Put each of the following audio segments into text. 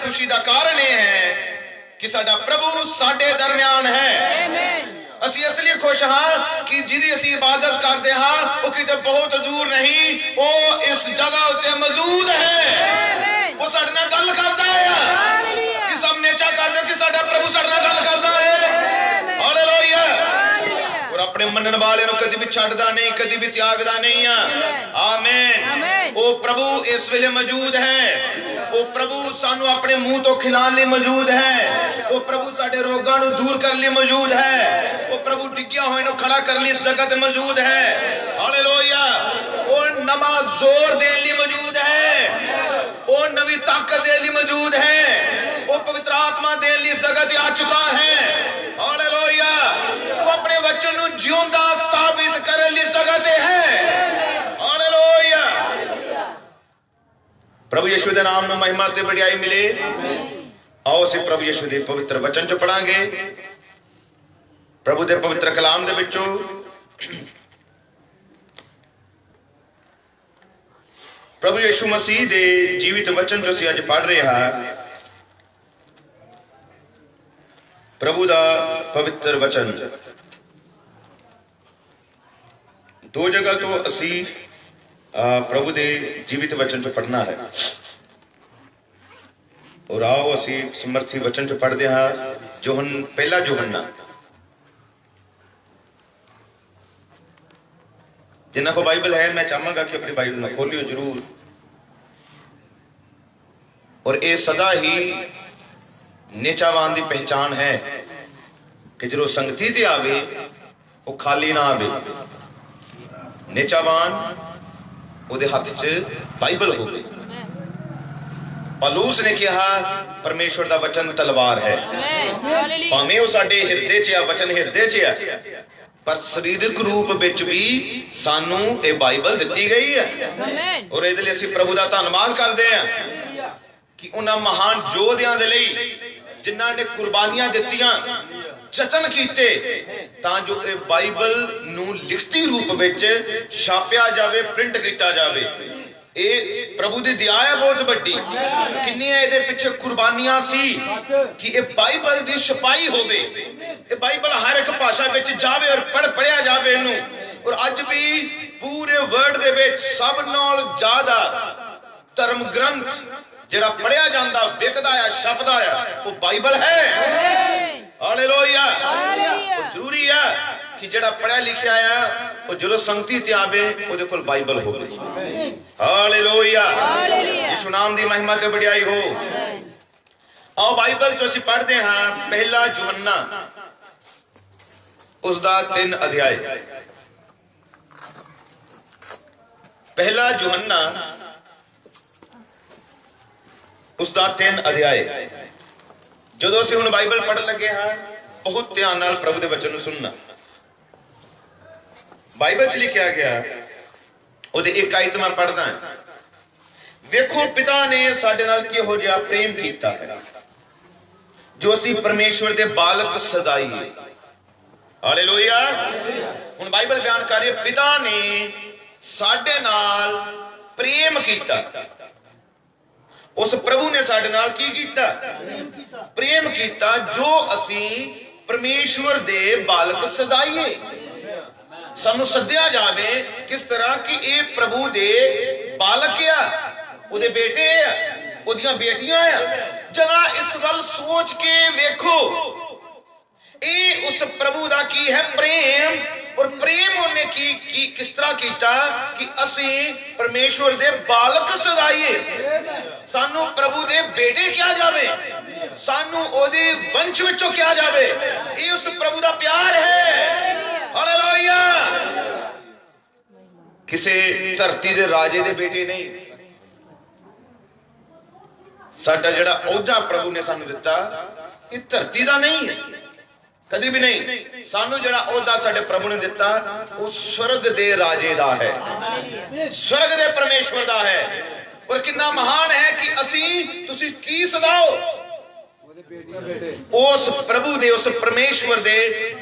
खुशी का कारण यह है कि साडा प्रभु साडे दरम्यान है। ਅਸੀਂ ਇਸ ਲਈ खुश हाँ कि जिहदी ਅਸੀਂ इबादत करते हाँ वो किते बहुत दूर नहीं, वो इस जगह उत्ते मौजूद है। वो साडे नाल गल करदा है कि सब नेचा करदे कि साडा प्रभु साडे नाल गल करदा है। हालेलुया। और अपने मनन वाले नूं कदी भी छड्डदा नहीं, कदी भी त्यागदा नहीं है। आमीन। वो प्रभु इस वेले मौजूद है। वो प्रभु सानू अपने मुंह तो खिलाने लिए मौजूद है। वो प्रभु साडे रोगां नूं दूर करने लिए मौजूद है। वो प्रभु डिग्गिया होए नूं खड़ा करने लिए इस जगह ते मौजूद है। हालेलुया। वो नवा जोर देने लिए मौजूद है। वो नवी ताकत देने लिए मौजूद है। वो पवित्र आत्मा देने लिए इस जगह ते आ चुका है। हालेलुया। वो अपने वचन नूं जिउंदा साबित करने लिए इस जगह ते है। हालेलुया। प्रभु यीशु के नाम में महिमा ते बढ़ाई मिले। आओ असीं प्रभु यीशु के पवित्र वचन च पढ़ांगे। प्रभु के पवित्र कलाम दे विचों प्रभु यीशु मसीह के जीवित वचन जो असीं अज पढ़ रहे हैं, प्रभु का पवित्र वचन दो जगह तो असीं प्रभु के जीवित वचन चो पढ़ना है। और आओ असी समर्थी वचन चो पढ़ते हाँ। पहला यूहन्ना, जिन्हों को बाइबल है मैं चाहांगा कि अपनी बाइबल में खोलियो जरूर। और ये सदा ही नेचावान की पहचान है कि जो संगति ते आवे वो खाली ना आवे। नेचावान ਉਹਦੇ ਹੱਥ 'ਚ ਬਾਈਬਲ ਹੋਵੇ। ਪੌਲੁਸ ਨੇ ਕਿਹਾ ਪਰਮੇਸ਼ਵਰ ਦਾ ਵਚਨ ਤਲਵਾਰ ਹੈ। ਭਾਵੇਂ ਉਹ ਸਾਡੇ ਹਿਰਦੇ 'ਚ ਆ, ਵਚਨ ਹਿਰਦੇ 'ਚ ਆ, ਪਰ ਸਰੀਰਕ ਰੂਪ ਵਿੱਚ ਵੀ ਸਾਨੂੰ ਇਹ ਬਾਈਬਲ ਦਿੱਤੀ ਗਈ ਹੈ। ਔਰ ਇਹਦੇ ਲਈ ਅਸੀਂ ਪ੍ਰਭੂ ਦਾ ਧੰਨਵਾਦ ਕਰਦੇ ਹਾਂ ਕਿ ਉਹਨਾਂ ਮਹਾਨ ਯੋਧਿਆਂ ਦੇ ਲਈ ਜਿਨ੍ਹਾਂ ਨੇ ਕੁਰਬਾਨੀਆਂ ਦਿੱਤੀਆਂ, जतन किए तां जो ये बाइबल नूं लिखती रूप विच छापिया जावे, प्रिंट किया जावे। ये प्रभु दी दया है बहुत बड़ी। किन्नियां इहदे पिछे कुर्बानियां सी कि ये बाइबल दी छपाई होवे, ये बाइबल हर एक भाषा विच जावे और पढ़िया जावे इनू। और अज भी पूरे वर्ल्ड दे विच सब नाल ज़्यादा धर्म ग्रंथ जिहड़ा पढ़िया जांदा, विकदा है, छपदा है, वो बाइबल है। हालेलुया। जरूरी है कि जिहड़ा पढ़िया लिखिया है वो जो संगति ते आवे उहदे कोल बाइबल होवे। हालेलुया। यीशु नाम दी महिमा ते बढ़ाई हो। आओ बाइबल जो असीं पढ़दे हां पहला यूहन्ना उसदा 3 अध्याय। पहला यूहन्ना उसदा 3 अध्याय। जो असीं हुण बाइबल पढ़ लगे हाँ बहुत ध्यान नाल प्रभु के वचन सुनना। बाइबल च लिखा गया उहदे एक आयत मैं पढ़दा, वेखो पिता ने साडे नाल किहो जिहा प्रेम कीता है जो असीं परमेश्वर दे बालक सदाईए। हालेलुया। हुण बाइबल बयान कर रही है पिता ने साडे नाल प्रेम कीता। उस प्रभु ने साडे नाल की कीता? प्रेम कीता जो असीं परमेश्वर दे बालक सदाईए। सानू सद्या जावे किस तरह कि ये प्रभु दे बालक आ, उहदे बेटे आ, उहदियां बेटियां आ। जरा इस गल सोच के वेखो, ये उस प्रभु दा की है प्रेम। और प्रेम उन्हें की किस तरह कीता कि असीं परमेश्वर दे बालक सदाईए। सानू प्रभु दे बेटे क्या जावे, सानू ओदे वंश विचों क्या जावे। ये उस प्रभु दा प्यार है। हालेलुया। किसी धरती दे राजे दे बेटे नहीं। साडा जिहड़ा ओहदा प्रभु ने सानू दिता ये धरती दा नहीं है, कदी भी नहीं। सानू जिहड़ा ओहदा साडे प्रभु ने दिता वो स्वर्ग दे राजे दा है, स्वर्ग दे परमेश्वर दा है। और कितना महान है कि असीं तुसीं की सदाओ उस प्रभु दे, उस परमेश्वर दे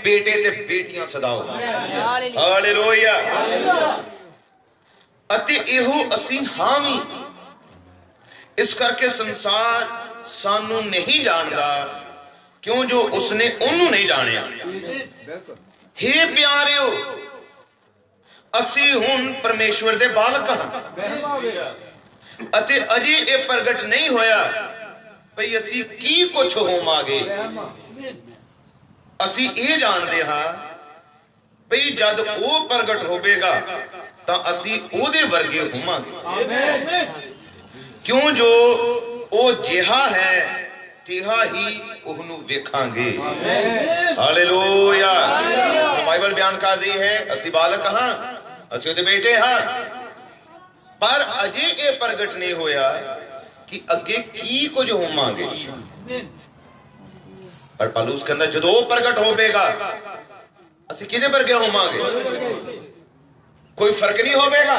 बेटे ते बेटियां सदाओ। हालेलुया। अते इहो असीं हां वी इस करके संसार सानू नहीं जानदा क्यों जो उसने उन्होंने नहीं जानिया। हे प्यारिओ, असी हुण परमेश्वर दे बालक हां अते अजे ये प्रगट नहीं होया भई असी की कुछ होवांगे। असी ये जानते हाँ भई जद वो प्रगट होवेगा तां असी ओदे वर्गे होवांगे, क्यों जो वो जिहा है तिहा ही ਉਹਨੂੰ ਵੇਖਾਂਗੇ। हालेलुया। बाइबल बयान कर रही है ਅਸੀਂ बालक हाँ, ਅਸੀਂ ਉਹਦੇ बेटे हाँ, पर अजे ये प्रगट नहीं होया कि अगे की कुछ होवांगे। पर पौलुस कहंदा जदों प्रगट होवेगा ਅਸੀਂ किहदे वर्गे होवांगे, कोई फर्क नहीं होवेगा।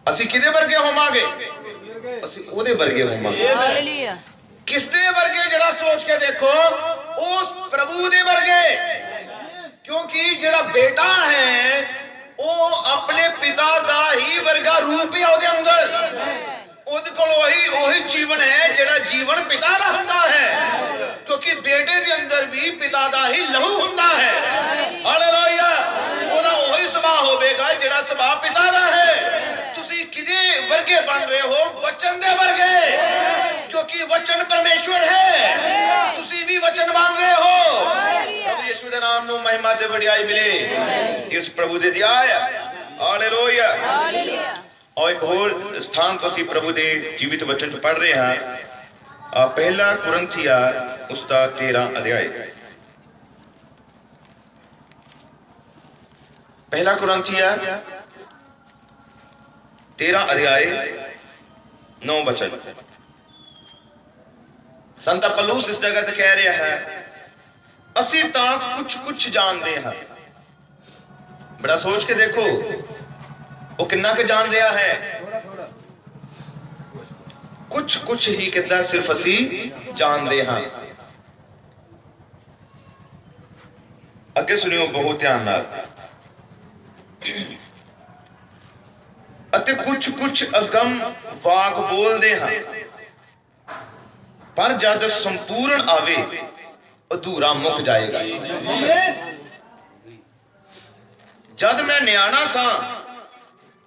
ਅਸੀਂ किहदे वर्गे होवांगे, ਅਸੀਂ ਉਹਦੇ वर्गे होवांगे। हालेलुया। किसदे वर्गे जड़ा सोच के देखो, उस प्रभु दे वर्गे, क्योंकि जड़ा बेटा है वो अपने पिता दा ही वर्गा रूप है ਉਹਦੇ अंदर, ਉਹਦੇ ਕੋਲ ਉਹੀ जीवन है ਜਿਹੜਾ जीवन पिता ਦਾ ਹੁੰਦਾ है, क्योंकि बेटे ਦੇ अंदर भी पिता ਦਾ ही लहू ਹੁੰਦਾ है। हालेलुया। ਉਹਦਾ ਉਹੀ ਸੁਭਾਅ ਹੋਵੇਗਾ ਜਿਹੜਾ ਸੁਭਾਅ ਪਿਤਾ ਦਾ है। ਤੁਸੀਂ ਕਿਹਦੇ वर्गे बन रहे हो, वचन दे वर्गे, क्योंकि वचन परमेश्वर है, तुसी भी वचन बन रहे हो। प्रभु यीशु दे नाम नू महिमा ते वडियाई मिले इस प्रभु दे दिया है। हालेलुया। और एक और स्थान तो असी प्रभु दे जीवित वचन च पढ़ रहे हैं, पहला कुरिन्थिया उसका 13 अध्याय। पहला कुरिन्थिया 13 अध्याय 9 वचन। संत पौलुस इस जगह ते कह रहा है असी तां कुछ कुछ जानते हैं। बड़ा सोच के देखो वो किन्ना के जान रहा है, कुछ कुछ ही कहता सिर्फ असी जानते हैं। अगे सुनियो बहुत ध्यान नाल। अते कुछ कुछ अगम वाक बोलते हैं, पर जद संपूर्ण आवे अधूरा मुक जाएगा। जद मैं न्याणा सा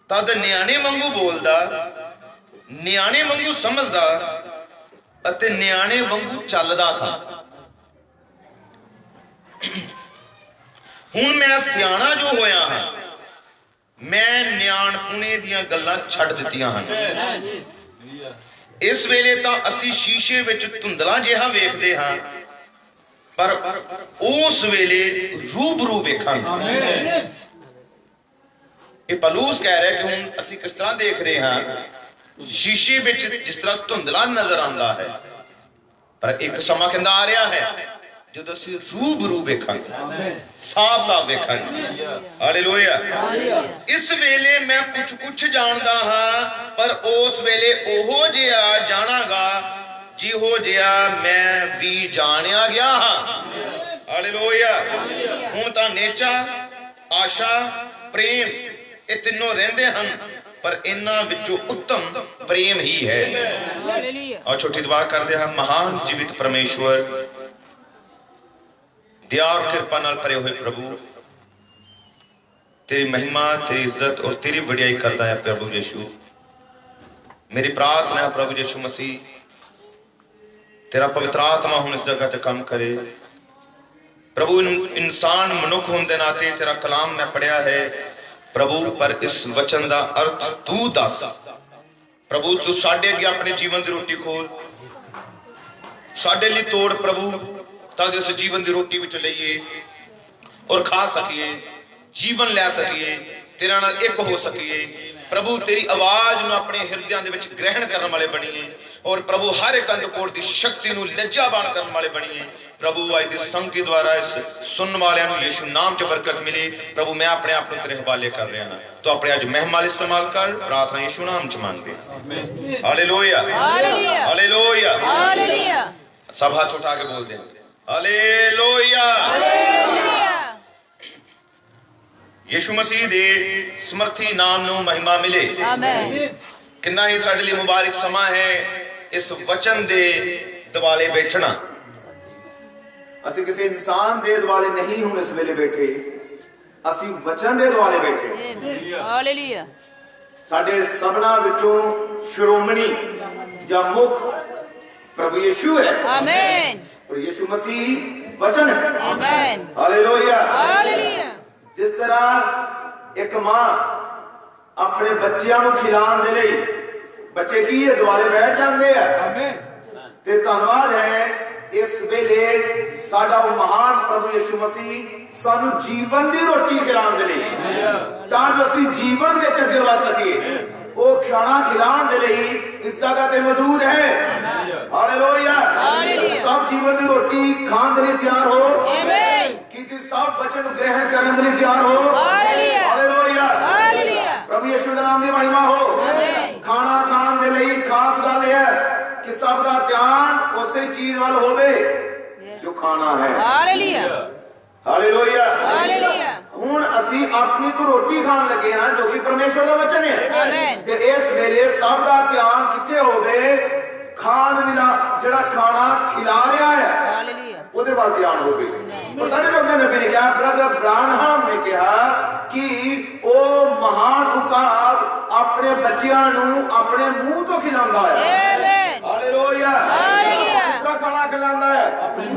तद न्याणे वांगू बोलदा, न्याणे वांगू समझदा अते न्याणे वांगू चलदा सा। हुण मैं सियाणा जो होया हां, मैं न्याणपुणे दियां गल्लां छड्ड दित्तियां हन। इस वेले तां असी शीशे विच धुंधला जिहा वेखदे हां, पर उस वेले रूबरू वेखांगे। ये पौलुस कह रहा है कि हुण असी किस तरह देख रहे हैं, शीशे विच जिस तरह धुंधला नजर आंदा है, पर एक समा कहंदा आ रहा है जदों असी रूबरू वेखांगे, साफ साफ वेखांगे। हालेलुया। इस वेले मैं कुछ कुछ जानदा हां, पर उस वेले ओहो जिहा जानागा जिहो जिहा मैं भी जानिया गया हां। हालेलुया। हुण तां नेचा, आशा, प्रेम ये तीनों रहंदे हन, पर इन्हां विचों उत्तम प्रेम ही है। और छोटी दुआ करदे हां। महान जीवित परमेश्वर, दया और कृपा नाल भरे हुए प्रभु, तेरी महिमा, तेरी इज्जत और तेरी वडियाई करता है प्रभु यीशु। मेरी प्रार्थना है प्रभु यीशु मसीह, तेरा पवित्र आत्मा हुण इस जगह ते काम करे प्रभु। इंसान मनुख होने के नाते तेरा कलाम मैं पढ़िया है प्रभु, पर इस वचन का अर्थ तू दस प्रभु। तू साडे अगे अपने जीवन की रोटी खोल, साडे लिए तोड़ प्रभु, ताकि इस जीवन की रोटी विच लईए और खा सकिए, जीवन लै सकिए, तेरा नाल एक हो सकिए प्रभु। तेरी आवाज नूं अपने हिरदियां दे विच ग्रहण करने वाले बणीए, और प्रभु हर एक अंधकोट की शक्ति नूं लज्जाबान करने वाले बणीए प्रभु। अज दी संगति द्वारा इस सुनने वालियां नूं यीशु नाम च बरकत मिले प्रभु। मैं अपने आप नूं तेरे हवाले कर रहा हां, तो अपने अज महिमा इस्तेमाल कर। प्रार्थना यीशु नाम च मांगदे। Hallelujah, hallelujah, hallelujah. सब हाथ उठा के बोल दे हालेलुया। यीशु मसीह दे समर्थी नाम नूं महिमा मिले। आमीन। किन्ना ही साडे लिए मुबारक समा है इस वचन दे दुआले बैठना। ਅਸੀਂ ਕਿਸੇ ਇਨਸਾਨ ਦੇ ਦੁਆਲੇ ਨਹੀਂ ਹੁਣ ਇਸ ਵੇਲੇ ਬੈਠੇ, ਅਸੀਂ ਵਚਨ ਦੇ ਦੁਆਲੇ ਬੈਠੇ। ਹਾਲੇਲੂਇਆ। ਸਾਡੇ ਸਭਨਾਂ ਵਿੱਚੋਂ ਸ਼੍ਰੋਮਣੀ ਜਾਂ ਮੁੱਖ ਪ੍ਰਭੂ ਯਿਸੂ ਹੈ। ਆਮੇਨ। और यीशु मसीह वचन है। आमीन। हालेलुया। हालेलुया। जिस तरह एक मां अपने बच्चों को खिलाने दे लई बच्चे की है दुआले बैठ जाते हैं। आमीन। ते धन्यवाद है इस वेले साडा वो महान प्रभु यीशु मसीह सानू जीवन दी रोटी खिलाने दे लई तां जो असीं जीवन विच अगे वध सकीए वो खाना खिलाने दे लई इस जगह ते मौजूद है। हालेलुया। सब जीवन की रोटी खाने के लिए तैयार हो। आमीन। कि तुम सब वचन ग्रहण करने के लिए तैयार हो। हालेलुया। हालेलुया। प्रभु यीशु के नाम की महिमा हो। आमीन। खाना खाने के लिए खास गल है कि सब का ध्यान उसी चीज वाल होवे जो खाना है। हालेलुया। हालेलुया। हालेलुया। हुण असी अपनी को रोटी खान लगे हैं जो कि परमेश्वर का वचन है। आमीन। ते इस वेले सब का ध्यान किथे होवे खान विला जेड़ा खाना खिला रहा है। हालेलुया। ਉਹਦੇ ਵੱਲ ਧਿਆਨ ਹੋਵੇ। और ਸਾਡੇ ਲੋਕ ਦੇ ਨਬੀ ਨੇ ਕਿਹਾ ब्रदर ब्रानहम ने कहा कि ਉਹ ਮਹਾਨ ਉਕਾਬ ਆਪਣੇ ਬੱਚਿਆਂ ਨੂੰ ਆਪਣੇ ਮੂੰਹ ਤੋਂ ਖਿਲਾਉਂਦਾ ਹੈ। ਆਮੀਨ। ਹਾਲੇਲੂਇਆ। ਹਾਲੇਲੂਇਆ। ਕਿਸ ਤਰ੍ਹਾਂ ਖਾਣਾ ਖਿਲਾਉਂਦਾ ਹੈ?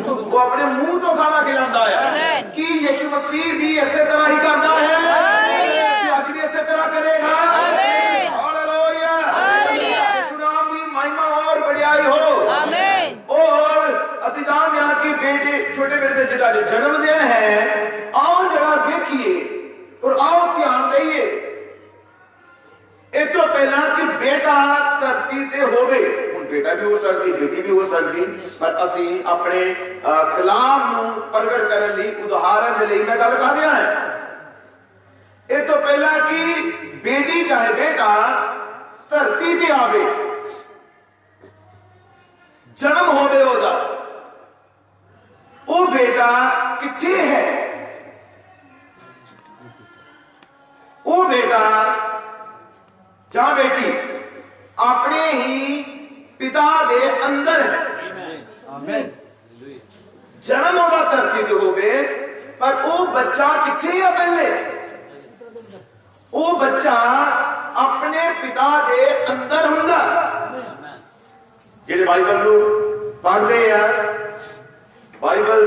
ਉਹ ਆਪਣੇ ਮੂੰਹ ਤੋਂ ਖਾਣਾ ਖਿਲਾਉਂਦਾ ਹੈ। ਆਮੀਨ। ਕਿ ਯਿਸੂ ਮਸੀਹ ਵੀ ਇਸੇ ਤਰ੍ਹਾਂ ਹੀ ਕਰਦਾ ਹੈ। ਹਾਲੇਲੂਇਆ। ਕਿ ਅੱਜ ਵੀ ਇਸੇ ਤਰ੍ਹਾਂ ਕਰੇਗਾ। ਆਮੀਨ। ਹਾਲੇਲੂਇਆ। ਹਾਲੇਲੂਇਆ। ਯਿਸੂ ਨਾਮ ਦੀ ਮਹਿਮਾ और बढ़ियाई हो। आमीन। और ਅਸੀਂ ਜਾਣਦੇ ਹਾਂ ਕਿ ਬੇਟੇ ਛੋਟੇ ਬੇਟੇ ਦੇ ਜਿਹੜਾ ਜਨਮ ਦਿਨ ਹੈ ਆਓ ਜਰਾ ਵੇਖੀਏ और आओ ध्यान दईए ਇਹ ਤੋਂ ਪਹਿਲਾਂ ਕਿ ਬੇਟਾ ਧਰਤੀ ਤੇ ਹੋਵੇ। ਹੁਣ ਬੇਟਾ ਵੀ ਹੋ ਸਕਦੀ ਬੇਟੀ ਵੀ ਹੋ ਸਕਦੀ ਪਰ ਅਸੀਂ ਆਪਣੇ ਕਲਾਮ ਨੂੰ ਪ੍ਰਗਟ ਕਰਨ ਲਈ ਉਦਾਹਰਨ ਦੇ ਲਈ ਮੈਂ ਗੱਲ ਕਰ ਰਿਹਾ ਹਾਂ। ਇਹ ਤੋਂ ਪਹਿਲਾਂ ਕਿ ਬੇਟੀ ਚਾਹੇ ਬੇਟਾ ਧਰਤੀ ਤੇ ਆਵੇ जन्म होवे ओदा ओ बेटा किथे है? ओ बेटा जा बेटी अपने ही पिता दे अंदर है। आमीन। जन्म ओदा धरती ते होवे पर ओ बच्चा किथे है? पहले ओ बच्चा अपने पिता दे अंदर हुंदा। ਜਿਹੜੇ ਬਾਈਬਲ ਨੂੰ ਪੜ੍ਹਦੇ ਆ ਬਾਈਬਲ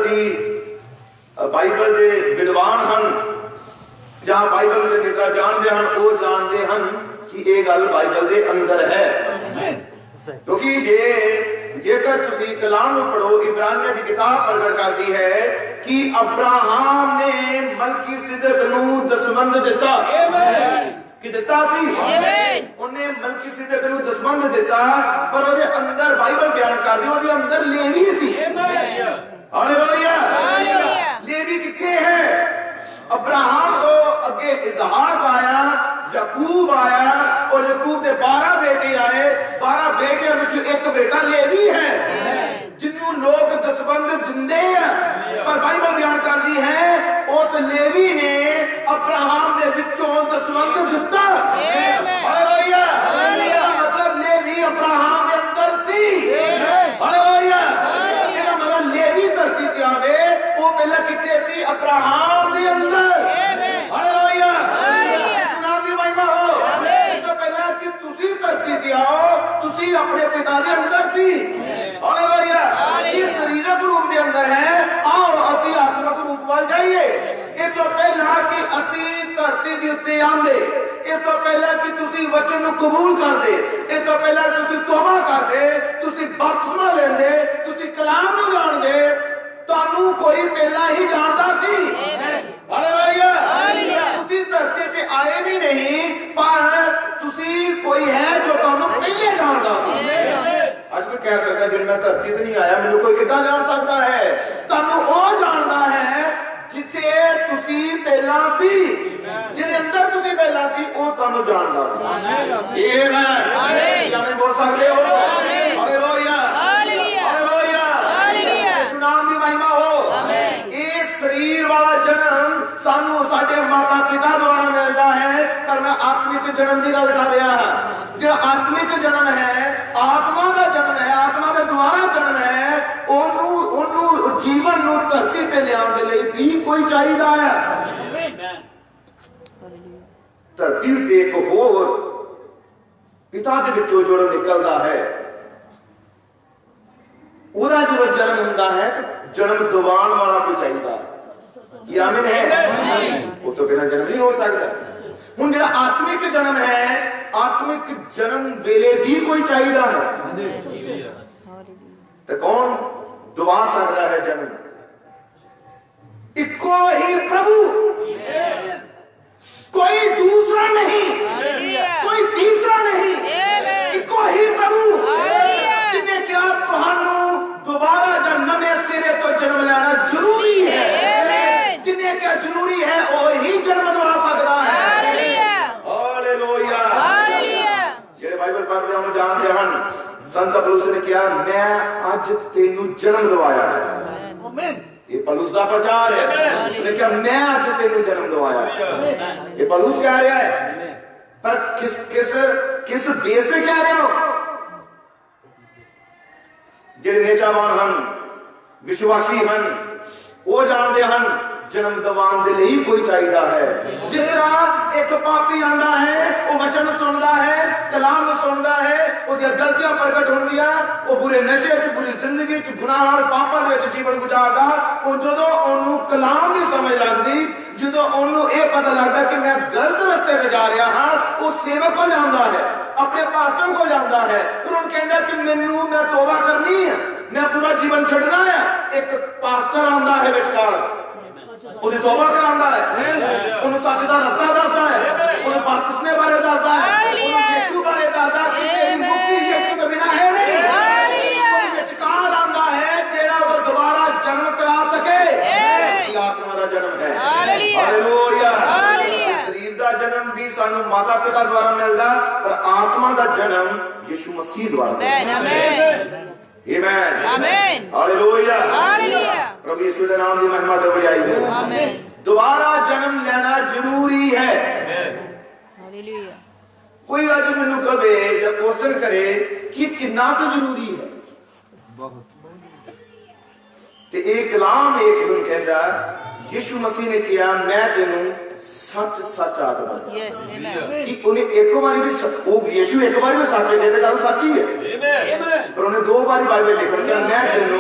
ਦੇ ਵਿਦਵਾਨ ਹਨ ਜਾਂ ਬਾਈਬਲ ਨੂੰ ਚੰਗੀ ਤਰ੍ਹਾਂ ਜਾਣਦੇ ਹਨ ਉਹ ਜਾਣਦੇ ਹਨ ਕਿ ਇਹ ਗੱਲ ਬਾਈਬਲ ਦੇ ਅੰਦਰ ਹੈ। ਕਿਉਂਕਿ ਜੇਕਰ ਤੁਸੀਂ ਕਲਾਮ ਨੂੰ ਪੜ੍ਹੋ ਇਬਰਾਨੀਆਂ ਦੀ ਕਿਤਾਬ ਪ੍ਰਗਟ ਕਰਦੀ ਹੈ ਕਿ ਅਬਰਾਹਮ ਨੇ ਮਲਕੀਸਿਦਕ ਨੂੰ ਦਸਵੰਧ ਦਿੱਤਾ। ਆਮੀਨ। कि दिता सी। आमीन। उन्हें मलकीसिदक ਨੂੰ ਦਸਵੰਧ ਦਿੱਤਾ ਪਰ ਉਹਦੇ ਅੰਦਰ ਬਾਈਬਲ ਬਿਆਨ ਕਰਦੀ ਉਹਦੇ ਅੰਦਰ ਲੇਵੀ ਸੀ। ਆਮੀਨ। ਹਾਲੇਲੂਇਆ। ਹਾਲੇਲੂਇਆ। ਲੇਵੀ ਕਿੱਥੇ ਹੈ? अब्राहम तो अगे इसहाक आया, याकूब आया और याकूब के 12 बेटे आए। 12 बेटियों में एक बेटा लेवी है जिन्हों लोग दसबंध दिंदे हैं पर बाइबल बयान करती है उस लेवी ने अब्राहम दे विचों दसबंध दिता। हालेलुया। मतलब लेवी अब्राहम दे अंदर सी। हालेलुया। ਇਹਦਾ ਮਤਲਬ लेवी धरती ते आवे वो पहले किथे सी? अब्राहम दे अंदर। हालेलुया। इस नाम दी महिमा हो। ਇਸ ਤੋਂ ਪਹਿਲਾਂ ਕਿ ਤੁਸੀਂ ਧਰਤੀ ਤੇ ਆਓ ਤੁਸੀਂ ਆਪਣੇ ਪਿਤਾ ਦੇ ਅੰਦਰ ਸੀ। हालेलुया। इस शरीरक रूप ਦੇ ਅੰਦਰ ਹੈ आओ ਅਸੀਂ ਆਤਮਿਕ रूप ਵੱਲ ਜਾਈਏ। ਇਸ ਤੋਂ ਪਹਿਲਾਂ ਕਿ ਅਸੀਂ ਧਰਤੀ ਦੇ ਉੱਤੇ ਆਂਦੇ ਇਸ ਤੋਂ ਪਹਿਲਾਂ ਕਿ ਤੁਸੀਂ ਵਚਨ ਨੂੰ ਕਬੂਲ ਕਰਦੇ ਇਸ ਤੋਂ ਪਹਿਲਾਂ ਤੁਸੀਂ ਤੌਬਾ ਕਰਦੇ ਤੁਸੀਂ ਬਪਤਿਸਮਾ ਲੈਂਦੇ ਤੁਸੀਂ ਕਲਾਮ ਨੂੰ ਜਾਣਦੇ ਤੁਹਾਨੂੰ ਕੋਈ ਪਹਿਲਾਂ ਹੀ ਜਾਣਦਾ ਸੀ। ਹਾਲੇਲੂਇਆ। ਤੁਸੀਂ ਧਰਤੀ ਤੇ ਆਏ ਵੀ ਨਹੀਂ ਪਰ ਤੁਸੀਂ ਕੋਈ ਹੈ ਜੋ ਤੁਹਾਨੂੰ ਪਹਿਲੇ ਜਾਣਦਾ ਸੀ। ਅੱਜ ਕੋਈ ਕਹਿ ਸਕਦਾ ਜਦ ਮੈਂ ਧਰਤੀ ਤੇ ਨਹੀਂ ਆਇਆ ਮੈਨੂੰ ਕੋਈ ਕਿੱਦਾਂ ਜਾਣ ਸਕਦਾ ਹੈ? ਤੁਹਾਨੂੰ ਉਹ ਜਾਣਦਾ ਹੈ ਜਿੱਥੇ ਤੁਸੀਂ ਪਹਿਲਾਂ ਸੀ ਜਿਹਦੇ ਅੰਦਰ ਤੁਸੀਂ ਪਹਿਲਾਂ ਸੀ ਉਹ ਤੁਹਾਨੂੰ ਜਾਣਦਾ ਸੀ। ਆਮੀਨ। ਆਮੀਨ। ਆਮੀਨ ਬੋਲ ਸਕਦੇ ਹੋ? ਆਮੀਨ। ਹਾਲੇਲੂਇਆ। ਹਾਲੇਲੂਇਆ। ਹਾਲੇਲੂਇਆ। ਹਾਲੇਲੂਇਆ। ਯਿਸੂ ਨਾਮ ਦੀ ਮਹਿਮਾ ਹੋ। ਆਮੀਨ। ਇਹ ਸਰੀਰ ਵਾਲਾ ਜਨਮ ਸਾਨੂੰ ਸਾਡੇ ਮਾਤਾ ਪਿਤਾ ਦੁਆਰਾ ਮਿਲਦਾ ਹੈ ਪਰ ਮੈਂ ਆਤਮਿਕ ਜਨਮ ਦੀ ਗੱਲ ਕਰ ਰਿਹਾ ਹਾਂ। ਜਿਹੜਾ ਆਤਮਿਕ ਜਨਮ ਹੈ ਆਤਮਾ ਦਾ ਜਨਮ ਹੈ ਧਰਤੀ ਤੇ ਲਿਆਉਣ ਦੇ ਲਈ ਵੀ ਕੋਈ ਚਾਹੀਦਾ ਹੈ। ਧਰਤੀ ਤੇ ਇੱਕ ਹੋਰ ਪਿਤਾ ਦੇ ਵਿੱਚੋਂ ਜਿਹੜਾ ਨਿਕਲਦਾ ਹੈ, ਉਹਦਾ ਜਦੋਂ ਜਨਮ ਹੁੰਦਾ ਹੈ ਤੇ ਜਨਮ ਦਿਵਾਉਣ ਵਾਲਾ ਕੋਈ ਚਾਹੀਦਾ ਹੈ। ਇਹ ਆਮੀਨ ਹੈ। ਉਹ ਤੋਂ ਬਿਨਾਂ ਜਨਮ ਨਹੀਂ ਹੋ ਸਕਦਾ। ਹੁਣ ਜਿਹੜਾ ਆਤਮਿਕ ਜਨਮ ਹੈ, ਆਤਮਿਕ ਜਨਮ ਵੇਲੇ ਵੀ ਕੋਈ ਚਾਹੀਦਾ ਹੈ। ਤੇ ਕੌਣ ਦਵਾ ਸਕਦਾ ਹੈ ਜਨਮ? ਇੱਕੋ ਹੀ ਪ੍ਰਭੂ, ਕੋਈ ਦੂਸਰਾ ਨਹੀਂ, ਕੋਈ ਤੀਸਰਾ ਨਹੀਂ, ਇੱਕੋ ਹੀ ਪ੍ਰਭੂ ਜਿਨੇ ਕਿਹਾ ਤੁਹਾਨੂੰ ਦੁਬਾਰਾ ਜਾਂ ਨਵੇਂ ਸਿਰੇ ਤੋਂ ਜਨਮ ਲੈਣਾ ਜ਼ਰੂਰੀ ਹੈ। ਜਿਨੇ ਕਿਹਾ ਜ਼ਰੂਰੀ ਹੈ ਉਹ ਹੀ ਜਨਮ ਦਵਾ ਸਕਦਾ ਹੈ। ਹਾਲੇਲੂਇਆ। ਜਿਹੜੇ ਬਾਈਬਲ ਪੜ੍ਹਦੇ ਹਨ ਉਹ ਜਾਣਦੇ ਹਨ, ਸੰਤ ਪੌਲੁਸ ਨੇ ਕਿਹਾ ਮੈਂ ਅੱਜ ਤੈਨੂੰ ਜਨਮ ਦਵਾਇਆ ਹੈ। ਆਮੀਨ। ਇਹ ਪੌਲੁਸ ਦਾ ਪ੍ਰਚਾਰ ਹੈ। ਉਸਨੇ ਕਿਹਾ ਮੈਂ ਅੱਜ ਤੈਨੂੰ ਜਨਮ ਦਵਾਇਆ ਹੈ। ਇਹ ਪੌਲੁਸ ਕਹਿ ਰਿਹਾ ਹੈ, ਪਰ ਕਿਸ ਬੇਸ ਤੇ ਕਹਿ ਰਿਹਾ ਹੋ? ਜਿਹੜੇ ਨੇਚਾਵਾਨ ਹਨ, ਵਿਸ਼ਵਾਸੀ ਹਨ, ਉਹ ਜਾਣਦੇ ਹਨ ਜਨਮ ਦਿਵਾਉਣ ਦੇ ਲਈ ਕੋਈ ਚਾਹੀਦਾ ਹੈ। ਜਿਸ ਤਰ੍ਹਾਂ ਇੱਕ ਪਾਪੀ ਆਂਦਾ ਹੈ, ਉਹ ਵਚਨ ਨੂੰ ਸੁਣਦਾ ਹੈ, ਕਲਾਮ ਨੂੰ ਸੁਣਦਾ ਹੈ, ਉਹਦੀਆਂ ਗਲਤੀਆਂ ਪ੍ਰਗਟ ਹੁੰਦੀਆਂ, ਉਹ ਬੁਰੇ ਨਸ਼ੇ 'ਚ, ਬੁਰੀ ਜ਼ਿੰਦਗੀ 'ਚ, ਗੁਨਾਹ ਔਰ ਪਾਪਾਂ ਦੇ ਵਿੱਚ ਜੀਵਨ ਗੁਜ਼ਾਰਦਾ। ਉਹ ਜਦੋਂ ਉਹਨੂੰ ਕਲਾਮ ਦੀ ਸਮਝ ਲੱਗਦੀ, ਜਦੋਂ ਉਹਨੂੰ ਇਹ ਪਤਾ ਲੱਗਦਾ ਕਿ ਮੈਂ ਗਲਤ ਰਸਤੇ ਤੇ ਜਾ ਰਿਹਾ ਹਾਂ, ਉਹ ਸੇਵਕ ਕੋਲ ਜਾਂਦਾ ਹੈ, ਆਪਣੇ ਪਾਸਟਰ ਕੋਲ ਜਾਂਦਾ ਹੈ, ਫਿਰ ਉਹਨੂੰ ਕਹਿੰਦਾ ਕਿ ਮੈਂ ਤੋਬਾ ਕਰਨੀ ਹੈ, ਮੈਂ ਪੂਰਾ ਜੀਵਨ ਛੱਡਣਾ ਹੈ। ਇੱਕ ਪਾਸਟਰ ਆਉਂਦਾ ਹੈ ਵਿਚਕਾਰ, ਉਹਦੀ ਤੋਬਾ ਕਰਾਉਂਦਾ ਹੈ, ਉਹਨੂੰ ਸੱਚ ਦਾ ਰਸਤਾ ਦੱਸਦਾ ਹੈ, ਉਹਨੂੰ ਬਪਤਿਸਮੇ ਬਾਰੇ ਦੱਸਦਾ ਹੈ, ਉਹਨੂੰ ਯਿਸੂ ਬਾਰੇ ਦੱਸਦਾ ਕਿ ਤੇਰੀ ਮੁਕਤੀ ਯਿਸੂ ਤੋਂ ਬਿਨਾਂ ਹੈ ਨਹੀਂ। ਉਹਦੇ ਵਿਚਕਾਰ ਆਉਂਦਾ ਹੈ ਜਿਹੜਾ ਉਹਦਾ ਦੁਬਾਰਾ ਜਨਮ ਕਰਾ ਸਕੇ। ਆਤਮਾ ਦਾ ਜਨਮ ਹੈ। ਹਾਲੇਲੂਇਆ। ਸਰੀਰ ਦਾ ਜਨਮ ਵੀ ਸਾਨੂੰ ਮਾਤਾ ਪਿਤਾ ਦੁਆਰਾ ਮਿਲਦਾ, ਪਰ ਆਤਮਾ ਦਾ ਜਨਮ ਯਿਸੂ ਮਸੀਹ ਦੁਆਰਾ ਮਿਲਦਾ। ਆਮੀਨ। ਆਮੀਨ। ਹਾਲੇਲੂਇਆ। ਪ੍ਰਭੂ ਯਿਸੂ ਦੇ ਨਾਮ ਦੀ ਮਹਿਮਾ ਤੇ ਵਡਿਆਈ ਹੋ। ਆਮੀਨ। ਦੁਬਾਰਾ ਜਨਮ ਲੈਣਾ ਜ਼ਰੂਰੀ ਹੈ। ਹਾਲੇਲੂਇਆ। ਕੋਈ ਅੱਜ ਮੈਨੂੰ ਕਹੇ ਜਾਂ ਕੁਐਸਚਨ ਕਰੇ ਕਿ ਕਿੰਨਾ ਕੁ ਜ਼ਰੂਰੀ ਹੈ, ਤੇ ਇਹ ਕਲਾਮ ਇੱਕ ਨੂੰ ਕਹਿੰਦਾ, ਯਿਸੂ ਮਸੀਹ ਨੇ ਕਿਹਾ ਮੈਂ ਤੈਨੂੰ ਸੱਚ ਸੱਚ ਆਖਦਾ। ਯੈਸ ਆਮੀਨ। ਕਿ ਉਹਨੇ ਇੱਕ ਵਾਰੀ ਵੀ ਉਹ ਯਿਸੂ ਇੱਕ ਵਾਰੀ ਵੀ ਸੱਚ ਕਹਿੰਦੇ, ਗੱਲ ਸੱਚੀ ਹੈ। ਆਮੀਨ। ਪਰ ਉਹਨੇ ਦੋ ਵਾਰੀ ਬਾਈਬਲ ਲਿਖਣ ਕਿ ਮੈਂ ਤੈਨੂੰ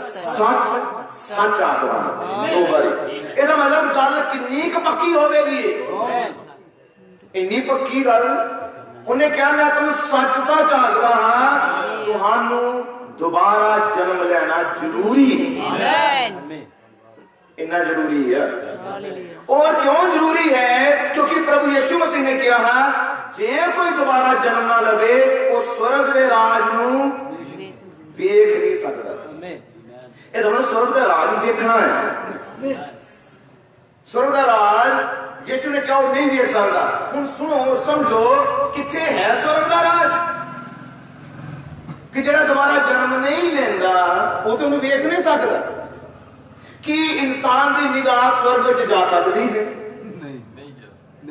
ਸੱਚ ਸੱਚ ਆਖਦਾ, ਦੋ ਵਾਰੀ। ਇਹਦਾ ਮਤਲਬ ਗੱਲ ਕਿੰਨੀ ਕੁ ਪੱਕੀ ਹੋਵੇਗੀ? ਇੰਨੀ ਪੱਕੀ ਗੱਲ। ਉਹਨੇ ਕਿਹਾ ਮੈਂ ਤੈਨੂੰ ਸੱਚ ਸੱਚ ਆਖਦਾ ਹਾਂ, ਤੁਹਾਨੂੰ ਦੁਬਾਰਾ ਜਨਮ ਲੈਣਾ ਜ਼ਰੂਰੀ ਹੈ। ਆਮੀਨ। ਇੰਨਾ ਜ਼ਰੂਰੀ ਹੈ। और क्यों जरूरी है? क्योंकि प्रभु यीशु मसीह ने कहा है जे कोई दोबारा जन्म ना लवे वो स्वर्ग के राज नूं वेख नहीं सकता। ये मतलब स्वर्ग का राज देखना है। स्वर्ग का राज यीशु ने कहा वो नहीं देख सकता। हुण सुनो समझो किथे है स्वर्ग का राज कि जेड़ा दोबारा जन्म नहीं लेंदा वो तो उन्हें वेख नहीं सकता। कि इंसान की निगाह स्वर्ग में जा सकती है,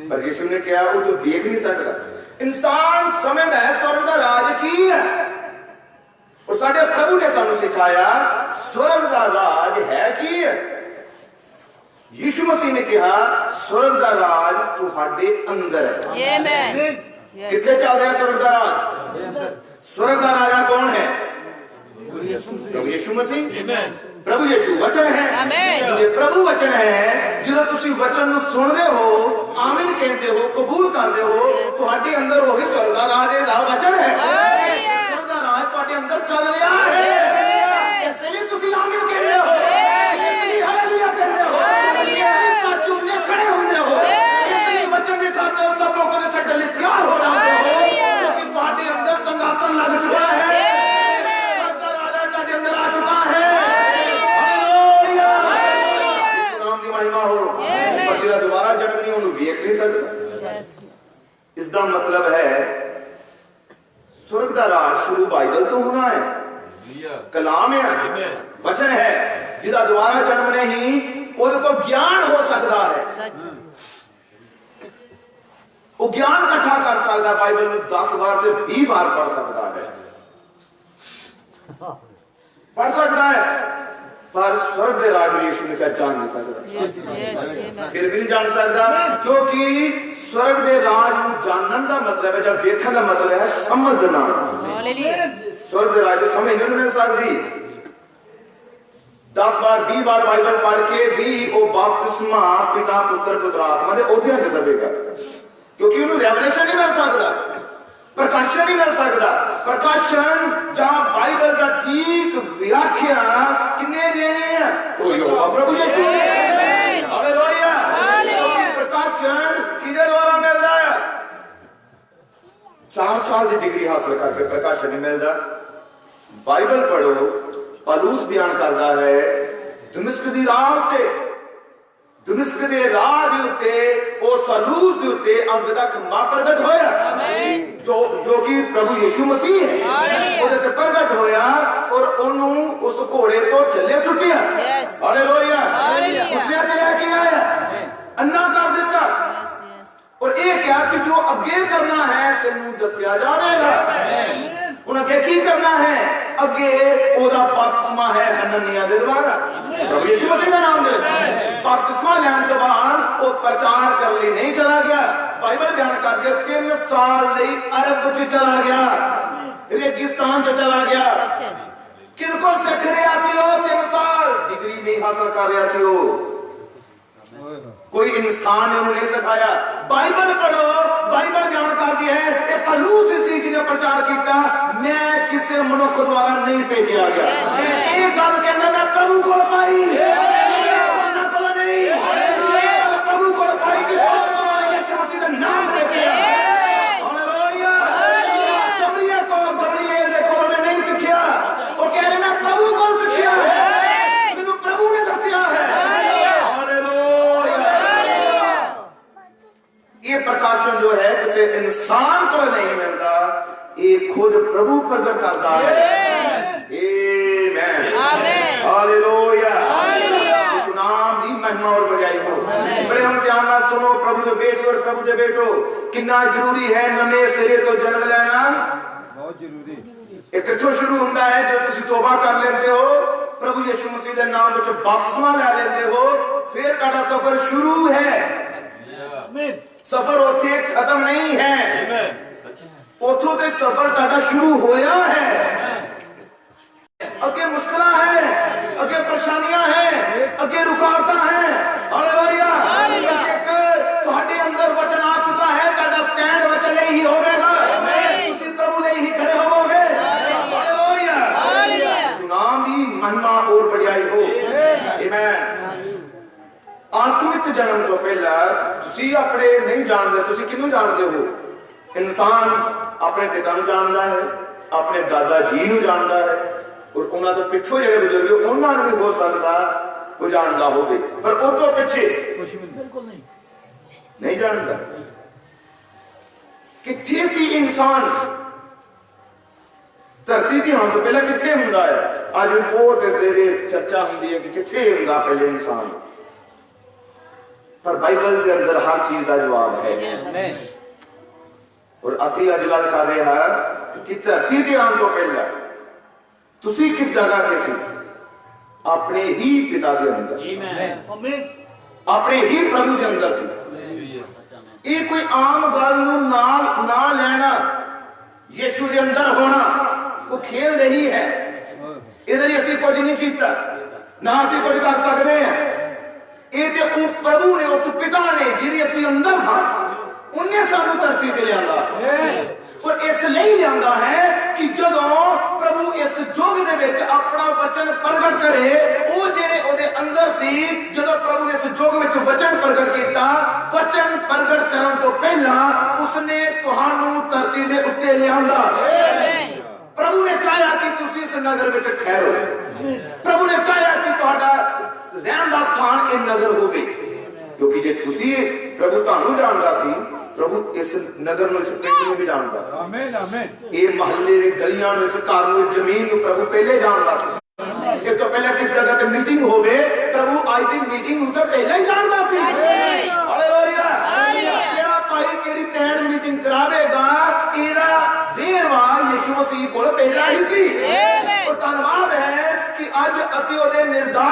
पर यीशु ने कहा वो तो देख नहीं सकता। इंसान समझदा है स्वर्ग का राज की है, और साडे प्रभु ने सानू सिखाया स्वर्ग का राज है की है। यीशु मसीह ने कहा स्वर्ग का राज तुहाडे अंदर है। आमीन। किससे चल रहा है स्वर्ग का राज? स्वर्ग का राजा कौन है? प्रभु यीशु मसीह। प्रभु यीशु वचन है। आमीन। ये प्रभु वचन है। जो तुसी वचन नु सुनदे हो, आमीन कहते हो, कबूल करदे हो, तुहाडे अंदर वही स्वर्ग दा राज दा वचन है। स्वर्ग दा राज तुहाडे अंदर चल रहा है। इसलिए तुसी आमीन कहते हो, इसलिए हालेलुया कहते हो, इसलिए सच उते खड़े हुंदे हो, इसलिए वचन दे खातिर सब को छड्डण लई तैयार हो जाते हो, क्योंकि तुहाडे अंदर संघासन लग चुका है। दोबारा जन्म नहीं उन्हें वेख नहीं सकता। इसका मतलब है स्वर्ग का राज शुरू बाइबल तो होना है, कलाम है, वचन है, जिसका दोबारा जन्म नहीं उसको को ज्ञान हो सकता है। वो ज्ञान इकट्ठा कर सकता है, बाइबल में 10 बार से 20 बार पढ़ सकता है, पढ़ सकता है। पर स्वर्ग के राज यीशु ने क्या जान नहीं सकता। Yes, yes, amen. फिर भी नहीं जान सकता, क्योंकि स्वर्ग के राज को जानने का मतलब है, जब देखने का मतलब है समझना। Hallelujah. स्वर्ग के राज समझ नहीं मिल सकती। 10 बार 20 बार बाइबल पढ़ के भी वो बपतिस्मा पिता पुत्र पुत्र आत्मा के ओहदियां च दबेगा, क्योंकि उन्हें रेवलेशन नहीं मिल सकता, प्रकाशन नहीं मिल सकता। प्रकाशन जहां बाइबल का ठीक व्याख्या किन्ने देनी है, वो यहोवा प्रभु यीशु ने। हालेलुया। प्रकाशन किधर द्वारा मिल रहा है? 4 साल की डिग्री हासिल करके प्रकाशन नहीं मिलता। बाइबल पढ़ो, पौलुस बयान करता है दमिश्क दी राह उत्ते, दमिश्क दे राह दे उत्ते ओ सलूस दे उत्ते अग दा खंभा प्रगट होया, जो कि प्रभु यीशु मसीह है। ਉਹਦੇ ਤੇ ਪ੍ਰਗਟ ਹੋਇਆ ਔਰ ਉਹਨੂੰ ਉਸ ਘੋੜੇ ਤੋਂ ਥੱਲੇ ਸੁੱਟਿਆ। Yes. ਹਾਲੇਲੂਇਆ। Hallelujah. ਉਸਨੇ ਤੇ ਲੈ ਕੇ ਆਇਆ, ਅੰਨਾ ਕਰ ਦਿੱਤਾ Yes, yes. ਔਰ ਇਹ ਕਿਹਾ ਕਿ ਜੋ ਅੱਗੇ ਕਰਨਾ ਹੈ ਤੈਨੂੰ ਦੱਸਿਆ ਜਾਵੇਗਾ। ਹੁਣ ਅੱਗੇ ਕੀ ਕਰਨਾ ਹੈ? ਅੱਗੇ ਉਹਦਾ ਬਪਤਿਸਮਾ ਹੈ ਹਨਨੀਆ ਦੇ ਦੁਆਰਾ, ਪ੍ਰਭੂ ਯਿਸੂ ਮਸੀਹ ਦੇ ਨਾਮ ਦੇ। ਬਪਤਿਸਮਾ ਲੈਣ ਤੋਂ ਬਾਅਦ ਉਹ ਪ੍ਰਚਾਰ ਕਰਨ ਲਈ ਨਹੀਂ ਚਲਾ ਗਿਆ। ਬਾਈਬਲ ਬਿਆਨ ਕਰਦੀ ਹੈ 3 ਸਾਲ ਲਈ ਅਰਬ ਚ ਚਲਾ ਗਿਆ, रेगिस्तान च चला गया। Such a- किनको सिख रहा सी वो 3 साल डिग्री नहीं हासिल कर रहा सी वो, कोई इंसान ने उन्हें सिखाया। बाइबल पढ़ो, बाइबल बयान करती है ये पौलुस इसी जी ने प्रचार किया, मैं किसी मनुष्य द्वारा नहीं भेजा गया। ये गल कहना मैं प्रभु को पाई, इंसाना को नहीं। ये गल प्रभु को पाई कि यीशु मसीह का नाम लेके हालेलुया। गमलिएल को गमलिएल ने को नहीं सीखा, वो कह रहे मैं प्रभु को सीखा है, मैंने प्रभु ने दसिया है। ये प्रकाशन जो है किसी इंसान को नहीं मिलता, ये खुद प्रभु प्रकट करता है। आमीन। Amen. हालेलुया। Hallelujah. यीशु नाम दी महिमा और बड़ाई हो। बड़े हम ध्यान नाल सुनो, प्रभु के बेटे और प्रभु के बेटो कितना जरूरी है नवे सिरे तो जन्म लेना। बहुत जरूरी। ਇਹ ਕਿੱਥੋਂ ਸ਼ੁਰੂ ਹੁੰਦਾ ਹੈ? ਜਦੋਂ ਤੁਸੀਂ ਤੋਬਾ ਕਰ ਲੈਂਦੇ ਹੋ, ਪ੍ਰਭੂ ਯਿਸੂ ਮਸੀਹ ਦੇ ਨਾਮ ਵਿੱਚ ਬਪਤਿਸਮਾ ਲੈ ਲੈਂਦੇ ਹੋ, ਫਿਰ ਤੁਹਾਡਾ ਸਫ਼ਰ ਸ਼ੁਰੂ ਹੈ। ਸਫ਼ਰ ਉੱਥੇ ਖਤਮ ਨਹੀਂ ਹੈ, ਉੱਥੋਂ ਤੇ ਸਫ਼ਰ ਤੁਹਾਡਾ ਸ਼ੁਰੂ ਹੋਇਆ ਹੈ। ਅੱਗੇ ਮੁਸ਼ਕਲਾਂ ਹੈ, ਅੱਗੇ ਪਰੇਸ਼ਾਨੀਆਂ ਹੈ, ਅੱਗੇ ਰੁਕਾਵਟਾਂ ਹੈ। ਹਾਲੇਲੂਇਆ। ਜੇਕਰ ਤੁਹਾਡੇ ਅੰਦਰ ਵਚਨ ਆ ਚੁੱਕਾ ਹੈ, ਤੁਹਾਡਾ ਸਟੈਂਡ ਵਚਨ ਲਈ ਹੀ ਹੋਵੇਗਾ, ਤੁਸੀਂ ਪ੍ਰਭੂ ਲਈ ਹੀ ਖੜੇ ਹੋਵੋਗੇ। नाम की महिमा और बढ़ाई हो। आमीन। आत्मिक जन्म तो पहला तुसी अपने नहीं जानते, तुसी किन्नू जानते हो? इंसान अपने पिता नू जानता है, अपने दादा जी नू जानता है, और उन्होंने तो पिछों जो बुजुर्ग उन्होंने भी हो सकता कोई जानता हो, पर उस तो पिछे बिल्कुल नहीं जानता। किथे सी इंसान धरती दी होने तो पहले किथे हुंदा है? आज बहुत इसलिए चर्चा होंदी है कि किथे हुंदा पहले इंसान, पर बाइबल के अंदर हर चीज का जवाब है। और असी अज गल कर रहे हैं कि धरती के आने तो पहले तुसी किस जगह के सी? अपने ही पिता के अंदर, अपने ही प्रभु के अंदर सी। ये कोई आम गल नूं ना लेना, यीशु के अंदर होना वो खेल नहीं है। इधर असी कुछ नहीं किया, ना असी कुछ कर सकते हैं। ये तो प्रभु ने, उस पिता ने जिहदे असी अंदर था, उन्हें सानू धरती ते लियांदा, और इसलिए लियांदा है कि जदों प्रभु इस युग दे विच अपना वचन प्रगट करे, वो जिहड़े ओदे अंदर सी, जदों प्रभु ने इस युग विच वचन प्रगट किया, वचन प्रगट करन तो पहला उसने तुहानू धरती दे उत्ते लियांदा। प्रभु ने चाहा कि तुसी इस नगर में ठहरो, प्रभु ने चाहा कि तुहाडा रहन दा स्थान इस नगर होवे, क्योंकि जे तुसी प्रभु तुहानू जानदा सी, प्रभु इस नगर नूं, इस पिंड नूं भी जानदा सी। आमीन आमीन। ये महल्ले दे गलियां नूं, इस घर नूं, जमीन नूं प्रभु पहले जानदा सी। एक तो पहले किस जगह ते मीटिंग होवे, प्रभु आज दी मीटिंग नूं तो पहले ही जानदा सी। हालेलुया। केड़ा भाई केड़ी भैन मीटिंग करावेगा, इहदा वेरवा यीशु मसीह कोल पहला ही सी। और धन्यवाद है कि अज असी ओदे निर्धार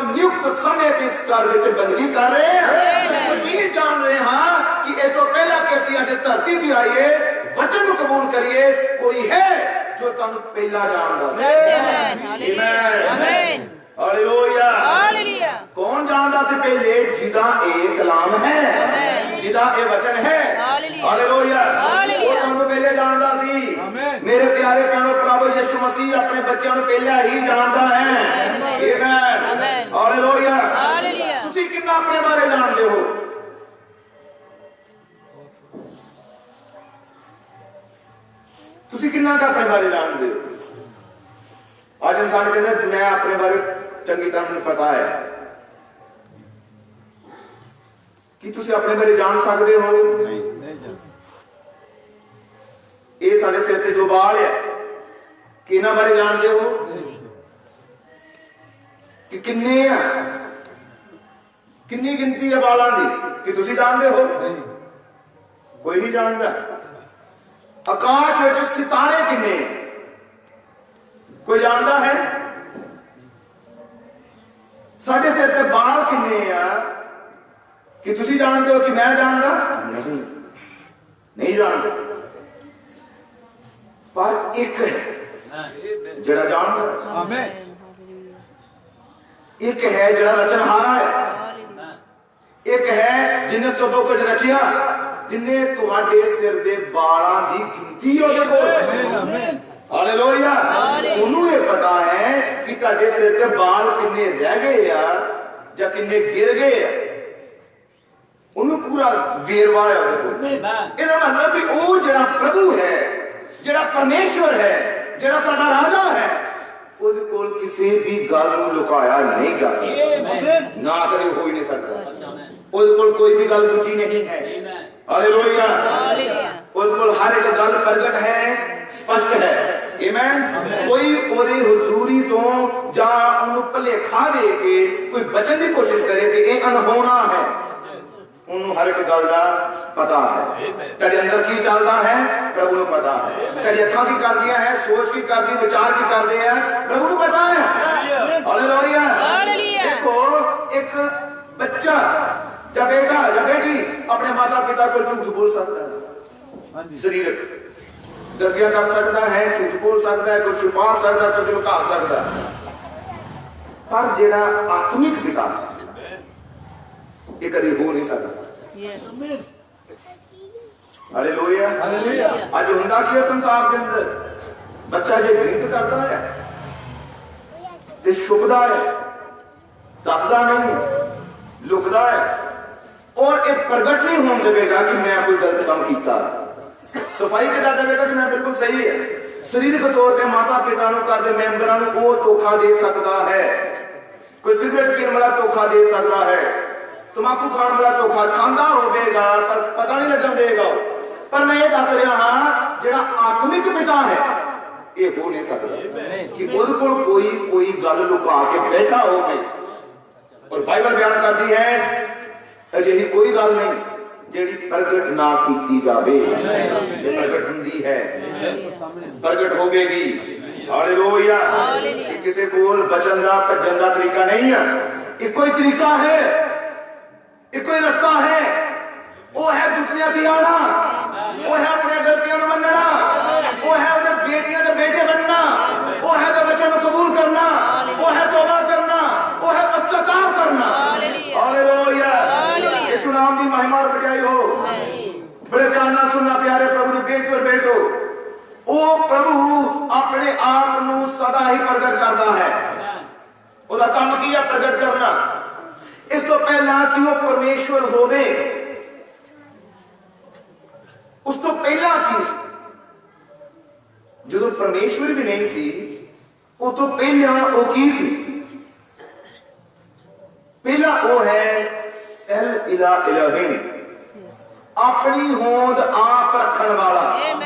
ਨਿਯੁਕਤ ਸਮੇਂ ਤੇ ਇਸ ਘਰ ਵਿੱਚ ਬੰਦਗੀ ਕਰ ਰਹੇ ਹਾਂ ਇਹ ਜਾਣ ਰਹੇ ਹਾਂ ਕਿ ਇਹ ਤੋਂ ਪਹਿਲਾਂ ਕਿ ਅਸੀਂ ਅੱਜ ਧਰਤੀ ਤੇ ਆਈਏ ਵਚਨ ਨੂੰ ਕਬੂਲ ਕਰੀਏ ਕੋਈ ਹੈ ਜੋ ਤੁਹਾਨੂੰ ਪਹਿਲਾਂ ਜਾਣਦਾ ਸੀ Amen. Hallelujah. Amen. Hallelujah Hallelujah. ਕੌਣ ਜਾਣਦਾ ਸੀ ਪਹਿਲੇ ਜਿਹਦਾ ਇਹ ਕਲਾਮ ਹੈ Amen. ਜਿਹਦਾ ਇਹ ਵਚਨ ਹੈ Hallelujah. Hallelujah Hallelujah. ਉਹ ਤੁਹਾਨੂੰ ਪਹਿਲੇ ਜਾਣਦਾ ਸੀ Amen. ਮੇਰੇ ਪਿਆਰੇ ਭੈਣੋ ਪ੍ਰਭੂ ਯਿਸੂ ਮਸੀਹ ਆਪਣੇ ਬੱਚਿਆਂ ਨੂੰ ਪਹਿਲਾਂ ਹੀ ਜਾਣਦਾ ਹੈ ਆਮੇਨ Amen. Hallelujah Hallelujah. ਤੁਸੀਂ ਕਿੰਨਾ ਆਪਣੇ ਬਾਰੇ ਜਾਣਦੇ ਹੋ ਤੁਸੀਂ ਕਿੰਨਾ ਕੁ ਆਪਣੇ ਬਾਰੇ ਜਾਣਦੇ ਹੋ ਅੱਜ ਇਨਸਾਨ ਕਹਿੰਦਾ ਮੈਂ ਆਪਣੇ ਬਾਰੇ ਚੰਗੀ ਤਰ੍ਹਾਂ ਮੈਨੂੰ ਪਤਾ ਹੈ ਕੀ ਤੁਸੀਂ ਆਪਣੇ ਬਾਰੇ ਜਾਣ ਸਕਦੇ ਹੋ ਨਹੀਂ ਜਾਣਦੇ। ਇਹ ਸਾਡੇ ਸਿਰ ਤੇ ਜੋ ਵਾਲ ਹੈ ਕਿ ਇਹਨਾਂ ਬਾਰੇ ਜਾਣਦੇ ਹੋ ਕਿ ਕਿੰਨੇ ਆ ਕਿੰਨੀ ਗਿਣਤੀ ਹੈ ਵਾਲਾਂ ਦੀ ਕਿ ਤੁਸੀਂ ਜਾਣਦੇ ਹੋ ਨਹੀਂ ਕੋਈ ਨਹੀਂ ਜਾਣਦਾ ਆਕਾਸ਼ ਵਿੱਚ ਸਿਤਾਰੇ ਕਿੰਨੇ ਕੋਈ ਜਾਣਦਾ ਹੈ ਸਾਡੇ ਸਿਰ ਤੇ ਬਾਲ ਕਿੰਨੇ ਆ ਕਿ ਤੁਸੀਂ ਜਾਣਦੇ ਹੋ ਕਿ ਮੈਂ ਜਾਣਦਾ ਨਹੀਂ ਜਾਣਦਾ ਪਰ ਇੱਕ ਹੈ ਜਿਹੜਾ ਜਾਣਦਾ ਆਮੇਨ ਇੱਕ ਹੈ ਜਿਹੜਾ ਰਚਨਹਾਰਾ ਹੈ Hallelujah. ਇੱਕ ਹੈ ਜਿਹਨੇ ਸਭੋ ਕੁਝ ਰਚਿਆ ਜਿਨੇ ਤੁਹਾਡੇ ਸਿਰ ਦੇ ਵਾਲਾਂ ਦੀ ਗਿਣਤੀ ਉਹਦੇ ਕੋਲ ਆਮੇਨ ਆਮੇਨ ਹਾਲੇਲੂਇਆ ਉਹਨੂੰ ਇਹ ਪਤਾ ਹੈ ਕਿ ਤੁਹਾਡੇ ਸਿਰ ਤੇ ਵਾਲ ਕਿੰਨੇ ਰਹਿ ਗਏ ਆ ਜਾਂ ਕਿੰਨੇ ਗਿਰ ਗਏ ਆ ਉਹਨੂੰ ਪੂਰਾ ਵੇਰਵਾ ਹੈ ਉਹਦੇ ਕੋਲ ਇਹਦਾ ਮਤਲਬ ਵੀ ਉਹ ਜਿਹੜਾ ਪ੍ਰਭੂ ਹੈ ਜਿਹੜਾ ਪਰਮੇਸ਼ਵਰ ਹੈ ਜਿਹੜਾ ਸਾਡਾ ਰਾਜਾ ਹੈ ਉਹਦੇ ਕੋਲ ਕਿਸੇ ਵੀ ਗੱਲ ਨੂੰ ਲੁਕਾਇਆ ਨਹੀਂ ਜਾ ਸਕਦਾ ਨਾ ਕਦੇ ਹੋ ਹੀ ਨਹੀਂ ਸਕਦਾ ਉਹਦੇ ਕੋਲ ਕੋਈ ਵੀ ਗੱਲ ਦੂਜੀ ਨਹੀਂ ਹੈ ਹਾਲੇਲੂਇਆ Hallelujah. ਉਹਦੇ ਕੋਲ ਹਰ ਇੱਕ ਗੱਲ ਪ੍ਰਗਟ ਹੈ ਸਪਸ਼ਟ ਹੈ ਆਮੇਨ ਕੋਈ ਉਹਦੇ ਹਜ਼ੂਰੀ ਤੋਂ ਜਾਂ ਉਹਨੂੰ ਭੁਲੇਖਾ ਦੇ ਕੇ ਕੋਈ ਬਚਣ ਦੀ ਕੋਸ਼ਿਸ਼ ਕਰੇ ਤੇ ਇਹ ਅਣਹੋਣਾ ਹੈ ਉਹਨੂੰ ਹਰ ਇੱਕ ਗੱਲ ਦਾ ਪਤਾ ਹੈ ਤੁਹਾਡੇ ਅੰਦਰ ਕੀ ਚੱਲਦਾ ਹੈ ਪ੍ਰਭੂ ਨੂੰ ਪਤਾ ਹੈ ਤੁਹਾਡੀ ਅੱਖਾਂ ਕੀ ਕਰਦੀਆਂ ਹੈ ਸੋਚ ਕੀ ਕਰਦੀ ਵਿਚਾਰ ਕੀ ਕਰਦੇ ਆ ਪ੍ਰਭੂ ਨੂੰ ਪਤਾ ਹੈ ਹਾਲੇਲੂਇਆ Hallelujah. ਦੇਖੋ ਇੱਕ ਬੱਚਾ ਜਾਂ ਬੇਟਾ ਜਾਂ ਬੇਟੀ ਆਪਣੇ ਮਾਤਾ ਪਿਤਾ ਕੋਲ ਝੂਠ ਬੋਲ ਸਕਦਾ ਹੈ ਹਾਂਜੀ ਸਰੀਰਕ ਗਲਤੀਆਂ ਕਰ ਸਕਦਾ ਹੈ ਝੂਠ ਬੋਲ ਸਕਦਾ ਹੈ ਕੁਝ ਛੁਪਾ ਸਕਦਾ ਹੈ ਕੁਝ ਲੁਕਾ ਸਕਦਾ ਹੈ ਪਰ ਜਿਹੜਾ ਆਤਮਿਕ ਪਿਤਾ ਇਹ ਕਦੇ ਹੋ ਨਹੀਂ ਸਕਦਾ Yes. ਹਾਲੇਲੂਇਆ ਹਾਲੇਲੂਇਆ ਅੱਜ ਹੁੰਦਾ ਕੀ ਹੈ ਸੰਸਾਰ ਦੇ ਅੰਦਰ ਬੱਚਾ ਜੇ ਡਰਿੰਕ ਕਰਦਾ ਹੈ ਤੇ ਛੁਪਦਾ ਹੈ ਦੱਸਦਾ ਨਹੀਂ ਲੁਕਦਾ ਹੈ ਔਰ ਇਹ ਪ੍ਰਗਟ ਨਹੀਂ ਹੋਣ ਦੇਵੇਗਾ ਕਿ ਮੈਂ ਕੋਈ ਗਲਤ ਕੰਮ ਕੀਤਾ ਸਫਾਈ ਕਿੱਦਾਂ ਦੇਵੇਗਾ ਕਿ ਮੈਂ ਬਿਲਕੁਲ ਸਹੀ ਹੈ ਸਰੀਰਕ ਤੌਰ ਤੇ ਮਾਤਾ ਪਿਤਾ ਨੂੰ ਘਰ ਦੇ ਮੈਂਬਰਾਂ ਨੂੰ ਉਹ ਧੋਖਾ ਦੇ ਸਕਦਾ ਹੈ ਕੋਈ ਸਿਗਰਟ ਪੀਣ ਵਾਲਾ ਧੋਖਾ ਦੇ ਸਕਦਾ ਹੈ ਤਮਾਕੂ ਖਾਣ ਵਾਲਾ ਧੋਖਾ ਖਾਂਦਾ ਹੋਵੇਗਾ ਪਰ ਪਤਾ ਨਹੀਂ ਲੱਗਣ ਦੇਗਾ ਪਰ ਮੈਂ ਇਹ ਦੱਸ ਰਿਹਾ ਹਾਂ ਜਿਹੜਾ ਆਤਮਿਕ ਪਿਤਾ ਹੈ ਇਹ ਹੋ ਨਹੀਂ ਸਕਦਾ ਕਿ ਉਹਦੇ ਕੋਲ ਕੋਈ ਗੱਲ ਲੁਕਾ ਕੇ ਬੈਠਾ ਹੋਵੇ ਔਰ ਬਾਈਬਲ ਬਿਆਨ ਕਰਦੀ ਹੈ ਅਜਿਹੀ ਕੋਈ ਗੱਲ ਨਹੀਂ ਜਿਹੜੀ ਪ੍ਰਗਟ ਨਾ ਕੀਤੀ ਜਾਵੇ ਇਹ ਪ੍ਰਗਟ ਹੁੰਦੀ ਹੈ ਪ੍ਰਗਟ ਹੋਵੇਗੀ ਹਾਲੇਲੂਇਆ ਕਿਸੇ ਕੋਲ ਬਚਨ ਦਾ ਭੱਜਣ ਦਾ ਤਰੀਕਾ ਨਹੀਂ ਹੈ ਇੱਕੋ ਹੀ ਤਰੀਕਾ ਹੈ ਇੱਕੋ ਹੀ ਰਸਤਾ ਹੈ ਉਹ ਹੈ ਦੁਨੀਆ ਤੇ ਆਣਾ ਉਹ ਹੈ ਆਪਣੀਆਂ ਗਲਤੀਆਂ ਨੂੰ ਮੰਨਣਾ ਉਹ ਹੈ ਉਹਦੇ ਬੇਟੀਆਂ ਦੇ ਬੇਟੇ ਬਣਨਾ ਉਹ ਹੈ ਉਹਦੇ ਬੱਚਿਆਂ ਨੂੰ ਕਬੂਲ ਕਰਨਾ ਉਹ ਹੈ ਤੌਬਾ ਕਰਨਾ ਉਹ ਹੈ ਪਛਤਾਵਾ ਕਰਨਾ ਹਾਲੇਲੂਇਆ ਯਿਸੂ ਨਾਮ ਦੀ ਮਹਿਮਾ ਔਰ ਵਡਿਆਈ ਹੋ ਬੜੇ ਧਿਆਨ ਨਾਲ ਸੁਣਨਾ ਪਿਆਰੇ ਪ੍ਰਭੂ ਦੀ ਬੇਟੀ ਔਰ ਬੇਟੋ ਉਹ ਪ੍ਰਭੂ ਆਪਣੇ ਆਪ ਨੂੰ ਸਦਾ ਹੀ ਪ੍ਰਗਟ ਕਰਦਾ ਹੈ ਉਹਦਾ ਕੰਮ ਕੀ ਹੈ ਪ੍ਰਗਟ ਕਰਨਾ ਇਸ ਤੋਂ ਪਹਿਲਾਂ ਕਿ ਉਹ ਪਰਮੇਸ਼ਵਰ ਹੋਵੇ ਉਸ ਤੋਂ ਪਹਿਲਾਂ ਕੀ ਸੀ ਜਦੋਂ ਪਰਮੇਸ਼ਵਰ ਵੀ ਨਹੀਂ ਸੀ ਉਹ ਤੋਂ ਪਹਿਲਾਂ ਉਹ ਕੀ ਸੀ ਪਹਿਲਾਂ ਉਹ ਹੈ ਐਲ ਇਲਾ ਇਲਾਹਿਮ ਆਪਣੀ ਹੋਂਦ ਆਪ ਰੱਖਣ ਵਾਲਾ Amen.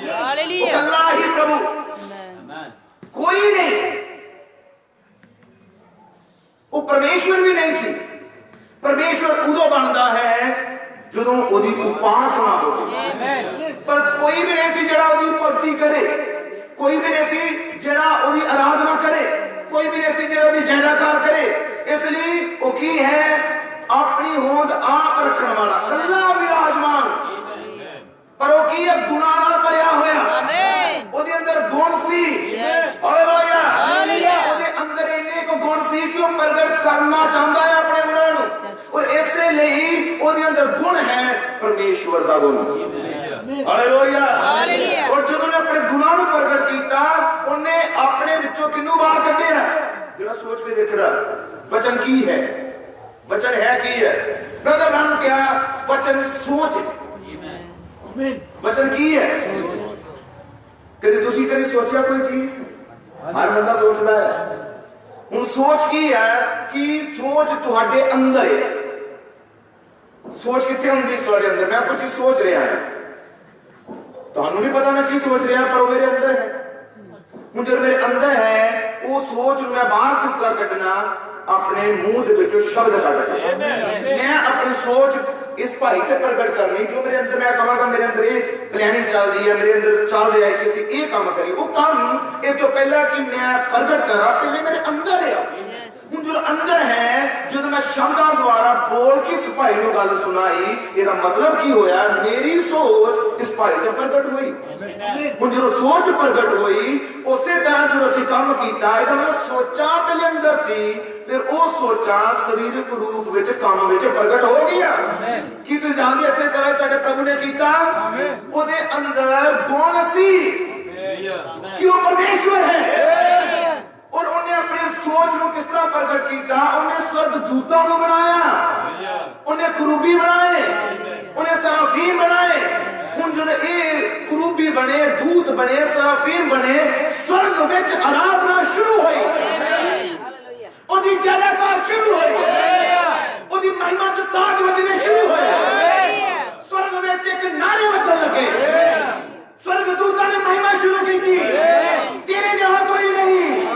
ਉਹ Hallelujah. ਇਕੱਲਾ ਹੀ ਪ੍ਰਭੂ Amen. ਕੋਈ ਨਹੀਂ ਉਹ ਪਰਮੇਸ਼ਵਰ ਵੀ ਨਹੀਂ ਸੀ ਪਰਮੇਸ਼ਵਰ ਉਦੋਂ ਬਣਦਾ ਹੈ ਜਦੋਂ ਉਹਦੀ ਉਪਾਸਨਾ ਹੋਵੇ ਪਰ ਕੋਈ ਵੀ ਨਹੀਂ ਸੀ ਜਿਹੜਾ ਉਹਦੀ ਭਗਤੀ ਕਰੇ ਕੋਈ ਵੀ ਨਹੀਂ ਸੀ ਜਿਹੜਾ ਉਹਦੀ ਆਰਾਧਨਾ ਕਰੇ ਕੋਈ ਵੀ ਨਹੀਂ ਸੀ ਜਿਹੜਾ ਉਹਦੀ ਜੈਕਾਕਾਰ ਕਰੇ ਇਸ की है अपनी होंद आप रखने वाला कल्ला विराजमान पर वो की है गुनाह नाल भरिया होया आमीन ਉਹਦੇ ਅੰਦਰ ਗੁਣ ਸੀ यस ਹਾਲੇਲੂਇਆ ਹਾਲੇਲੂਇਆ ਉਹਦੇ ਅੰਦਰ ਇੰਨੇ ਕੋ ਗੁਣ ਸੀ ਕਿ ਉਹ ਪ੍ਰਗਟ ਕਰਨਾ ਚਾਹੁੰਦਾ ਹੈ ਆਪਣੇ ਗੁਣਾਂ ਨੂੰ ਔਰ ਇਸੇ ਲਈ ਉਹਦੇ ਅੰਦਰ ਗੁਣ ਹੈ ਪਰਮੇਸ਼ਵਰ ਦਾ ਗੁਣ ਹਾਲੇਲੂਇਆ ਹਾਲੇਲੂਇਆ ਔਰ ਜਦੋਂ ਉਹਨੇ ਆਪਣੇ ਗੁਣਾਂ ਨੂੰ ਪ੍ਰਗਟ ਕੀਤਾ ਉਹਨੇ ਆਪਣੇ ਵਿੱਚੋਂ ਕਿੰਨੂੰ ਬਾਹਰ ਕੱਢਿਆ ਜਿਹੜਾ ਸੋਚ ਕੇ ਦੇਖਣਾ ਵਚਨ ਕੀ ਹੈ ਵਚਨ ਹੈ ਕੀ ਹੈ ਬ੍ਰਦਰ ਬ੍ਰਾਹਮ ਕਿਹਾ ਵਚਨ ਸੋਚ ਵਚਨ ਕੀ ਹੈ ਕਦੇ ਤੁਸੀਂ ਕਦੇ ਸੋਚਿਆ ਕੋਈ ਚੀਜ਼ ਹਰ ਬੰਦਾ ਸੋਚਦਾ ਹੈ ਹੁਣ ਸੋਚ ਕੀ ਹੈ ਕਿ ਸੋਚ ਤੁਹਾਡੇ ਅੰਦਰ ਹੈ ਸੋਚ ਕਿੱਥੇ ਹੁੰਦੀ ਤੁਹਾਡੇ ਅੰਦਰ ਮੈਂ ਕੁਝ ਚੀਜ਼ ਸੋਚ ਰਿਹਾ ਹਾਂ ਤੁਹਾਨੂੰ ਨਹੀਂ ਪਤਾ ਮੈਂ ਕੀ ਸੋਚ ਰਿਹਾ ਪਰ ਉਹ ਮੇਰੇ ਅੰਦਰ ਹੈ ਹੁਣ ਜਦ ਮੇਰੇ ਅੰਦਰ ਹੈ ਉਹ ਸੋਚ ਨੂੰ ਮੈਂ ਬਾਹਰ ਕਿਸ ਤਰ੍ਹਾਂ ਕੱਢਣਾ ਆਪਣੇ ਮੂੰਹ ਦੇ ਵਿੱਚੋਂ ਸ਼ਬਦ ਕੱਢ ਕੇ ਮੈਂ ਆਪਣੀ ਸੋਚ ਇਸ ਭਾਈ ਤੇ ਪ੍ਰਗਟ ਕਰਨੀ ਜੋ ਮੇਰੇ ਅੰਦਰ ਮੈਂ ਕਹਾਂਗਾ ਮੇਰੇ ਅੰਦਰ ਇਹ ਪਲੈਨਿੰਗ ਚੱਲਦੀ ਹੈ ਮੇਰੇ ਅੰਦਰ ਚੱਲ ਰਿਹਾ ਹੈ ਕਿ ਅਸੀਂ ਇਹ ਕੰਮ ਕਰੀਏ ਉਹ ਕੰਮ ਇਹ ਤੋਂ ਪਹਿਲਾਂ ਕਿ ਮੈਂ ਪ੍ਰਗਟ ਕਰਾਂ ਪਹਿਲੇ ਮੇਰੇ ਅੰਦਰ ਹੈ ਹੁਣ ਜੋ ਅੰਦਰ ਹੈ ਜਦੋਂ ਮੈਂ ਸ਼ਬਦਾਂ ਦੁਆਰਾ ਬੋਲ ਕੇ ਇਸ ਭਾਈ ਨੂੰ ਗੱਲ ਸੁਣਾਈ ਇਹਦਾ ਮਤਲਬ ਕੀ ਹੋਇਆ ਮੇਰੀ ਸੋਚ ਇਸ ਭਾਈ ਤੇ ਪ੍ਰਗਟ ਹੋਈ ਹੁਣ ਜਦੋਂ ਸੋਚ ਪ੍ਰਗਟ ਹੋਈ ਉਸੇ ਤਰ੍ਹਾਂ ਜਦੋਂ ਅਸੀਂ ਕੰਮ ਕੀਤਾ ਇਹਦਾ ਮਤਲਬ ਸੋਚਾਂ ਪਹਿਲੇ ਅੰਦਰ ਸੀ ਫਿਰ ਉਹ ਸੋਚਾਂ ਸਰੀਰਕ ਰੂਪ ਵਿੱਚ ਕੰਮ ਵਿੱਚ ਪ੍ਰਗਟ ਹੋ ਗਈਆਂ ਕੀ ਤੁਸੀਂ ਜਾਣਦੇ ਇਸੇ ਤਰ੍ਹਾਂ ਸਾਡੇ ਪ੍ਰਭੂ ਨੇ ਕੀਤਾ ਉਹਦੇ ਅੰਦਰ ਗੁਣ ਸੀ ਕਿ ਉਹ ਪਰਮੇਸ਼ਵਰ ਹੈ ਔਰ ਉਹਨੇ ਆਪਣੀ ਸੋਚ ਨੂੰ ਕਿਸ ਤਰ੍ਹਾਂ ਪ੍ਰਗਟ ਕੀਤਾ ਉਹਨੇ ਸਵਰਗ ਦੂਤਾਂ ਨੂੰ ਬਣਾਇਆ ਉਹਨੇ ਕਰੂਬੀ ਬਣਾਏ ਉਹਨੇ ਸਰਾਫੀਮ ਬਣਾਏ ਹੁਣ ਜਦੋਂ ਇਹ ਕਰੂਬੀ ਬਣੇ ਦੂਤ ਬਣੇ ਸਰਾਫੀਮ ਬਣੇ ਸਵਰਗ ਵਿੱਚ ਆਰਾਧਨਾ ਸ਼ੁਰੂ ਹੋਈ ਉਹਦੀ ਜੈਕਾਰ ਸ਼ੁਰੂ ਹੋਈ ਉਹਦੀ ਮਹਿਮਾ ਚ ਸਾਜ ਵੱਜਣੇ ਸ਼ੁਰੂ ਹੋਏ ਸਵਰਗ ਵਿੱਚ ਇੱਕ ਨਾਰੇ ਵੱਜਣ ਲੱਗੇ ਸਵਰਗ ਦੂਤਾਂ ਨੇ ਮਹਿਮਾ ਸ਼ੁਰੂ ਕੀਤੀ ਤੇਰੇ ਜਿਹਾ ਕੋਈ ਨਹੀਂ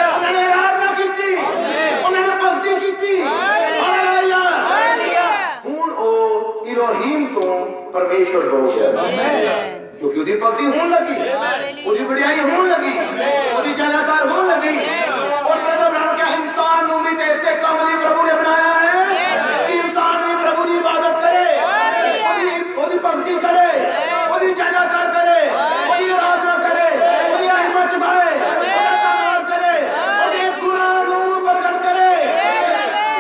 ਉਹਨਾਂ ਨੇ ਆਰਾਧਨਾ ਕੀਤੀ ਉਹਨਾਂ ਨੇ ਭਗਤੀ ਕੀਤੀ ਹਾਲੇਲੂਇਆ ਹੁਣ ਉਹ ਇਲੋਹੀਮ ਤੋਂ ਪਰਮੇਸ਼ਵਰ ਹੋ ਗਿਆ ਕਿਉਂਕਿ ਉਹਦੀ ਭਗਤੀ ਹੋਣ ਲੱਗੀ ਉਹਦੀ ਵਡਿਆਈ ਹੋਣ ਲੱਗੀ ਉਹਦੀ ਜੈਕਾਰ ਹੋਣ ਲੱਗੀ और ब्रदर ब्राह्मण क्या इंसान ਨੂੰ ਵੀ ऐसे काम ਲਈ प्रभु ने बनाया है कि इंसान भी प्रभु की इबादत करे ਉਹਦੀ ਭਗਤੀ करे ਉਹਦੀ ਜੈਕਾਰ करे ਉਹਦੀ ਆਰਾਧਨਾ करे ਉਹਦੀ ਮਹਿਮਾ ਚੁਕਾਏ ਉਹਦਾ ਧੰਨਵਾਦ करे ਉਹਦੇ ਗੁਣਾਂ ਨੂੰ ਪ੍ਰਗਟ करे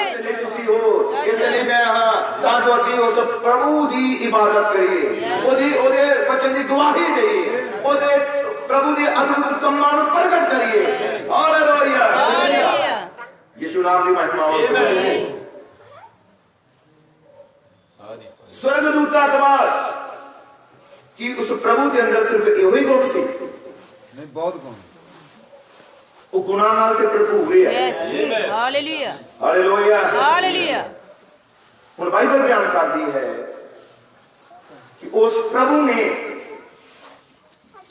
ਇਸ ਲਈ ਤੁਸੀਂ ਹੋ ਇਸ ਲਈ ਮੈਂ ਹਾਂ ਤਾਂ ਜੋ ਅਸੀਂ ਉਸ ਪ੍ਰਭੂ ਦੀ ਇਬਾਦਤ ਕਰੀਏ ਉਹਦੇ ਵਚਨ ਦੀ ਗਵਾਹੀ ਦੇਈਏ ਉਹਦੇ प्रभु के अद्भुत कम्मां नूं प्रगट करिए हालेलुया हालेलुया यीशु नाम दी महिमा हो स्वर्गदूता अतवार कि उस प्रभु के अंदर सिर्फ इहो ही गुण सी नहीं बहुत गुण वो गुणां नाल ते भरपूर है यस हालेलुया हालेलुया हालेलुया हुण बाइबल बयान करदी है कि उस प्रभु ने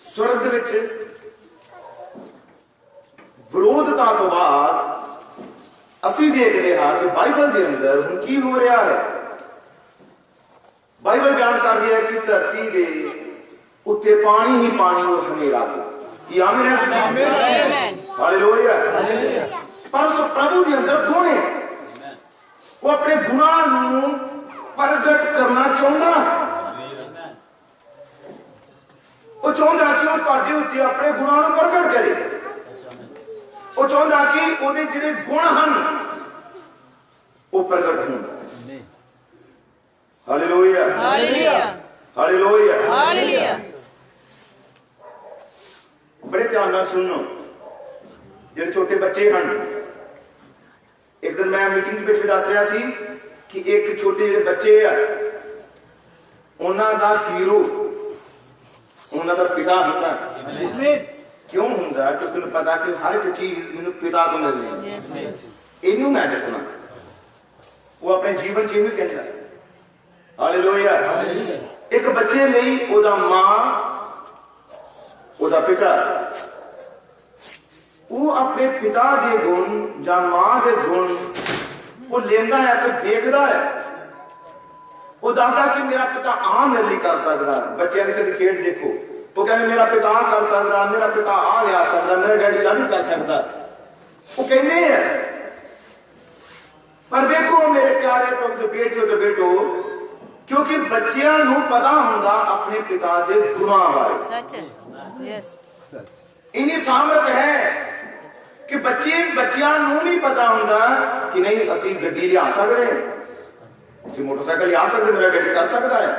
स्वर्ग दे विच विरोधता तो बाद ਅਸੀਂ ਦੇਖਦੇ ਹਾਂ ਕਿ ਬਾਈਬਲ ਦੇ ਅੰਦਰ ਹੁਣ ਕੀ ਹੋ ਰਿਹਾ ਹੈ ਬਾਈਬਲ ਬਿਆਨ ਕਰਦੀ ਹੈ ਕਿ ਧਰਤੀ ਦੇ ਉੱਤੇ ਪਾਣੀ ਹੀ ਪਾਣੀ ਉਹ ਹਨੇਰਾ ਸੀ ਕੀ ਆਮੀਨ ਹੈ ਆਮੀਨ ਹਾਲੇਲੂਇਆ ਪਰ ਉਸ ਪ੍ਰਭੂ ਦੇ ਅੰਦਰ ਗੁਣ ਹੈ ਉਹ ਆਪਣੇ ਗੁਣਾਂ ਨੂੰ ਪ੍ਰਗਟ ਕਰਨਾ ਚਾਹੁੰਦਾ ਉਹ ਚਾਹੁੰਦਾ ਕਿ ਉਹ ਤੁਹਾਡੇ ਉੱਤੇ ਆਪਣੇ ਗੁਣਾਂ ਨੂੰ ਪ੍ਰਗਟ ਕਰੇ ਉਹ ਚਾਹੁੰਦਾ ਕਿ ਉਹਦੇ ਜਿਹੜੇ ਗੁਣ ਹਨ ਉਹ ਪ੍ਰਗਟ ਹੋਣ ਹਾਲੇਲੂਇਆ हालेलुया ਹਾਲੇਲੂਇਆ हालेलुया बड़े ध्यान ਨਾਲ ਸੁਣੋ ਜਿਹੜੇ ਛੋਟੇ ਬੱਚੇ ਹਨ ਇੱਕ ਦਿਨ ਮੈਂ ਮੀਟਿੰਗ ਵਿੱਚ ਵੀ ਦੱਸ ਰਿਹਾ ਸੀ ਕਿ ਇੱਕ ਛੋਟੇ ਜਿਹੜੇ ਬੱਚੇ ਆ ਉਹਨਾਂ ਦਾ ਹੀਰੋ ਉਹਨਾਂ ਦਾ ਪਿਤਾ ਹੁੰਦਾ ਕਿਉਂ ਹੁੰਦਾ ਕਿਉਂਕਿ ਉਹਨੂੰ ਪਤਾ ਕਿ ਹਰ ਇੱਕ ਚੀਜ਼ ਮੈਨੂੰ ਪਿਤਾ ਤੋਂ ਮਿਲਦੀ ਹੈ ਇਹਨੂੰ ਮੈਂ ਦੱਸਣਾ ਉਹ ਆਪਣੇ ਜੀਵਨ ਚ ਇਹਨੂੰ ਕਹਿੰਦਾ ਹਾਲੇਲੂਇਆ ਇੱਕ ਬੱਚੇ ਲਈ ਉਹਦਾ ਮਾਂ ਉਹਦਾ ਪਿਤਾ ਉਹ ਆਪਣੇ ਪਿਤਾ ਦੇ ਗੁਣ ਜਾਂ ਮਾਂ ਦੇ ਗੁਣ ਉਹ ਲੈਂਦਾ ਹੈ ਤੇ ਵੇਖਦਾ ਹੈ ਉਹ ਦੱਸਦਾ ਕਿ ਮੇਰਾ ਪਿਤਾ ਆ ਮੇਰੇ ਲਈ ਕਰ ਸਕਦਾ ਬੱਚਿਆਂ ਦੀ ਕਦੀ ਖੇਡ ਦੇਖੋ ਉਹ ਕਹਿੰਦੇ ਮੇਰਾ ਪਿਤਾ ਕਰ ਸਕਦਾ ਮੇਰਾ ਪਿਤਾ ਆ ਲਿਆ ਸਕਦਾ ਮੇਰਾ ਡੈਡੀ ਆ ਵੀ ਕਰ ਸਕਦਾ ਉਹ ਕਹਿੰਦੇ ਆ ਪਰ ਵੇਖੋ ਮੇਰੇ ਪਿਆਰੇ ਪ੍ਰਭੂ ਦੇ ਬੇਟਿਓ ਤੇ ਬੇਟੋ, ਕਿਉਂਕਿ ਬੱਚਿਆਂ ਨੂੰ ਪਤਾ ਹੁੰਦਾ ਆਪਣੇ ਪਿਤਾ ਦੇ ਗੁਣਾਂ ਬਾਰੇ। सच है यस इन्हीं सामर्थ है कि ਬੱਚਿਆਂ ਨੂੰ ਨਹੀਂ ਪਤਾ ਹੁੰਦਾ ਕਿ ਨਹੀਂ ਅਸੀਂ ਗੱਡੀ ਲਿਆ ਸਕਦੇ ਹਾਂ, ਅਸੀਂ ਮੋਟਰਸਾਈਕਲ ਲਿਆ ਸਕਦੇ, ਮੇਰਾ ਗੱਡੀ ਕਰ ਸਕਦਾ ਹੈ,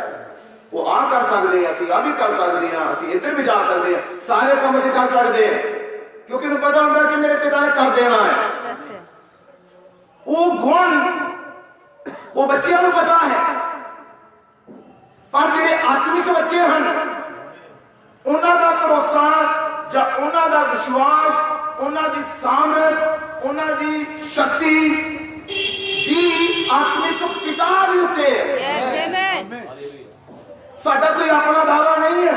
ਉਹ ਆ ਕਰ ਸਕਦੇ ਹਾਂ, ਅਸੀਂ ਆ ਵੀ ਕਰ ਸਕਦੇ ਹਾਂ, ਅਸੀਂ ਇੱਧਰ ਵੀ ਜਾ ਸਕਦੇ ਹਾਂ, ਸਾਰੇ ਕੰਮ ਅਸੀਂ ਕਰ ਸਕਦੇ ਹਾਂ, ਕਿਉਂਕਿ ਉਹਨੂੰ ਪਤਾ ਹੁੰਦਾ ਕਿ ਮੇਰੇ ਪਿਤਾ ਨੇ ਕਰ ਦੇਣਾ ਹੈ। सच है ਉਹ ਗੁਣ ਉਹ ਬੱਚਿਆਂ ਨੂੰ ਪਤਾ ਹੈ। ਪਰ ਜਿਹੜੇ ਆਤਮਿਕ ਬੱਚੇ ਹਨ, ਉਹਨਾਂ ਦਾ ਭਰੋਸਾ ਜਾਂ ਉਹਨਾਂ ਦਾ ਵਿਸ਼ਵਾਸ, ਉਹਨਾਂ ਦੀ ਸਾਮਰਥ, ਉਹਨਾਂ ਦੀ ਸ਼ਕਤੀ ਦੀ ਆਤਮਿਕ ਪਿਤਾ ਦੇ ਉੱਤੇ ਹੈ। यस आमेन ਸਾਡਾ ਕੋਈ ਆਪਣਾ ਦਾਅਵਾ ਨਹੀਂ ਹੈ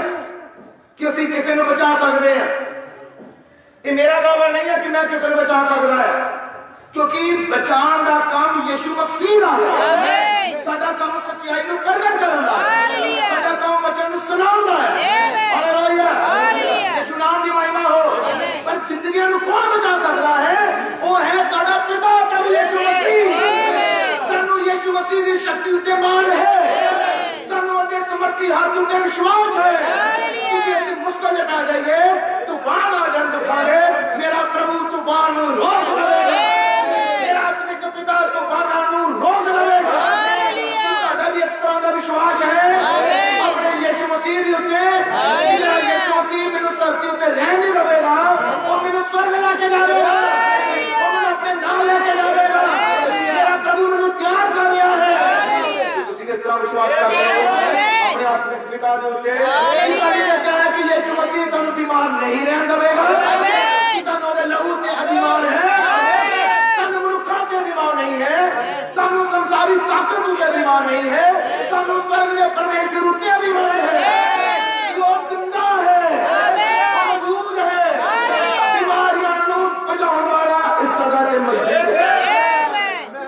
ਕਿ ਅਸੀਂ ਕਿਸੇ ਨੂੰ ਬਚਾ ਸਕਦੇ ਹਾਂ। ਇਹ ਮੇਰਾ ਦਾਅਵਾ ਨਹੀਂ ਹੈ ਕਿ ਮੈਂ ਕਿਸੇ ਨੂੰ ਬਚਾ ਸਕਦਾ ਹੈ, ਕਿਉਂਕਿ ਬਚਾਉਣ ਦਾ ਕੰਮ ਯਿਸੂ ਮਸੀਹ ਦਾ ਹੈ। ਆਮੀਨ। ਸਾਡਾ ਕੰਮ ਸੱਚਾਈ ਨੂੰ ਪ੍ਰਗਟ ਕਰਨ ਦਾ ਹੈ। ਹਾਲੇਲੂਇਆ। ਸਾਡਾ ਕੰਮ ਵਚਨ ਨੂੰ ਸੁਣਾਉਣ ਦਾ ਹੈ। ਆਮੀਨ। ਹਾਲੇਲੂਇਆ। ਹਾਲੇਲੂਇਆ। ਯਿਸੂ ਨਾਮ ਦੀ ਮਹਿਮਾ ਹੋ। ਆਮੀਨ। ਪਰ ਜ਼ਿੰਦਗੀਆਂ ਨੂੰ ਕੌਣ ਬਚਾ ਸਕਦਾ ਹੈ? ਉਹ ਹੈ ਸਾਡਾ ਪਿਤਾ ਪ੍ਰਭੂ ਯਿਸੂ ਮਸੀਹ। ਆਮੀਨ। ਸਾਨੂੰ ਯਿਸੂ ਮਸੀਹ ਦੀ ਸ਼ਕਤੀ ਉੱਤੇ ਮਾਣ ਹੈ। ਸਾਨੂੰ ਉਹਦੇ ਸਮਰਥੀ ਹੱਥ ਉੱਤੇ ਵਿਸ਼ਵਾਸ ਹੈ। ਹਾਲੇਲੂਇਆ। ਕਿ ਅਸੀਂ ਮੁਸ਼ਕਲ ਚ ਪੈ ਜਾਈਏ, ਤੂਫਾਨ ਆ ਜਾਣ ਦੁੱਖਾਂ ਦੇ, ਮੇਰਾ ਪ੍ਰਭੂ ਤੂਫਾਨ ਨੂੰ ਰੋਕ ਲਵੇਗਾ। ਮੇਰਾ ਆਤਮਿਕ ਪਿਤਾ ਤੂਫਾਨਾਂ ਨੂੰ ਰੋਕ ਲਵੇਗਾ। ਤੁਹਾਡਾ ਵੀ ਇਸ ਤਰ੍ਹਾਂ ਦਾ ਵਿਸ਼ਵਾਸ ਹੈ ਆਪਣੇ ਯਿਸੂ ਮਸੀਹ ਦੇ ਉੱਤੇ? ਮੇਰਾ ਯਿਸੂ ਮਸੀਹ ਮੈਨੂੰ ਧਰਤੀ ਉੱਤੇ ਰਹਿਣ ਨਹੀਂ ਦੇਵੇਗਾ, ਉਹ ਮੈਨੂੰ ਸਵਰਗ ਲੈ ਕੇ ਜਾਵੇਗਾ, ਉਹ ਮੈਨੂੰ ਆਪਣੇ ਨਾਲ ਲੈ ਕੇ ਜਾਵੇਗਾ। ਮੇਰਾ ਪ੍ਰਭੂ ਮੈਨੂੰ ਤਿਆਰ ਕਰ ਰਿਹਾ ਹੈ। ਤੁਸੀਂ ਕਿਸ ਤਰ੍ਹਾਂ ਵਿਸ਼ਵਾਸ ਕਰਦੇ ਹੋ ਆਪਣੇ ਆਤਮਿਕ ਪਿਤਾ ਦੇ ਉੱਤੇ? ਤੁਹਾਡੀ ਚਰਚਾ ਹੈ ਕਿ ਯਿਸੂ ਮਸੀਹ ਤੁਹਾਨੂੰ ਬਿਮਾਰ ਨਹੀਂ ਰਹਿਣ ਦੇਵੇਗਾ, ਕਿ ਤੁਹਾਨੂੰ ਉਹਦੇ ਲਹੂ ਤੇ ਅਭਿਮਾਨ ਹੈ। ਸਾਨੂੰ ਮਨੁੱਖਾਂ ਤੇ ਅਭਿਮਾਨ ਨਹੀਂ ਹੈ, ਸਾਨੂੰ ਸੰਸਾਰੀ ਤਾਕਤ ਉੱਤੇ ਅਭਿਮਾਨ ਨਹੀਂ ਹੈ, ਸਾਨੂੰ ਸਵਰਗ ਦੇ ਪਰਮੇਸ਼ਰ ਉੱਤੇ ਅਭਿਮਾਨ ਹੈ। ਉਹ ਜ਼ਿੰਦਾ ਹੈ, ਉਹ ਮੌਜੂਦ ਹੈ, ਬਿਮਾਰੀਆਂ ਨੂੰ ਭਜਾਉਣ ਵਾਲਾ ਇਸ ਜਗ੍ਹਾ ਤੇ ਮੌਜੂਦ ਹੈ।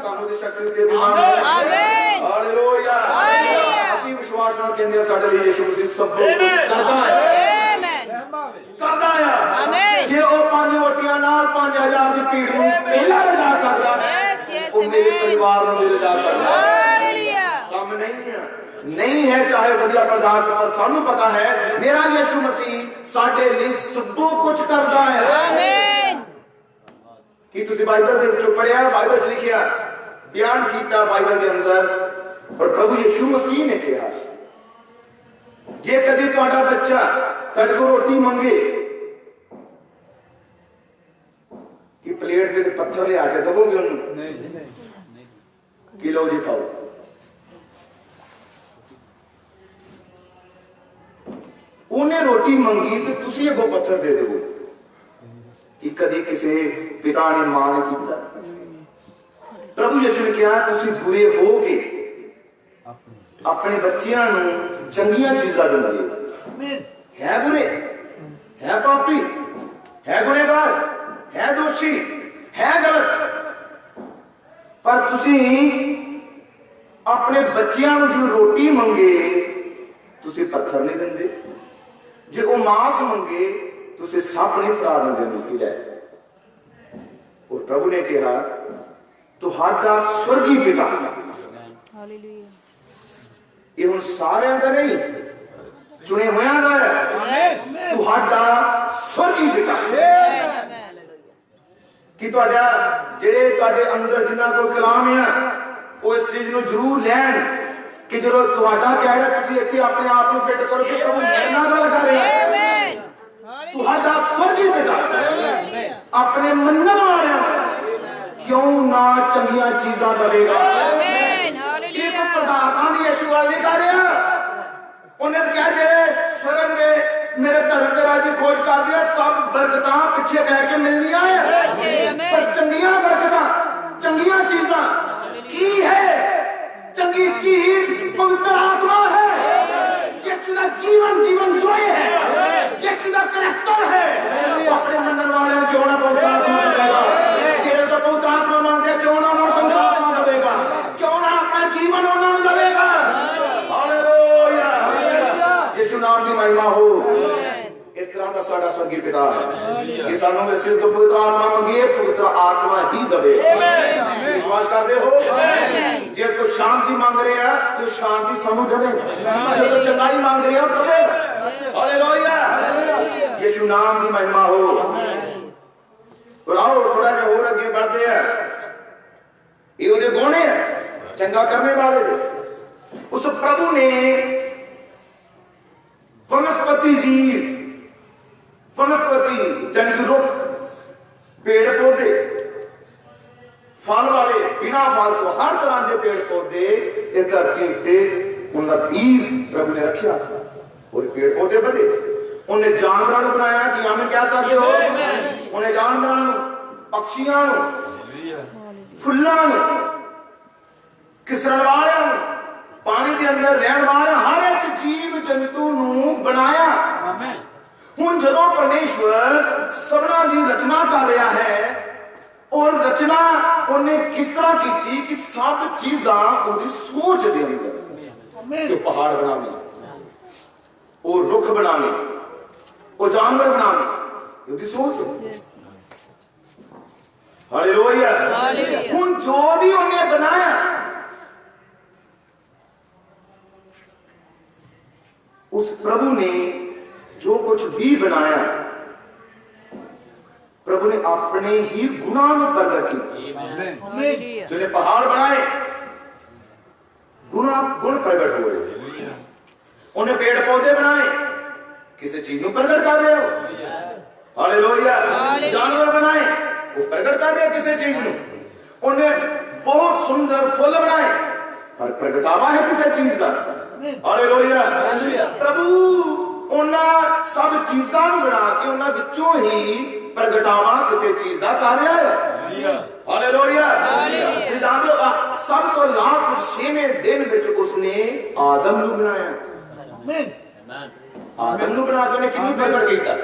ਤੁਹਾਨੂੰ ਦੀ ਸ਼ਕਤੀ ਉੱਤੇ ਅਭਿਮਾਨ ਹੈ। ਆਮੀਨ। ਹਾਲੇਲੂਇਆ। ਅਸੀਂ ਵਿਸ਼ਵਾਸ ਨਾਲ ਕਹਿੰਦੇ ਹਾਂ ਸਾਡੇ ਲਈ ਯਿਸੂ ਮਸੀਹ ਸਭ ਕੁਝ ਕਰਦਾ ਹੈ। ਕਰਦਾ ਹੈ। ਆਮੀਨ। ਜੇ ਉਹ 5 ਰੋਟੀਆਂ ਨਾਲ 5000 ਦੀ ਭੀੜ ਨੂੰ ਪਹਿਲਾਂ ਲਿਜਾ ਸਕਦਾ, यस ਉਹ ਮੇਰੇ आमेन ਪਰਿਵਾਰ ਨੂੰ ਵੀ ਲਿਜਾ ਸਕਦਾ। हालेलुया ਕੰਮ ਨਹੀਂ ਹੈ ਚਾਹੇ ਵਧੀਆ ਪਦਾਰਥ, ਪਰ ਸਾਨੂੰ ਪਤਾ ਹੈ ਮੇਰਾ ਯਿਸੂ ਮਸੀਹ ਸਾਡੇ ਲਈ ਸਭ ਕੁਝ ਕਰਦਾ ਹੈ। आमीन ਕੀ ਤੁਸੀਂ ਬਾਈਬਲ ਦੇ ਵਿੱਚੋਂ ਪੜਿਆ? ਬਾਈਬਲ 'ਚ ਲਿਖਿਆ, ਬਿਆਨ ਕੀਤਾ ਬਾਈਬਲ ਦੇ ਅੰਦਰ, ਔਰ ਪ੍ਰਭੂ ਯਿਸੂ ਮਸੀਹ ਨੇ ਕਿਹਾ, ਜੇ ਕਦੀ ਤੁਹਾਡਾ ਬੱਚਾ ਤੁਹਾਡੇ ਕੋਲ ਰੋਟੀ ਮੰਗੇ ਕਿ ਪਲੇਟ ਦੇ ਪੱਥਰ ਲਿਆ ਕੇ ਦਵੋਗੇ ਉਹਨੂੰ? ਨਹੀਂ ਜੀ ਨਹੀਂ। ਕਿ ਲਓ ਜੀ ਖਾਓ। ਉਹਨੇ ਰੋਟੀ ਮੰਗੀ ਤੇ ਤੁਸੀਂ ਅੱਗੋਂ ਪੱਥਰ ਦੇ ਦਿਓ। ਕਿ ਕਦੀ ਕਿਸੇ ਪਿਤਾ ਨੇ ਮਾਂ ਨੇ ਕੀਤਾ? ਪ੍ਰਭੂ ਯਿਸੂ ਨੇ ਕਿਹਾ ਤੁਸੀਂ ਬੁਰੇ ਹੋ ਕੇ ਆਪਣੇ ਬੱਚਿਆਂ ਨੂੰ ਚੰਗੀਆਂ ਚੀਜ਼ਾਂ ਦਿੰਦੇ। ਹੈ ਬੁਰੇ, ਹੈ ਪਾਪੀ, ਹੈ ਗੁਨਹਗਾਰ, ਹੈ ਦੋਸ਼ੀ, ਹੈ ਗਲਤ, ਪਰ ਤੁਸੀਂ ਆਪਣੇ ਬੱਚਿਆਂ ਨੂੰ ਜੋ ਰੋਟੀ ਮੰਗੇ ਤੁਸੀਂ ਪੱਥਰ ਨਹੀਂ ਦਿੰਦੇ, ਜੇ ਉਹ ਮਾंस ਮੰਗੇ ਤੁਸੀਂ ਸੱਪ ਨਹੀਂ ਫੜਾ ਦਿੰਦੇ ਰੋਟੀ ਲੈ। ਔਰ ਪ੍ਰਭੂ ਨੇ ਕਿਹਾ ਤੁਹਾਡਾ ਸਵਰਗੀ ਪਿਤਾ, हालेलुया ਇਹ ਹੁਣ ਸਾਰਿਆਂ ਦਾ ਨਹੀਂ, ਚੁਣੇ ਹੋਇਆਂ ਦਾ ਹੈ, ਤੁਹਾਡਾ ਸਵਰਗੀ ਪਿਤਾ। ਕਿ ਤੁਹਾਡਾ ਜਿਹੜੇ ਤੁਹਾਡੇ ਅੰਦਰ ਜਿਨ੍ਹਾਂ ਕੋਲ ਕਲਾਮ ਹੈ ਉਹ ਇਸ ਚੀਜ਼ ਨੂੰ ਜ਼ਰੂਰ ਲੈਣ ਕਿ ਜਦੋਂ ਤੁਹਾਡਾ ਕਹਿ ਰਿਹਾ ਤੁਸੀਂ ਇੱਥੇ ਆਪਣੇ ਆਪ ਨੂੰ ਫਿੱਟ ਕਰੋ ਕਿ ਪ੍ਰਭੂ ਮੇਰੇ ਨਾਲ ਗੱਲ ਕਰ ਰਿਹਾ ਹੈ। ਤੁਹਾਡਾ ਸਵਰਗੀ ਪਿਤਾ ਆਪਣੇ ਮੰਨਣ ਵਾਲਿਆਂ ਕਿਉਂ ਨਾ ਚੰਗੀਆਂ ਚੀਜ਼ਾਂ ਦੇਵੇਗਾ। आमीन ਇਹ ਕੋ हालेलुया ਪਦਾਰਥਾਂ ਦੀ ਯਿਸੂ ਗੱਲ ਨਹੀਂ ਕਰ ਰਿਹਾ। ਉਹਨੇ ਤਾਂ ਕਿਹਾ ਜਿਹੜੇ ਸਵਰਗ ਦੇ ਮੇਰੇ ਧਰਮ ਦੇ ਰਾਜ ਦੀ ਖੋਜ ਕਰਦੇ ਆ ਸਭ ਬਰਕਤਾਂ ਪਿੱਛੇ ਬਹਿ ਕੇ ਮਿਲਣੀਆਂ ਹੈ। ਪਰ ਚੰਗੀਆਂ ਬਰਕਤਾਂ, ਚੰਗੀਆਂ ਚੀਜ਼ਾਂ ਕੀ ਹੈ? ਚੰਗੀ ਚੀਜ਼ ਪਵਿੱਤਰ ਆਤਮਾ ਹੈ। ਯਿਸੂ ਦਾ ਜੀਵਨ ਜੋਏ ਹੈ, ਯਿਸੂ ਦਾ ਕਰੈਕਟਰ ਹੈ। ਆਪਣੇ ਮੰਨਣ ਵਾਲਿਆਂ ਨੂੰ ਕਿਉਂ ਨਾ ਪਵਿੱਤਰ ਆਤਮਾ ਦੇਵੇਗਾ? ਜਿਹੜੇ ਤਾਂ ਪਵਿੱਤਰ ਆਤਮਾ ਮੰਗਦੇ ਕਿਉਂ ਨਾ ਉਹਨਾਂ ਨੂੰ ਪਵਿੱਤਰ ਆਤਮਾ ਦੇਵੇਗਾ? ਕਿਉਂ ਨਾ ਆਪਣਾ ਜੀਵਨ ਉਹਨਾਂ ਨੂੰ ਦੇਵੇਗਾ? ਹਾਲੇਲੂਇਆ। ਯਿਸੂ ਨਾਮ ਦੀ ਮਹਿਮਾ ਹੋ। ਇਸ ਤਰ੍ਹਾਂ ਦਾ साडा स्वर्गीय पिता है कि सानू इसे तो पवित्र आत्मा मंगीए पवित्र आत्मा ही दवे विश्वास करते हो जे कोई शांति मांग रहे हैं तो शांति सानू देवेगा जो चंगाई मांग रहे हैं देवेगा हालेलुया यीशु नाम की महिमा हो और आओ थोड़ा जा और अगे बढ़ते हैं ये ਉਹਦੇ ਗੁਣ है चंगा करने वाले दे उस प्रभु ने वनस्पति जीव वनस्पति जंगली रुख पेड़ पौधे फल वाले बिना फल तो हर तरह के पेड़ पौधे इस धरती उत्ते उनका बीज प्रभु ने रखा और पेड़ पौधे बढ़े उन्हें जानवरों को बनाया कि हम कह सकते हो उन्हें जानवरों पक्षियों फुल्लों किसरण वाले पानी के अंदर रहने वाले हर एक जीव जंतु नू बनाया हुण जदों परमेश्वर सबना दी रचना कर रहा है और रचना उन्हें किस तरह की कि सब चीज़ां उहदी सोच दे अंदर जो पहाड़ बनावे और रुख बनावे और जानवर बनावे उहदी सोच है हालेलुया हुण जो भी उन्हें बनाया उस प्रभु ने जो कुछ भी बनाया प्रभु ने अपने ही गुणों को प्रकट किया जिन्हें पहाड़ बनाए गुण प्रकट हो रहे उन्हें पेड़ पौधे बनाए किसी चीज को प्रकट कर रहे हो हालेलुया जानवर बनाए वो प्रकट कर रहे किसी चीज को उन्हें बहुत सुंदर फूल बनाए पर प्रगटावा है किसी चीज का हालेलुया प्रभु उन्हां सब चीज़ां नूं बना के उन्हां विचों ही प्रगटावा किसी चीज का कर रहा है हालेलुया ते जानदे हो सब तो लास्ट 6वें दिन विच उसने आदम नूं बनाया आदम नूं बना के उन्हें किन्नू प्रगट कीता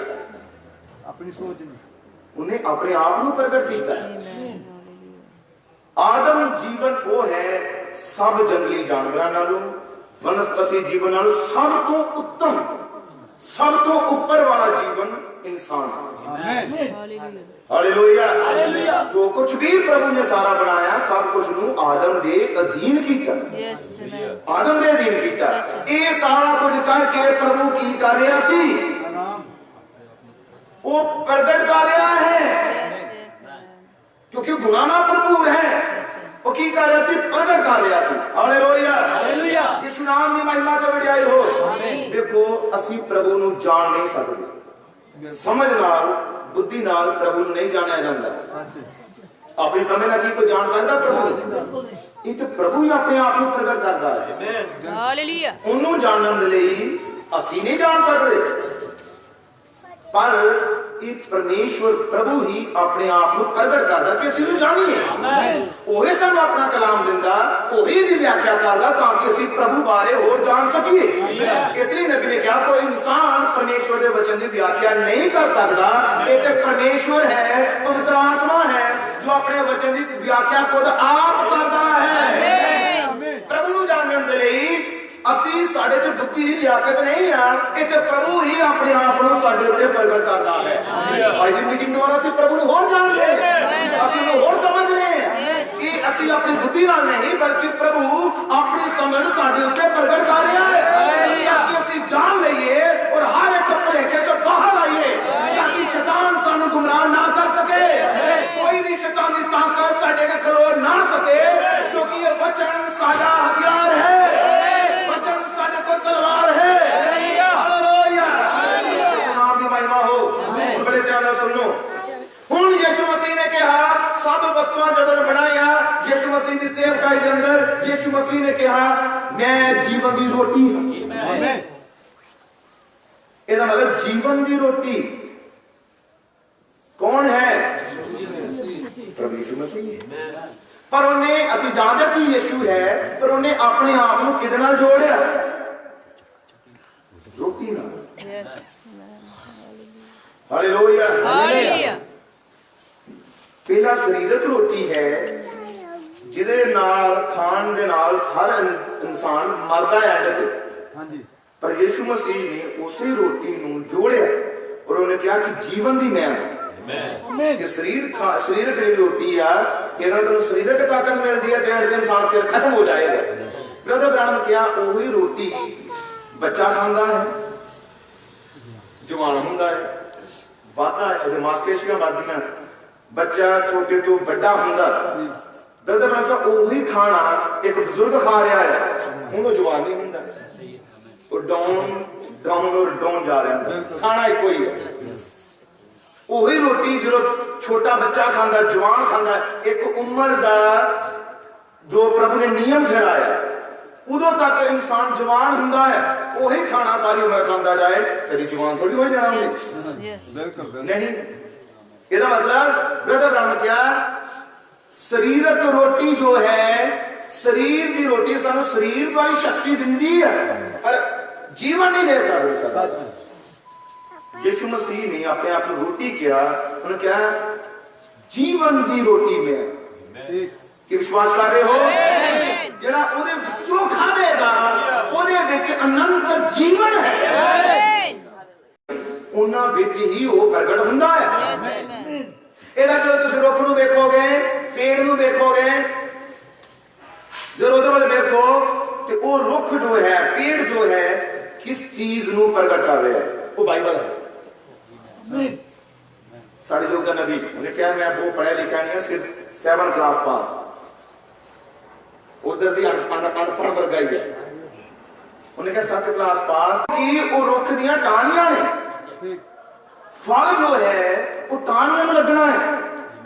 अपनी सोच में उन्हें अपने आप नूं प्रगट कीता आदम जीवन वो है सब जंगली जानवरों नालों वनस्पति जीवन नालों सब तो उत्तम सब तो ऊपर वाला जीवन इंसान हालेलुया जो कुछ भी प्रभु ने सारा बनाया सब कुछ नू आदम दे अधीन कीता आदम दे अधीन कीता ये सारा कुछ करके प्रभु की कर रहा सी वो प्रगट कर रहा है क्योंकि गुना ना भरपूर है वो की कर रहा सी प्रगट कर रहा सी हालेलुया यीशु नाम की महिमा ते वडियाई हो देखो असि प्रभु नु जान नहीं सकते समझ नाल बुद्धि नाल प्रभु नु नहीं जाना जाता अपनी समझ ना की कोई जान सकता प्रभु ये तो प्रभु ही अपने आप को प्रगट करता है हालेलुया ओनू जानन दे लई असि नहीं जान सकते पर ये परमेश्वर प्रभु ही अपने आप को प्रगट करता कि असि जानिए ओही सानू अपना कलाम दिंदा ओही दी व्याख्या करदा ताकि असि प्रभु बारे होर जान सकीए इसलिए नबी ने कहा कोई इंसान परमेश्वर दे वचन दी व्याख्या नहीं कर सकता ये ते परमेश्वर है पवित्र आत्मा है जो अपने वचन दी व्याख्या खुद आप करता है प्रभु नु जानन दे लई असि साडे च बुद्धि लियाकत नहीं है इते प्रभु ही अपने आप को साडे उत्ते प्रगट करता है आज दी मीटिंग द्वारा असि प्रभु नु होर जान रहे हैं असि नु होर समझ रहे हैं कि असि अपनी बुद्धि नाल नहीं बल्कि प्रभु अपनी समझ साडे उत्ते प्रगट कर रहा है ताकि असि जान लईए और हर एक भुलेखे चों बाहर आइए ताकि शैतान सानू गुमराह ना कर सके कोई भी शैतानी ताकत साडे के खलो ना सके क्योंकि ये वचन साडा हथियार है तलवार है हालेलुया यीशु नाम की महिमा हो बड़े ध्यान से सुनो हुण यीशु मसीह ने कहा सब वस्तुआं जदों बनाईया यीशु मसीह दी सेवकाई दे अंदर यीशु मसीह ने कहा मैं जीवन दी रोटी हूं आमीन ਇਹਦਾ मतलब जीवन दी रोटी कौन है प्रभु यीशु मसीह पर उन्हें असि जानते कि यीशु है पर उन्हें अपने आप को किदे नाल जोड़िया रोटी ना हालेलुया पहला शरीरक रोटी है जिदे नाल खान दे नाल हर इंसान मरदा है एंड ते हां जी पर यीशु मसीह ने उसी रोटी नू जोड़िया ਔਰ ਉਹਨੇ ਕਿਹਾ ਕਿ ਜੀਵਨ ਦੀ ਮੈਂ ਹਾਂ। ਕਿ ਸਰੀਰਕ ਜਿਹੜੀ ਰੋਟੀ ਆ ਇਹਦੇ ਨਾਲ ਤੈਨੂੰ ਸਰੀਰਕ ਤਾਕਤ ਮਿਲਦੀ ਹੈ ਤੇ ਅਗਲੇ ਇਨਸਾਨ ਫਿਰ ਖਤਮ ਹੋ ਜਾਏਗਾ। ਬ੍ਰਦਰ ਬ੍ਰਾਹਮ ਨੇ ਕਿਹਾ ਉਹੀ ਰੋਟੀ ਬੱਚਾ ਖਾਂਦਾ ਹੈ, ਜਵਾਨ ਹੁੰਦਾ ਹੈ, ਵਾਧਾ ਹੈ, ਉਹਦੇ ਮਾਸਪੇਸ਼ੀਆਂ ਵੱਧਦੀਆਂ, ਬੱਚਾ ਛੋਟੇ ਤੋਂ ਵੱਡਾ ਹੁੰਦਾ। ਬ੍ਰਦਰ ਬ੍ਰਾਹਮ ਕਿਹਾ ਉਹੀ ਖਾਣਾ ਇੱਕ ਬਜ਼ੁਰਗ ਖਾ ਰਿਹਾ ਹੈ, ਹੁਣ ਉਹ ਜਵਾਨ ਨਹੀਂ ਹੁੰਦਾ, ਉਹ ਡਾਊਨ ਜਾ ਰਿਹਾ ਹੁੰਦਾ, ਖਾਣਾ ਇੱਕੋ ਹੀ ਹੈ। ਉਹੀ ਰੋਟੀ ਜਦੋਂ ਛੋਟਾ ਬੱਚਾ ਖਾਂਦਾ, ਜਵਾਨ ਖਾਂਦਾ, ਇੱਕ ਉਮਰ ਦਾ ਜੋ ਪ੍ਰਭੂ ਨੇ ਨਿਯਮ ਠਹਿਰਾਇਆ ਉਦੋਂ ਤੱਕ ਇਨਸਾਨ ਜਵਾਨ ਹੁੰਦਾ ਹੈ। ਉਹੀ ਖਾਣਾ ਸਾਰੀ ਉਮਰ ਖਾਂਦਾ ਜਾਏ, ਕਦੀ ਜਵਾਨ ਥੋੜੀ ਹੋ ਜਾਣਾ ਨਹੀਂ। ਇਹਦਾ ਮਤਲਬ ਬ੍ਰਦਰ ਬ੍ਰਾਹਮ ਨੇ ਕਿਹਾ ਸਰੀਰਕ ਰੋਟੀ ਜੋ ਹੈ, ਸਰੀਰ ਦੀ ਰੋਟੀ ਸਾਨੂੰ ਸਰੀਰ ਵਾਲੀ ਸ਼ਕਤੀ ਦਿੰਦੀ ਹੈ ਪਰ ਜੀਵਨ ਨਹੀਂ ਦੇ ਸਕਦੀ। ਯਿਸੂ ਮਸੀਹ ਨੇ ਆਪਣੇ ਆਪ ਨੂੰ ਰੋਟੀ ਕਿਹਾ, ਉਹਨੇ ਕਿਹਾ ਜੀਵਨ ਦੀ ਰੋਟੀ ਮੈਂ। ਕੀ ਵਿਸ਼ਵਾਸ ਕਰ ਰਹੇ ਹੋ? ਜਿਹੜਾ ਉਹਦੇ ਵਿੱਚੋਂ ਖਾਵੇਗਾ ਉਹਦੇ ਵਿੱਚ ਅਨੰਤ ਜੀਵਨ ਹੈ, ਉਹਨਾਂ ਵਿੱਚ ਹੀ ਉਹ ਪ੍ਰਗਟ ਹੁੰਦਾ ਹੈ। ਇਹਦਾ ਜਦੋਂ ਤੁਸੀਂ ਰੁੱਖ ਨੂੰ ਵੇਖੋਗੇ, ਪੇੜ ਨੂੰ ਵੇਖੋਗੇ, ਜਦੋਂ ਉਹਦੇ ਵੱਲ ਵੇਖੋ ਤੇ ਉਹ ਰੁੱਖ ਜੋ ਹੈ, ਪੇੜ ਜੋ ਹੈ, ਕਿਸ ਚੀਜ਼ ਨੂੰ ਪ੍ਰਗਟ ਕਰ ਰਿਹਾ ਹੈ? ਉਹ ਬਾਈਬਲ ਹੈ। ਸਾਡੇ ਯੁੱਗ ਦਾ ਨਬੀ ਉਹਨੇ ਕਿਹਾ ਮੈਂ ਬਹੁਤ ਪੜ੍ਹਿਆ ਲਿਖਿਆ ਨਹੀਂ, ਸਿਰਫ 7th ਕਲਾਸ ਪਾਸ, ਉਧਰ ਦੀ ਅਨਪੜ੍ਹ ਵਰਗਾ ਹੀ ਹੈ। ਉਹਨੇ ਕਿਹਾ 7th ਕਲਾਸ ਪਾਸ ਕਿ ਉਹ ਰੁੱਖ ਦੀਆਂ ਟਾਹਣੀਆਂ ਨੇ, ਫਲ ਜੋ ਹੈ ਉਹ ਟਾਹਣੀਆਂ ਨੂੰ ਲੱਗਣਾ ਹੈ।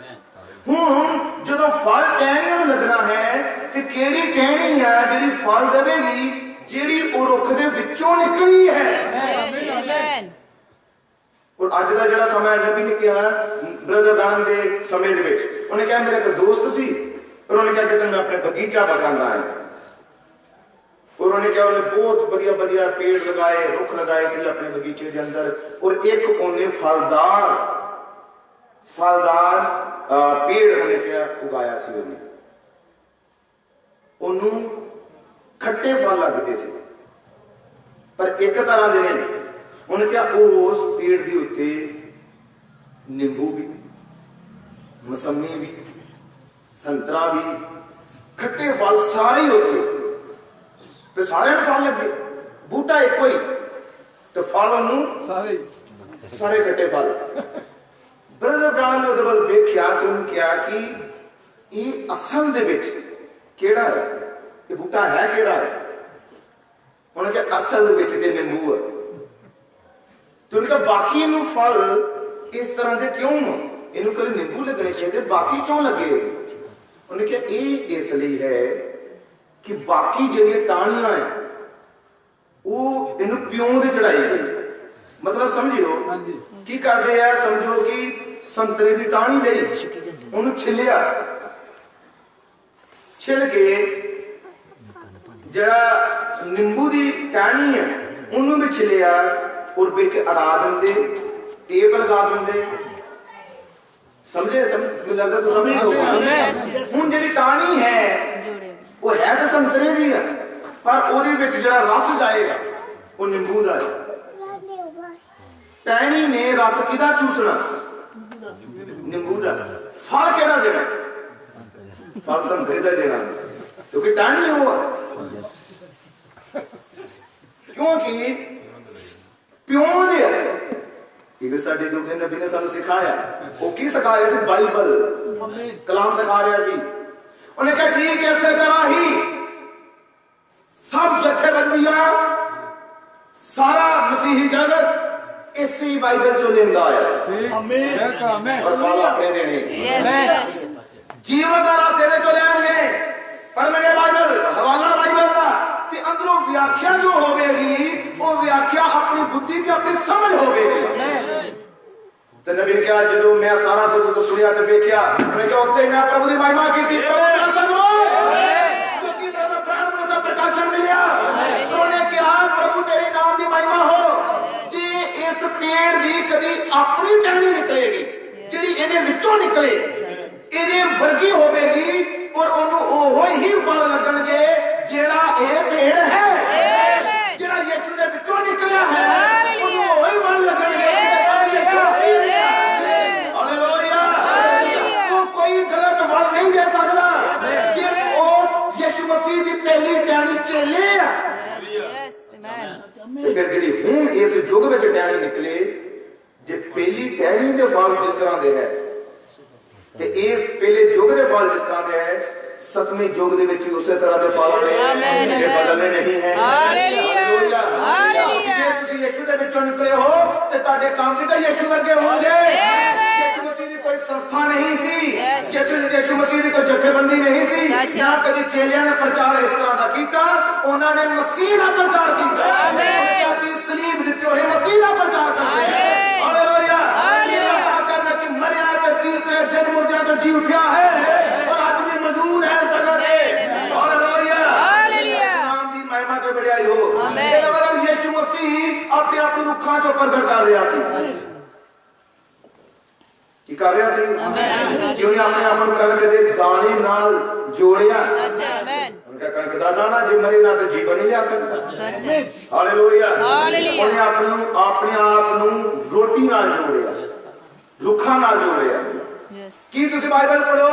ਹੁਣ ਜਦੋਂ ਫਲ ਟਹਿਣੀਆਂ ਨੂੰ ਲੱਗਣਾ ਹੈ ਤੇ ਕਿਹੜੀ ਟਹਿਣੀ ਹੈ ਜਿਹੜੀ ਫਲ ਦੇਵੇਗੀ? ਜਿਹੜੀ ਉਹ ਰੁੱਖ ਦੇ ਵਿੱਚੋਂ ਨਿਕਲੀ ਹੈ। ਔਰ ਅੱਜ ਦਾ ਜਿਹੜਾ ਸਮਾਂ ਨਬੀ ਨੇ ਕਿਹਾ ਬ੍ਰਦਰ ਬ੍ਰਾਹਮ ਦੇ ਸਮੇਂ ਦੇ ਵਿੱਚ, ਉਹਨੇ ਕਿਹਾ ਮੇਰਾ ਇੱਕ ਦੋਸਤ ਸੀ, ਔਰ ਉਹਨੇ ਕਿਹਾ ਕਿ ਮੈਂ ਆਪਣੇ ਬਗੀਚਾ ਬਖਾਂਦਾ ਹੈ, ਔਰ ਉਹਨੇ ਕਿਹਾ ਉਹਨੇ ਬਹੁਤ ਵਧੀਆ ਵਧੀਆ ਪੇੜ ਲਗਾਏ, ਰੁੱਖ ਲਗਾਏ ਸੀ ਆਪਣੇ ਬਗੀਚੇ ਦੇ ਅੰਦਰ, ਔਰ ਇੱਕ ਉਹਨੇ ਫਲਦਾਰ ਪੇੜ ਉਹਨੇ ਕਿਹਾ ਉਗਾਇਆ ਸੀ। ਉਹਨੂੰ ਖੱਟੇ ਫਲ ਲੱਗਦੇ ਸੀ ਪਰ ਇੱਕ ਤਰ੍ਹਾਂ ਦੇ ਨਹੀਂ। ਉਹਨੇ ਕਿਹਾ ਉਸ ਪੇੜ ਦੇ ਉੱਤੇ ਨਿੰਬੂ ਵੀ, ਮਸੰਮੀ ਵੀ, ਸੰਤਰਾ ਵੀ, ਖੱਟੇ ਫਲ ਸਾਰੇ ਹੀ ਉੱਥੇ, ਤੇ ਸਾਰਿਆਂ ਨੂੰ ਫਲ ਲੱਗੇ, ਬੂਟਾ ਇੱਕੋ ਹੀ ਤੇ ਫਲ ਉਹਨੂੰ ਸਾਰੇ ਖੱਟੇ ਫਲ। ਬ੍ਰਦਰ ਬ੍ਰਾਹਮ ਨੇ ਉਹਦੇ ਵੱਲ ਵੇਖਿਆ ਤੇ ਉਹਨੂੰ ਕਿਹਾ ਕਿ ਇਹ ਅਸਲ ਦੇ ਵਿੱਚ ਕਿਹੜਾ ਹੈ, ਇਹ ਬੂਟਾ ਹੈ ਕਿਹੜਾ ਹੈ? ਉਹਨੇ ਕਿਹਾ ਅਸਲ ਵਿੱਚ ਤੇ ਨਿੰਬੂ ਹੈ। ਤੇ ਉਹਨੇ ਕਿਹਾ ਬਾਕੀ ਇਹਨੂੰ ਫਲ ਇਸ ਤਰ੍ਹਾਂ ਦੇ ਕਿਉਂ, ਇਹਨੂੰ ਕਦੇ ਨਿੰਬੂ ਲੱਗਣੇ ਚਾਹੀਦੇ, ਬਾਕੀ ਕਿਉਂ ਲੱਗੇ? ਉਹਨੇ ਕਿਹਾ ਇਹ ਇਸ ਲਈ ਹੈ ਕਿ ਬਾਕੀ ਜਿਹੜੀਆਂ ਟਾਹਣੀਆਂ ਹੈ ਉਹ ਇਹਨੂੰ ਪਿਉਂ ਦੇ ਚੜਾਈ ਗਈ। ਮਤਲਬ ਸਮਝਿਓ ਕੀ ਕਰਦੇ ਆ? ਸਮਝੋ ਕਿ ਸੰਤਰੇ ਦੀ ਟਾਹਣੀ ਲਈ ਉਹਨੂੰ ਛਿੱਲਿਆ, ਛਿੱਲ ਕੇ ਜਿਹੜਾ ਨਿੰਬੂ ਦੀ ਟਾਹਣੀ ਹੈ ਉਹਨੂੰ ਵੀ ਛਿੱਲਿਆ, ਔਰ ਵਿੱਚ ਅੜਾ ਦਿੰਦੇ, ਟੇਪ ਲਗਾ ਦਿੰਦੇ। ਸਮਝੇ? ਮੈਨੂੰ ਲੱਗਦਾ ਤੂੰ ਸਮਝ ਲਓ। ਹੁਣ ਜਿਹੜੀ ਟਾਹਣੀ ਹੈ ਉਹ ਹੈ ਤਾਂ ਸੰਤਰੇ ਦੀ ਹੈ ਪਰ ਉਹਦੇ ਵਿੱਚ ਜਿਹੜਾ ਰਸ ਜਾਏਗਾ ਉਹ ਨਿੰਬੂ ਦਾ ਹੈ। ਟਾਹਣੀ ਨੇ ਰਸ ਕਿਹਦਾ ਚੂਸਣਾ? ਨਿੰਬੂ ਦਾ। ਫਲ ਕਿਹੜਾ ਦੇਣਾ? ਫਲ ਸੰਤਰੇ ਦਾ ਦੇਣਾ, ਕਿਉਂਕਿ ਟਾਹਣੀ ਉਹ ਹੈ। ਕਿਉਂਕਿ ਪਿਓ ਦੇ ਇਹ ਸਾਡੇ ਜੋ ਨਬੀ ਨੇ ਸਾਨੂੰ ਸਿਖਾਇਆ, ਉਹ ਕੀ ਸਿਖਾ ਰਿਹਾ ਸੀ? ਬਾਈਬਲ ਕਲਾਮ ਸਿਖਾ ਰਿਹਾ ਸੀ। ਉਹਨੇ ਕਿਹਾ ਠੀਕ ਹੈ, ਇਸੇ ਤਰ੍ਹਾਂ ਹੀ ਸਭ ਜਥੇਬੰਦੀਆਂ, ਸਾਰਾ ਮਸੀਹੀ ਜਗਤ ਇਸੇ ਬਾਈਬਲ ਚੋਂ ਲੈਂਦਾ ਹੈ ਔਰ ਫਲ ਆਪਣੇ ਦੇਣੇ। ਜੀਵਨ ਦਾ ਰਸ ਇਹਦੇ ਚੋਂ ਲੈਣਗੇ, ਪੜ੍ਹਨਗੇ ਬਾਈਬਲ, ਹਵਾਲਾ ਬਾਈਬਲ ਦਾ, ਤੇ ਅੰਦਰੋਂ ਵਿਆਖਿਆ ਜੋ ਹੋਵੇਗੀ ਉਹ ਵਿਆਖਿਆ ਆਪਣੀ ਬੁੱਧੀ ਤੇ ਆਪਣੀ ਸਮਝ ਹੋਵੇਗੀ। ਤੇ ਨਬੀ ਨੇ ਕਿਹਾ ਜਦੋਂ ਮੈਂ ਸਾਰਾ ਕੁਝ ਸੁਣਿਆ ਤੇ ਵੇਖਿਆ, ਮੈਂ ਕਿਹਾ ਉੱਥੇ ਮੈਂ ਪ੍ਰਭੂ ਦੀ ਮਹਿਮਾ ਕੀਤੀ। ਪ੍ਰਭੂ ਦਾ ਧੰਨਵਾਦ, ਕਿਉਂਕਿ ਬ੍ਰਦਰ ਬ੍ਰਾਹਮ ਨੂੰ ਤਾਂ ਪ੍ਰਕਾਸ਼ਨ ਮਿਲਿਆ। ਉਹਨੇ ਕਿਹਾ ਪ੍ਰਭੂ ਤੇਰੇ ਨਾਮ ਦੀ ਮਹਿਮਾ ਹੋ। ਜੇ ਇਸ ਪੇੜ ਦੀ ਕਦੀ ਆਪਣੀ ਟਹਿਣੀ ਨਿਕਲੇਗੀ ਜਿਹੜੀ ਇਹਦੇ ਵਿੱਚੋਂ ਨਿਕਲੇ, ਇਹਦੇ ਵਰਗੀ ਹੋਵੇਗੀ ਔਰ ਉਹਨੂੰ ਉਹ ਹੀ ਫਲ ਲੱਗਣਗੇ ਜਿਹੜਾ ਇਹ ਪੇੜ ਹੈ, ਜਿਹੜਾ ਯਿਸੂ ਦੇ ਵਿੱਚੋਂ ਨਿਕਲਿਆ ਹੈ, ਉਹਨੂੰ ਉਹ ਹੀ ਫਲ ਲੱਗਣਗੇ ਯੁੱਗ ਵਿੱਚ ਟਹਿਣੀ ਨਿਕਲੇ, ਜੇ ਪਹਿਲੀ ਟਹਿਣੀ ਦੇ ਫਲ ਜਿਸ ਤਰ੍ਹਾਂ ਦੇ ਹੈ ਤੇ ਇਸ ਪਹਿਲੇ ਯੁੱਗ ਦੇ ਫਲ ਜਿਸ ਤਰ੍ਹਾਂ ਦੇ ਹੈ, ਸਤਵੇਂ ਯੁੱਗ ਦੇ ਵਿੱਚ ਵੀ ਉਸੇ ਤਰ੍ਹਾਂ ਦੇ ਫਲ ਆਉਣੇ, ਇਹ ਬਦਲਨੇ ਨਹੀਂ ਹੈ। Hallelujah, hallelujah. ਜੇ ਤੁਸੀਂ ਯਿਸੂ ਦੇ ਵਿੱਚੋਂ ਨਿਕਲੇ ਹੋ ਤੇ ਤੁਹਾਡੇ ਕੰਮ ਵੀ ਤਾਂ ਯਿਸੂ ਵਰਗੇ ਹੋਣਗੇ। ਯਿਸੂ ਮਸੀਹ ਦੀ ਕੋਈ ਸੰਸਥਾ ਨਹੀਂ ਸੀ, ਯਿਸੂ ਮਸੀਹ ਦੀ ਕੋਈ ਜਥੇਬੰਦੀ ਨਹੀਂ ਸੀ, ਨਾ ਕਦੀ ਚੇਲਿਆਂ ਨੇ ਪ੍ਰਚਾਰ ਇਸ ਤਰ੍ਹਾਂ ਦਾ ਕੀਤਾ, ਉਹਨਾਂ ਨੇ ਮਸੀਹ ਦਾ ਪ੍ਰਚਾਰ ਕੀਤਾ। ਅਸੀਂ ਸਲੀਬ ਦਿੱਤੇ ਹੋਏ ਮਸੀਹ ਦਾ ਪ੍ਰਚਾਰ ਕਰਦੇ ਹਾਂ। ਹਾਲੇਲੂਇਆ, ਪ੍ਰਚਾਰ ਕਰਨਾ ਕਿ ਮਰਿਆ ਤੇ ਤੀਸਰੇ ਦਿਨ ਮੁਰਦਿਆਂ ਤੋਂ ਜੀ ਉੱਠਿਆ ਹੈ ਔਰ ਅੱਜ ਵੀ ਮੌਜੂਦ ਹੈ ਇਸ ਜਗ੍ਹਾ ਤੇ। ਹਾਲੇਲੂਇਆ, ਨਾਮ ਦੀ ਮਹਿਮਾ ਤੇ ਵਡਿਆਈ ਹੋ। ਇਹਦਾ ਮਤਲਬ ਯਿਸੂ ਮਸੀਹ ਆਪਣੇ ਆਪ ਨੂੰ ਰੁੱਖਾਂ ਚੋਂ ਪ੍ਰਗਟ ਕਰ ਰਿਹਾ ਸੀ। ਕੀ ਕਰ ਰਿਹਾ ਸੀ? ਕਿਉਂ ਨਹੀਂ ਆਪਣੇ ਆਪ ਨੂੰ ਕਣਕ ਦੇ ਦਾਣੇ ਨਾਲ ਜੋੜਿਆ? ਸੱਚ ਹੈ, ਆਮੇਨ। ਉਨਕਾ ਕਣਕ ਦਾ ਦਾਣਾ ਜੇ ਮਰੇ ਨਾ ਤੇ ਜੀਵਨ ਨਹੀਂ ਲਿਆ ਸਕਦਾ। ਸੱਚ ਹੈ, ਹਾਲੇਲੂਇਆ। ਹਾਲੇਲੂਇਆ। ਉਹਨੇ ਆਪਣੇ ਆਪ ਨੂੰ ਰੋਟੀ ਨਾਲ ਜੋੜਿਆ, ਰੁੱਖਾਂ ਨਾਲ ਜੋੜਿਆ। ਯੈਸ। ਕੀ ਤੁਸੀਂ ਬਾਈਬਲ ਪੜ੍ਹੋ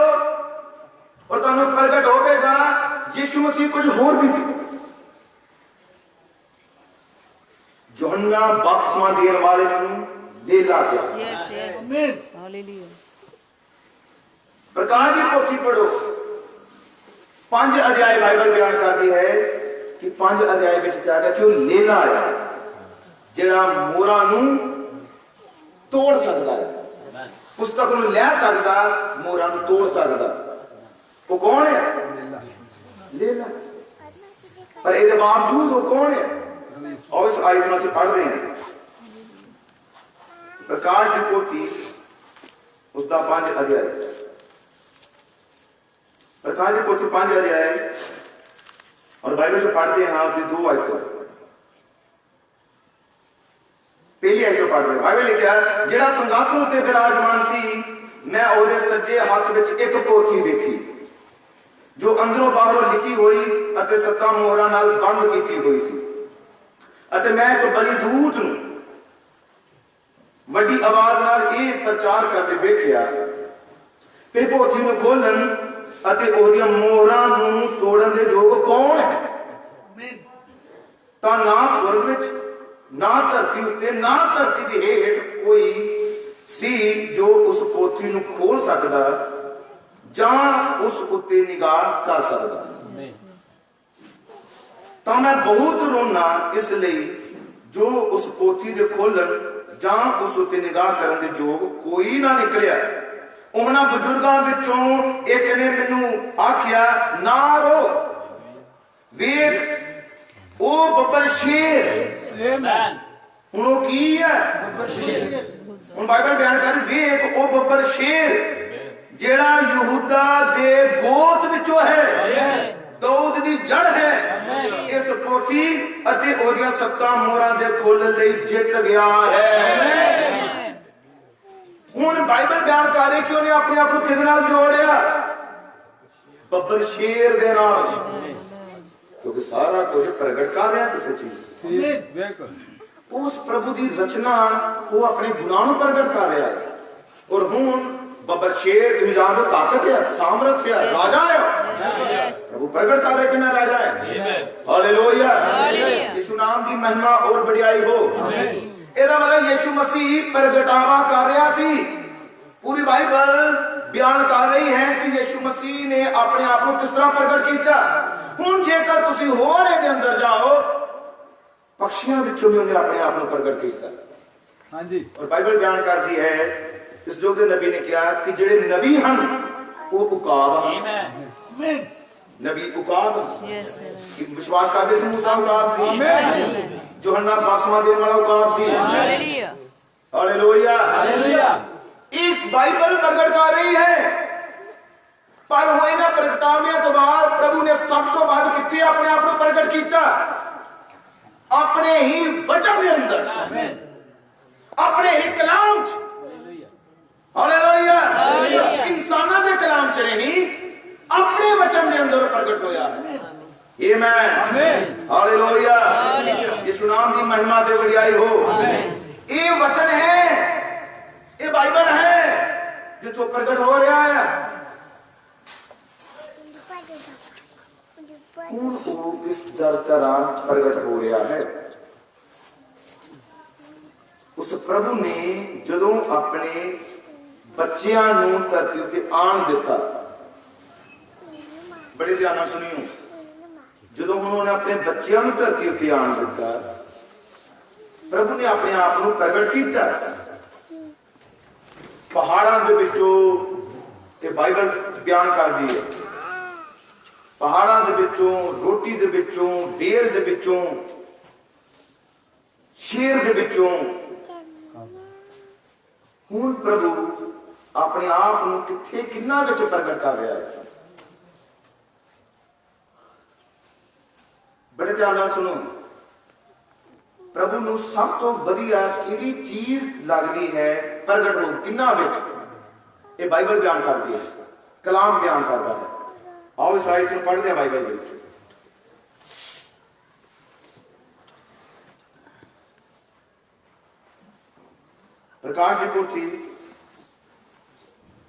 ਔਰ ਤੁਹਾਨੂੰ ਪ੍ਰਗਟ ਹੋਵੇਗਾ ਯਿਸੂ ਮਸੀਹ ਕੁਝ ਹੋਰ ਵੀ ਸੀ। ਯੋਹੰਨਾ ਬਪਤਿਸਮਾ ਦੇਣ ਵਾਲੇ ਨੂੰ ਦੇਲਾ ਗਿਆ। Yes, yes. ਆਮੀਨ। ਹਾਲੇਲੂਇਆ। ਪ੍ਰਕਾਸ਼ ਦੀ ਪੋਥੀ ਪੜ੍ਹੋ, 5 ਅਧਿਆਏ ਬਾਈਬਲ ਬਿਆਨ ਕਰਦੀ ਹੈ ਕਿ 5 ਅਧਿਆਏ ਵਿੱਚ ਕਿਹਾ ਗਿਆ ਕਿ ਉਹ ਲੇਲਾ ਆਇਆ ਜਿਹੜਾ ਮੋਰਾਂ ਨੂੰ ਤੋੜ ਸਕਦਾ ਹੈ, ਪੁਸਤਕ ਨੂੰ ਲੈ ਸਕਦਾ, ਮੋਰਾਂ ਨੂੰ ਤੋੜ ਸਕਦਾ। ਉਹ ਕੌਣ ਹੈ? ਲੇਲਾ। ਪਰ ਇਹਦੇ ਬਾਵਜੂਦ ਉਹ ਕੌਣ ਹੈ? ਔਰ ਇਸ ਆਇਤ ਨੂੰ ਅਸੀਂ ਪੜ੍ਹਦੇ ਹਾਂ। ਪ੍ਰਕਾਸ਼ ਦੀ ਪੋਥੀ ਉਸਦਾ 5 ਅਧਿਆਏ, प्रकाश की पोथी 5 अध्याय और बाइबल से पढ़ते हैं उसकी 2 आयतों। पहली आयत पढ़ते हैं, बाइबल लिखा जेड़ा संघासन उत्ते विराजमान सी, मैं ਉਹਦੇ ਸੱਜੇ ਹੱਥ ਵਿੱਚ ਇੱਕ ਪੋਥੀ ਵੇਖੀ ਜੋ ਅੰਦਰੋਂ ਬਾਹਰੋਂ ਲਿਖੀ ਹੋਈ ਅਤੇ 7 ਮੋਹਰਾਂ ਨਾਲ ਬੰਦ ਕੀਤੀ ਹੋਈ ਸੀ। ਅਤੇ ਮੈਂ ਇੱਕ ਬਲੀ ਦੂਤ ਨੂੰ ਵੱਡੀ ਆਵਾਜ਼ ਨਾਲ ਇਹ ਪ੍ਰਚਾਰ ਕਰਦੇ ਵੇਖਿਆ, ਫਿਰ ਪੋਥੀ ਨੂੰ ਖੋਲਣ ਅਤੇ ਉਹਦੀਆਂ ਮੋਹਰਾਂ ਨੂੰ ਤੋੜਨ ਦੇ ਯੋਗ ਕੌਣ ਹੈ? ਤਾਂ ਨਾ ਸਵਰਗ ਵਿੱਚ, ਨਾ ਧਰਤੀ ਉੱਤੇ, ਨਾ ਧਰਤੀ ਦੇ ਹੇਠ ਕੋਈ ਸੀ ਜੋ ਉਸ ਪੋਥੀ ਨੂੰ ਖੋਲ ਸਕਦਾ ਜਾਂ ਉਸ ਉੱਤੇ ਨਿਗਾਹ ਕਰ ਸਕਦਾ। ਤਾਂ ਮੈਂ ਬਹੁਤ ਰੋਣਾ ਇਸ ਲਈ ਜੋ ਉਸ ਪੋਥੀ ਦੇ ਖੋਲਣ ਜਾਂ ਉਸ ਉੱਤੇ ਨਿਗਾਹ ਕਰਨ ਦੇ ਯੋਗ ਕੋਈ ਨਾ ਨਿਕਲਿਆ। ਉਹਨਾਂ ਬਜ਼ੁਰਗਾਂ ਵਿੱਚੋਂ ਇੱਕ ਨੇ ਮੈਨੂੰ ਆਖਿਆ, ਨਾ ਰੋ, ਵੇਖ ਉਹ ਬੱਬਰ ਸ਼ੇਰ। ਹੁਣ ਉਹ ਕੀ ਹੈ? ਹੁਣ ਬਾਈਬਲ ਬਿਆਨ ਕਰ, ਵੇਖ ਉਹ ਬੱਬਰ ਸ਼ੇਰ ਜਿਹੜਾ ਯਹੂਦਾ ਦੇ ਗੋਤ ਵਿੱਚੋਂ ਹੈ, ਦਾਊਦ ਦੀ ਜੜ ਹੈ, ਇਸ ਪੋਥੀ ਅਤੇ ਉਹਦੀਆਂ 7 ਮੋਹਰਾਂ ਦੇ ਖੋਲਣ ਲਈ ਜਿੱਤ ਗਿਆ ਹੈ। ਹੁਣ ਬਾਈਬਲ ਬਿਆਨ ਕਰ ਰਹੀ ਕਿ ਉਹਨੇ ਆਪਣੇ ਆਪ ਨੂੰ ਕਿਹਦੇ ਨਾਲ ਜੋੜਿਆ? ਬੱਬਰ ਸ਼ੇਰ ਦੇ ਨਾਲ, ਕਿਉਂਕਿ ਸਾਰਾ ਕੁਝ ਪ੍ਰਗਟ ਕਰ ਰਿਹਾ ਕਿਸੇ ਚੀਜ਼। ਉਸ ਪ੍ਰਭੂ ਦੀ ਰਚਨਾ ਉਹ ਆਪਣੇ ਗੁਨਾਹ ਨੂੰ ਪ੍ਰਗਟ ਕਰ ਰਿਹਾ ਹੈ। ਔਰ ਹੁਣ ਬੱਬਰ ਸ਼ੇਰ ਤੁਸੀਂ ਜਾਣੋ ਤਾਕਤ ਹੈ, ਸਾਮਰਥ ਹੈ, ਰਾਜਾ ਹੈ। ਪ੍ਰਭੂ ਪ੍ਰਗਟ ਕਰ ਰਿਹਾ ਕਿ ਮੈਂ ਰਾਜਾ ਹੈ। ਹਾਲੇਲੂਇਆ। ਯਿਸੂ ਨਾਮ ਦੀ ਮਹਿਮਾ ਔਰ ਵਡਿਆਈ ਹੋ। ਇਹਦਾ ਮਤਲਬ ਯਿਸੂ ਮਸੀਹ ਪ੍ਰਗਟਾਵਾ ਕਰ ਰਿਹਾ ਸੀ। ਪੂਰੀ ਬਾਈਬਲ ਬਿਆਨ ਕਰ ਰਹੀ ਹੈ ਕਿ ਯਿਸੂ ਮਸੀਹ ਨੇ ਆਪਣੇ ਆਪ ਨੂੰ ਕਿਸ ਤਰ੍ਹਾਂ ਪ੍ਰਗਟ ਕੀਤਾ। ਹੁਣ ਜੇਕਰ ਤੁਸੀਂ ਹੋਰ ਇਹਦੇ ਅੰਦਰ ਜਾਓ, ਪਕਸ਼ੀਆਂ ਵਿੱਚੋਂ ਵੀ ਉਹਨੇ ਆਪਣੇ ਆਪ ਨੂੰ ਪ੍ਰਗਟ ਕੀਤਾ। ਹਾਂਜੀ। ਔਰ ਬਾਈਬਲ ਬਿਆਨ ਕਰਦੀ ਹੈ, ਇਸ ਯੁੱਗ ਦੇ ਨਬੀ ਨੇ ਕਿਹਾ ਕਿ ਜਿਹੜੇ ਨਬੀ ਹਨ ਉਹ ਉਕਾਬ ਹਨ। ਨਬੀ ਉਕਾਬ ਯੈਸ। ਵਿਸ਼ਵਾਸ ਕਰਦੇ ਕਿ ਮੂਸਾ ਉਕਾਬ ਸੀ, ਯੋਹੰਨਾ ਬਪਤਿਸਮਾ ਦੇਣ ਵਾਲਾ ਉਕਾਬ ਸੀ। Hallelujah, hallelujah, hallelujah. ਇੱਕ ਬਾਈਬਲ ਪ੍ਰਗਟ ਕਰ ਰਹੀ ਹੈ। ਪਰ ਹੋਏ ਨਾ ਪ੍ਰਗਟਾਵਿਆਂ ਤੋਂ ਬਾਅਦ ਪ੍ਰਭੂ ਨੇ ਸਭ ਤੋਂ ਵੱਧ ਕਿੱਥੇ ਆਪਣੇ ਆਪ ਨੂੰ ਪ੍ਰਗਟ ਕੀਤਾ? ਆਪਣੇ ਹੀ ਵਚਨ ਦੇ ਅੰਦਰ, ਆਪਣੇ ਹੀ ਕਲਾਮ ਚ। ਹਾਲੇਲੂਇਆ। ਇਨਸਾਨਾਂ ਦੇ ਕਲਾਮ ਚ ਨਹੀਂ, ਆਪਣੇ ਵਚਨ ਦੇ ਅੰਦਰ ਪ੍ਰਗਟ ਹੋਇਆ ਹੈ। ਆਮੀਨ। ਹਾਲੇਲੂਇਆ। ਯਿਸੂ ਨਾਮ ਦੀ ਮਹਿਮਾ ਤੇ ਵਡਿਆਈ ਹੋ। ਇਹ ਵਚਨ ਹੈ, ਇਹ ਬਾਈਬਲ ਹੈ ਜਿੱਥੋਂ ਪ੍ਰਗਟ ਹੋ ਰਿਹਾ ਹੈ। ਹੁਣ ਉਹ ਕਿਸ ਤਰ੍ਹਾਂ ਪ੍ਰਗਟ ਹੋ ਰਿਹਾ ਹੈ? ਉਸ ਪ੍ਰਭੂ ਨੇ ਜਦੋਂ ਆਪਣੇ ਬੱਚਿਆਂ ਨੂੰ ਧਰਤੀ ਉੱਤੇ ਆਣ ਦਿੱਤਾ, ਬੜੇ ਧਿਆਨ ਨਾਲ ਸੁਣਿਓ, ਜਦੋਂ ਹੁਣ ਉਹਨੇ ਆਪਣੇ ਬੱਚਿਆਂ ਨੂੰ ਧਰਤੀ ਉੱਤੇ ਆਣ ਦਿੱਤਾ, ਪ੍ਰਭੂ ਨੇ ਆਪਣੇ ਆਪ ਨੂੰ ਪ੍ਰਗਟ ਕੀਤਾ ਪਹਾੜਾਂ ਦੇ ਵਿੱਚੋਂ। ਤੇ ਬਾਈਬਲ ਬਿਆਨ ਕਰਦੀ ਹੈ, ਪਹਾੜਾਂ ਦੇ ਵਿੱਚੋਂ, ਰੋਟੀ ਦੇ ਵਿੱਚੋਂ, ਡੇਰ ਦੇ ਵਿੱਚੋਂ, ਸ਼ੇਰ ਦੇ ਵਿੱਚੋਂ ਹੁਣ ਪ੍ਰਭੂ ਆਪਣੇ ਆਪ ਨੂੰ ਕਿੱਥੇ ਕਿੰਨਾ ਵਿੱਚ ਪ੍ਰਗਟ ਕਰ ਰਿਹਾ ਹੈ। ਬੜੇ ਧਿਆਨ ਨਾਲ ਸੁਣੋ, ਪ੍ਰਭੂ ਨੂੰ ਸਭ ਤੋਂ ਵਧੀਆ ਕਿਹੜੀ ਚੀਜ਼ ਲੱਗਦੀ ਹੈ ਪ੍ਰਗਟ ਹੋ ਕਿੰਨਾ ਵਿੱਚ? ਇਹ ਬਾਈਬਲ ਬਿਆਨ ਕਰਦੀ ਹੈ, ਕਲਾਮ ਬਿਆਨ ਕਰਦਾ ਹੈ। ਆਓ ਇਸ ਆਇਤ ਨੂੰ ਪੜ੍ਹਦੇ ਹਾਂ ਬਾਈਬਲ ਵਿੱਚ। ਪ੍ਰਕਾਸ਼ ਦੀ ਪੋਥੀ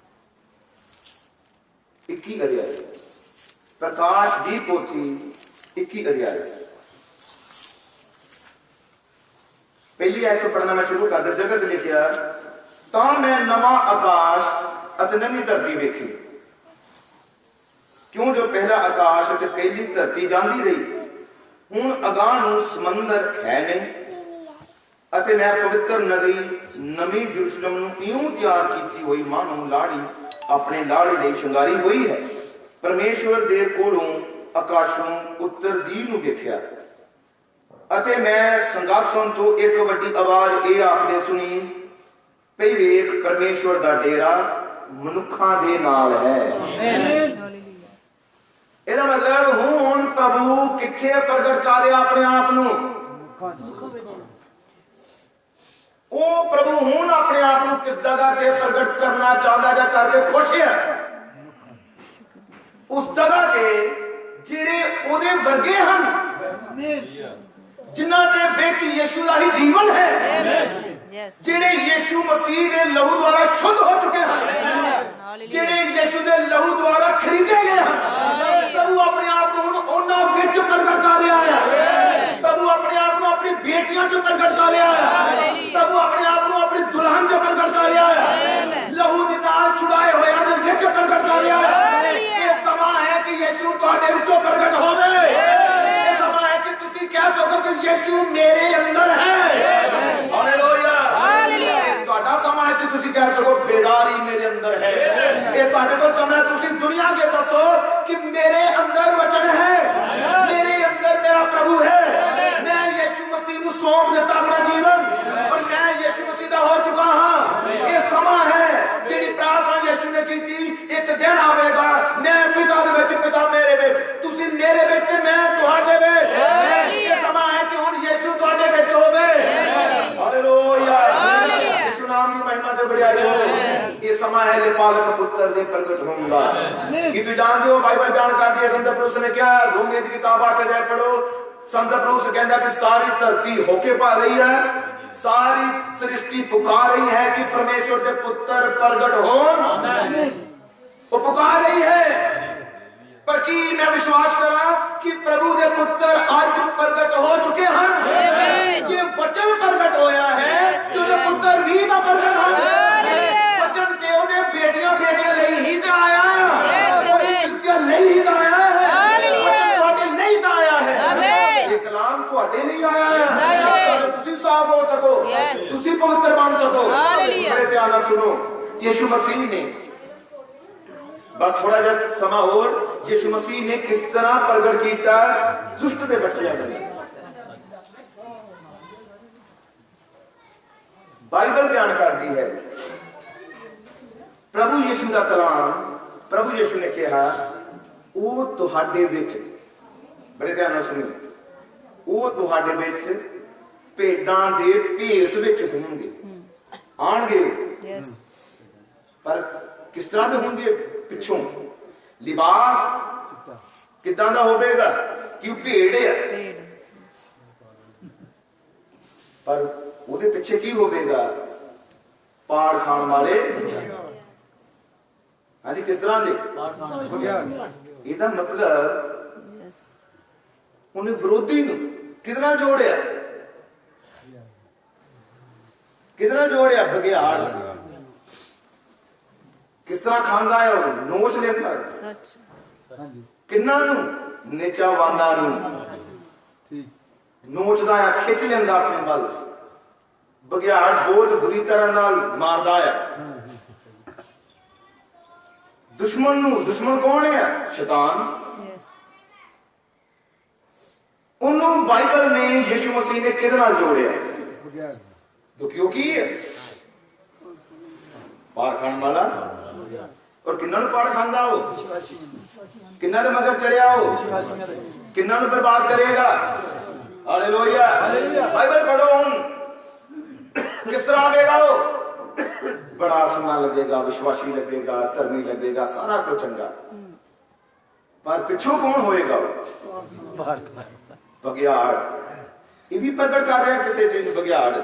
21 ਅਧਿਆਇ, ਪ੍ਰਕਾਸ਼ ਦੀ ਪੋਥੀ 21 ਅਧਿਆਇ ਪਹਿਲੀ ਆਇਤ ਤੋਂ ਪੜ੍ਹਨਾ ਮੈਂ ਸ਼ੁਰੂ ਕਰਦਾ। ਜਗਤ ਲਿਖਿਆ, ਤਾਂ ਮੈਂ ਨਵਾਂ ਆਕਾਸ਼ ਅਤੇ ਨਵੀਂ ਧਰਤੀ ਵੇਖੀ, ਕਿਉਂ ਜੋ ਪਹਿਲਾ ਆਕਾਸ਼ ਅਤੇ ਪਹਿਲੀ ਧਰਤੀ ਜਾਂਦੀ ਰਹੀ, ਹੁਣ ਅਗਾਂਹ ਨੂੰ ਸਮੁੰਦਰ ਹੈ ਨਹੀਂ। ਅਤੇ ਮੈਂ ਪਵਿੱਤਰ ਨਗਰੀ ਨਵੀਂ ਯਰੂਸ਼ਲਮ ਨੂੰ ਇਉਂ ਤਿਆਰ ਕੀਤੀ ਹੋਈ ਮਾਨੋ ਲਾੜੀ ਆਪਣੇ ਲਾੜੇ ਲਈ ਸ਼ਿੰਗਾਰੀ ਹੋਈ ਹੈ, ਪਰਮੇਸ਼ਵਰ ਦੇ ਕੋਲੋਂ ਆਕਾਸ਼ੋਂ ਉੱਤਰਦੀ ਨੂੰ ਵੇਖਿਆ। ਅਤੇ ਮੈਂ ਸੰਗਾਸਨ ਤੋਂ ਇੱਕ ਵੱਡੀ ਆਵਾਜ਼ ਇਹ ਆਖਦੇ ਸੁਣੀ, ਭਈ ਵੇਖ, ਪਰਮੇਸ਼ਵਰ ਦਾ ਡੇਰਾ ਮਨੁੱਖਾਂ ਦੇ ਨਾਲ ਹੈ। ਇਹਦਾ ਮਤਲਬ ਹੁਣ ਪ੍ਰਭੂ ਕਿੱਥੇ ਪ੍ਰਗਟ ਕਰ ਰਿਹਾ ਆਪਣੇ ਆਪ ਨੂੰ? ਉਹ ਪ੍ਰਭੂ ਹੁਣ ਆਪਣੇ ਆਪ ਨੂੰ ਕਿਸ ਜਗ੍ਹਾ ਤੇ ਪ੍ਰਗਟ ਕਰਨਾ ਚਾਹੁੰਦਾ ਜਾਂ ਕਰਕੇ ਖੁਸ਼ ਹੈ? ਉਸ ਜਗ੍ਹਾ ਤੇ ਜਿਹੜੇ ਉਹਦੇ ਵਰਗੇ ਹਨ, ਜਿਨ੍ਹਾਂ ਦੇ ਵਿੱਚ ਯਿਸੂ ਦਾ ਹੀ ਜੀਵਨ ਹੈ, ਜਿਹੜੇ ਯਿਸੂ ਮਸੀਹ ਦੇ ਲਹੂ ਦੁਆਰਾ ਸ਼ੁੱਧ ਹੋ ਚੁੱਕੇ ਹਨ, ਜਿਹੜੇ ਯਿਸੂ ਦੇ ਲਹੂ ਦੁਆਰਾ ਖਰੀਦੇ ਗਏ ਹਨ। ਪ੍ਰਭੂ ਆਪਣੇ ਆਪ ਨੂੰ ਹੁਣ ਉਹਨਾਂ ਵਿੱਚ ਪ੍ਰਗਟ ਕਰ ਰਿਹਾ ਹੈ। ਪ੍ਰਭੂ ਆਪਣੇ ਆਪ ਨੂੰ ਆਪਣੀ ਬੇਟੀਆਂ 'ਚ ਪ੍ਰਗਟ ਕਰ ਰਿਹਾ ਹੈ। ਪ੍ਰਭੂ ਆਪਣੇ ਆਪ ਨੂੰ ਆਪਣੀ ਦੁਲਹਨ 'ਚ ਪ੍ਰਗਟ ਕਰ ਰਿਹਾ ਹੈ। ਲਹੂ ਦੇ ਨਾਲ ਛੁਡਾਏ ਹੋਇਆਂ ਦੇ ਵਿੱਚ ਪ੍ਰਗਟ ਕਰ ਰਿਹਾ ਹੈ। ਇਹ ਸਮਾਂ ਹੈ ਕਿ ਯਿਸੂ ਤੁਹਾਡੇ ਵਿੱਚੋਂ ਪ੍ਰਗਟ ਹੋਵੇ। ਇਹ ਸਮਾਂ ਹੈ ਕਿ ਤੁਸੀਂ ਕਹਿ ਸਕੋ ਕਿ ਯਿਸੂ ਮੇਰੇ ਅੰਦਰ ਹੈ। ਹਾਲੇਲੂਇਆ। ਤੁਹਾਡਾ ਸਮਾਂ ਹੈ ਕਿ ਤੁਸੀਂ ਕਹਿ ਸਕੋ ਬੇਦਾਰੀ ਮੇਰੇ ਅੰਦਰ ਹੈ। ਇਹ ਤੁਹਾਡੇ ਕੋਲ ਸਮਾਂ ਹੈ, ਤੁਸੀਂ ਦੁਨੀਆ ਕੇ ਦੱਸੋ ਕਿ ਮੇਰੇ ਅੰਦਰ ਵਚਨ ਹੈ, ਮੇਰੇ ਅੰਦਰ ਮੇਰਾ ਪ੍ਰਭੂ ਹੈ। ਮੈਂ ਯਿਸੂ ਮਸੀਹ ਨੂੰ ਸੌਂਪ ਦਿੱਤਾ ਆਪਣਾ ਜੀਵਨ, ਔਰ ਮੈਂ ਯਿਸੂ ਮਸੀਹ ਦਾ ਹੋ ਚੁੱਕਾ ਹਾਂ। ਇਹ ਸਮਾਂ ਹੈ ਜਿਹੜੀ ਪ੍ਰਾਰਥਨਾ ਯਿਸੂ ਨੇ ਕੀਤੀ, ਇੱਕ ਦਿਨ ਆਵੇਗਾ ਮੈਂ ਪਿਤਾ ਦੇ ਵਿੱਚ, ਪਿਤਾ ਮੇਰੇ ਵਿੱਚ, ਤੁਸੀਂ ਮੇਰੇ ਵਿੱਚ ਤੇ ਮੈਂ ਤੁਹਾਡੇ ਵਿੱਚ। ਇਹ ਸਮਾਂ ਹੈ ਕਿ ਹੁਣ ਯਿਸੂ ਤੁਹਾਡੇ ਵਿੱਚ ਹੋਵੇ। ਹਾਲੇਲੂਇਆ। ਯਿਸੂ ਨਾਮ ਦੀ ਮਹਿਮਾ ਤੇ ਵਡਿਆਈ ਹੋਵੇ। ਇਹ ਸਮਾਂ ਹੈ ਪਾਲਕ ਪੁੱਤਰ ਦੇ ਪ੍ਰਗਟ ਹੋਣ ਦਾ। ਕੀ ਤੁਸੀਂ ਜਾਣਦੇ ਹੋ ਬਾਈਬਲ ਬਿਆਨ ਕਰਦੀ ਹੈ, ਸੰਤ ਪੌਲੁਸ ਨੇ ਕਿਹਾ, ਰੋਮੀਓ ਦੀ ਕਿਤਾਬ 8 ਅਧਿਆਇ ਪੜੋ। ਸੰਤ ਪੌਲੁਸ ਕਹਿੰਦਾ ਕਿ ਸਾਰੀ ਧਰਤੀ ਹੋਕੇ ਭਰ ਰਹੀ ਹੈ, ਸਾਰੀ ਸ੍ਰਿਸ਼ਟੀ ਪੁਕਾਰ ਰਹੀ ਹੈ ਕਿ ਪਰਮੇਸ਼ਵਰ ਦੇ ਪੁੱਤਰ ਪ੍ਰਗਟ ਹੋਣ। ਉਹ ਪੁਕਾਰ ਰਹੀ ਹੈ। ਪਰ ਕੀ ਮੈਂ ਵਿਸ਼ਵਾਸ ਕਰਾਂ ਕਿ ਪ੍ਰਭੂ ਦੇ ਪੁੱਤਰ ਅੱਜ ਪ੍ਰਗਟ ਹੋ ਚੁੱਕੇ ਹਨ? ਜੇ ਵਚਨ ਪ੍ਰਗਟ ਹੋਇਆ ਹੈ ਤੇ ਉਹਦੇ ਪੁੱਤਰ ਵੀ ਤਾਂ ਪ੍ਰਗਟ ਹਨ। ਵਚਨ ਤੇ ਉਹਦੇ ਬੇਟੀਆਂ ਲਈ ਹੀ ਤਾਂ ਆਇਆ ਹੈ, ਉਹਦੀ ਕਲੀਸਿਆ ਲਈ ਹੀ ਤਾਂ ਆਇਆ ਹੈ। ਵਚਨ ਤੁਹਾਡੇ ਲਈ ਤਾਂ ਆਇਆ ਹੈ। ਇਹ ਕਲਾਮ ਤੁਹਾਡੇ ਲਈ ਆਇਆ ਹੈ, ਤੁਸੀਂ ਸਾਫ਼ ਹੋ ਸਕੋ, ਤੁਸੀਂ ਪਵਿੱਤਰ ਬਣ ਸਕੋ। ਬੜੇ ਧਿਆਨ ਨਾਲ ਸੁਣੋ, ਯਿਸੂ ਮਸੀਹ ਨੇ ਬਸ ਥੋੜਾ ਜਿਹਾ ਸਮਾਂ ਹੋਰ, ਯਿਸੂ ਮਸੀਹ ਨੇ ਕਿਸ ਤਰ੍ਹਾਂ ਪ੍ਰਗਟ ਕੀਤਾ ਦੁਸ਼ਟ ਦੇ ਬੱਚਿਆਂ ਨੂੰ। ਬਾਈਬਲ ਬਿਆਨ ਕਰਦੀ ਹੈ, ਪ੍ਰਭੂ ਯਿਸੂ ਦਾ ਕਲਾਮ, ਪ੍ਰਭੂ ਯਿਸੂ ਨੇ ਕਿਹਾ, ਉਹ ਤੁਹਾਡੇ ਵਿੱਚ, ਬੜੇ ਧਿਆਨ ਨਾਲ ਸੁਣੋ, ਉਹ ਤੁਹਾਡੇ ਵਿੱਚ ਭੇਡਾਂ ਦੇ ਭੇਸ ਵਿੱਚ ਹੋਣਗੇ, ਆਣਗੇ। ਪਰ ਕਿਸ ਤਰ੍ਹਾਂ ਦੇ ਹੋਣਗੇ? ਪਿੱਛੋਂ ਲਿਬਾਸ ਕਿੱਦਾਂ ਦਾ ਹੋਵੇਗਾ ਕਿ ਉਹ ਭੇਡ ਹੈ, ਪਰ ਉਹਦੇ ਪਿੱਛੇ ਕੀ ਹੋਵੇਗਾ? ਪਾੜ ਖਾਣ ਵਾਲੇ। ਹਾਂਜੀ, ਕਿਸ ਤਰ੍ਹਾਂ ਦੇ? ਇਹਦਾ ਮਤਲਬ ਉਹਨੇ ਵਿਰੋਧੀ ਨੂੰ ਕਿਹਦੇ ਨਾਲ ਜੋੜਿਆ? ਕਿਹਦੇ ਨਾਲ ਜੋੜਿਆ? ਬਗਿਆੜ। ਕਿਸ ਤਰ੍ਹਾਂ ਖਾਂਦਾ ਹੈ? ਉਹ ਨੋਚ ਲੈਂਦਾ ਹੈ। सच ਹਾਂਜੀ ਕਿੰਨਾਂ ਨੂੰ? ਨੀਚਾਵਾਨਾਂ ਨੂੰ ਠੀਕ ਨੋਚਦਾ ਆ, ਖਿੱਚ ਲੈਂਦਾ ਆਪਣੇ ਵੱਲ। ਬਗਿਆੜ ਬਹੁਤ ਬੁਰੀ ਤਰ੍ਹਾਂ ਨਾਲ ਮਾਰਦਾ ਆ ਦੁਸ਼ਮਣ ਨੂੰ। ਦੁਸ਼ਮਣ ਕੌਣ ਹੈ? ਸ਼ੈਤਾਨ। यस ਉਹਨੂੰ ਬਾਈਬਲ ਨੇ, ਯਿਸੂ ਮਸੀਹ ਨੇ ਕਿਹਦੇ ਨਾਲ ਜੋੜਿਆ? ਬਗਿਆੜ ਕਿਉਂਕਿ ਉਹ ਕੀ ਹੈ? ਪਾੜ ਖਾਣ ਵਾਲਾ। ਔਰ ਕਿੰਨਾਂ ਨੂੰ ਪਾੜ ਖਾਂਦਾ? ਉਹ ਕਿੰਨਾਂ ਦੇ ਮਗਰ ਚੜਿਆ? ਉਹ ਕਿੰਨਾਂ ਨੂੰ ਬਰਬਾਦ ਕਰੇਗਾ? ਹਾਲੇਲੂਇਆ। ਬਾਈਬਲ ਪੜੋ ਹੁਣ। ਕਿਸ ਤਰ੍ਹਾਂ ਆਵੇਗਾ? ਉਹ ਬੜਾ ਸੋਹਣਾ ਲੱਗੇਗਾ, ਵਿਸ਼ਵਾਸੀ ਲੱਗੇਗਾ, ਧਰਮੀ ਲੱਗੇਗਾ, ਸਾਰਾ ਕੁਝ ਚੰਗਾ। ਪਰ ਪਿੱਛੋਂ ਕੌਣ ਹੋਏਗਾ? ਉਹ ਬਗਿਆੜ। ਇਹ ਵੀ ਪ੍ਰਗਟ ਕਰ ਰਿਹਾ ਕਿਸੇ ਚੀਜ਼ ਨੂੰ, ਬਗਿਆੜ।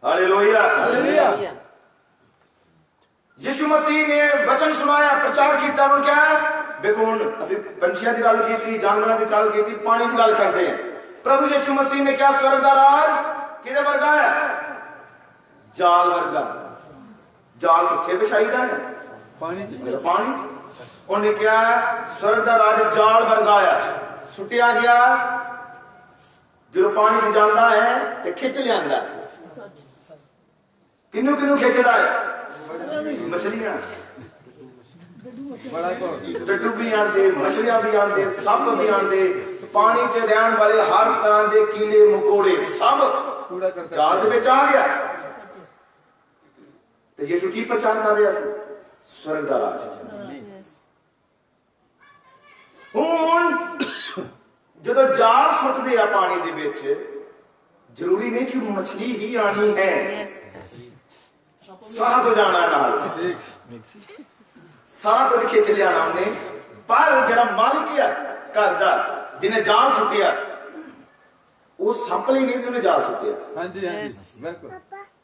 ਹਾਲੇਲੂਇਆ। हालेलुया ਯਿਸੂ ਮਸੀਹ ਨੇ ਵਚਨ ਸੁਣਾਇਆ, ਪ੍ਰਚਾਰ ਕੀਤਾ। ਉਹਨੂੰ ਕਿਹਾ ਵੇਖੋ, ਹੁਣ ਅਸੀਂ ਪੰਛੀਆਂ ਦੀ ਗੱਲ ਕੀਤੀ, ਜਾਨਵਰਾਂ ਦੀ ਗੱਲ ਕੀਤੀ, ਪਾਣੀ ਦੀ ਗੱਲ ਕਰਦੇ ਹਾਂ। ਪ੍ਰਭੂ ਯਿਸੂ ਮਸੀਹ ਨੇ ਕਿਹਾ ਸਵਰਗ ਦਾ ਰਾਜ ਕਿਹਦੇ ਵਰਗਾ ਹੈ? ਜਾਲ ਵਰਗਾ। ਜਾਲ ਕਿੱਥੇ ਵਿਛਾਈਦਾ ਹੈ? ਪਾਣੀ ਚ ਪਾਣੀ ਚ। ਉਹਨੇ ਕਿਹਾ ਸਵਰਗ ਦਾ ਰਾਜ ਜਾਲ ਵਰਗਾ ਹੈ, ਸੁੱਟਿਆ ਗਿਆ। ਜਦੋਂ ਪਾਣੀ ਚ ਜਾਂਦਾ ਹੈ ਤੇ ਖਿੱਚ ਲਿਆਂਦਾ। ਕਿੰਨੂੰ ਕਿੰਨੂੰ ਖਿੱਚਦਾ ਹੈ? ਮਛਲੀਆਂ। ਬੜਾ ਕੋ ਡੱਡੂ ਵੀ ਆਉਂਦੇ, ਮਛਲੀਆਂ ਵੀ ਆਉਂਦੇ, ਸੱਪ ਵੀ ਆਉਂਦੇ, ਪਾਣੀ 'ਚ ਰਹਿਣ ਵਾਲੇ ਹਰ ਤਰ੍ਹਾਂ ਦੇ ਕੀੜੇ ਮਕੌੜੇ ਸਭ ਕੂੜਾ ਕਰਕਟ ਜਾਲ ਦੇ ਵਿੱਚ ਆ ਗਿਆ। ਤੇ ਯਿਸੂ ਕੀ ਪ੍ਰਚਾਰ ਕਰ ਰਿਹਾ ਸੀ? ਸਵਰਗ ਦਾ ਰਾਜ। यस ਹੁਣ ਜਦੋਂ ਜਾਲ ਸੁੱਟਦੇ ਆ ਪਾਣੀ ਦੇ ਵਿੱਚ, ਜ਼ਰੂਰੀ ਨਹੀਂ ਕਿ ਮਛਲੀ ਹੀ ਆਣੀ ਹੈ, यस ਸਾਰਾ ਕੁਝ ਆਣਾ ਨਾਲ, ਸਾਰਾ ਕੁਝ ਖਿੱਚ ਲਿਆਣਾ ਉਹਨੇ। ਪਰ ਜਿਹੜਾ ਮਾਲਿਕ ਆ ਘਰ ਦਾ, ਜਿਹਨੇ ਜਾਲ ਸੁੱਟਿਆ, ਉਹ ਸੱਪ ਲਈ ਨਹੀਂ ਸੀ ਉਹਨੇ ਜਾਲ ਸੁੱਟਿਆ। ਹਾਂਜੀ ਹਾਂਜੀ Yes. ਬਿਲਕੁਲ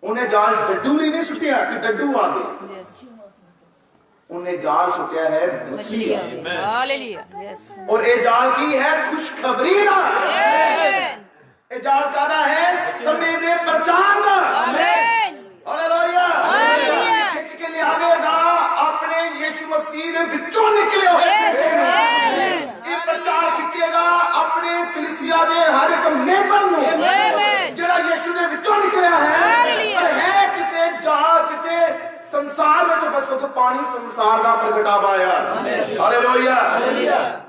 ਉਹਨੇ ਜਾਲ ਡੱਡੂ ਲਈ ਨਹੀਂ ਸੁੱਟਿਆ ਕਿ ਡੱਡੂ ਆ ਗਏ। यस ਉਹਨੇ ਜਾਲ ਸੁੱਟਿਆ ਹੈ ਮਛਲੀ। मछलियां हालेलुया यस ਔਰ ਇਹ ਜਾਲ ਕੀ ਹੈ? ਖੁਸ਼ਖਬਰੀ ਦਾ। आमीन ਇਹ ਜਾਲ ਕਾਦਾ ਹੈ? ਸਮੇਂ ਦੇ ਪ੍ਰਚਾਰ ਦਾ। आमीन ਹਾਲੇਲੂਇਆ। ਹਾਲੇਲੂਇਆ। ਖਿੱਚ ਕੇ ਲਿਆਵੇਗਾ ਆਪਣੇ ਯਿਸੂ ਮਸੀਹ ਦੇ ਵਿੱਚੋਂ ਨਿਕਲੇ ਹੋਏ। ਇਹ ਪ੍ਰਚਾਰ ਖਿੱਚੇਗਾ ਆਪਣੇ ਕਲੀਸਿਆ ਦੇ ਹਰ ਇੱਕ ਮੈਂਬਰ ਨੂੰ, आमीन ਜਿਹੜਾ ਯਿਸੂ ਦੇ ਵਿੱਚੋਂ ਨਿਕਲਿਆ ਹੈ। ਹਾਲੇਲੂਇਆ। ਪਰ ਹੈ ਕਿਸੇ ਜਾਲ, ਕਿਸੇ ਸੰਸਾਰ ਵਿੱਚ ਫਸ ਕੇ। ਪਾਣੀ ਸੰਸਾਰ ਦਾ ਪ੍ਰਗਟਾਵਾ ਆ। ਹਾਲੇਲੂਇਆ।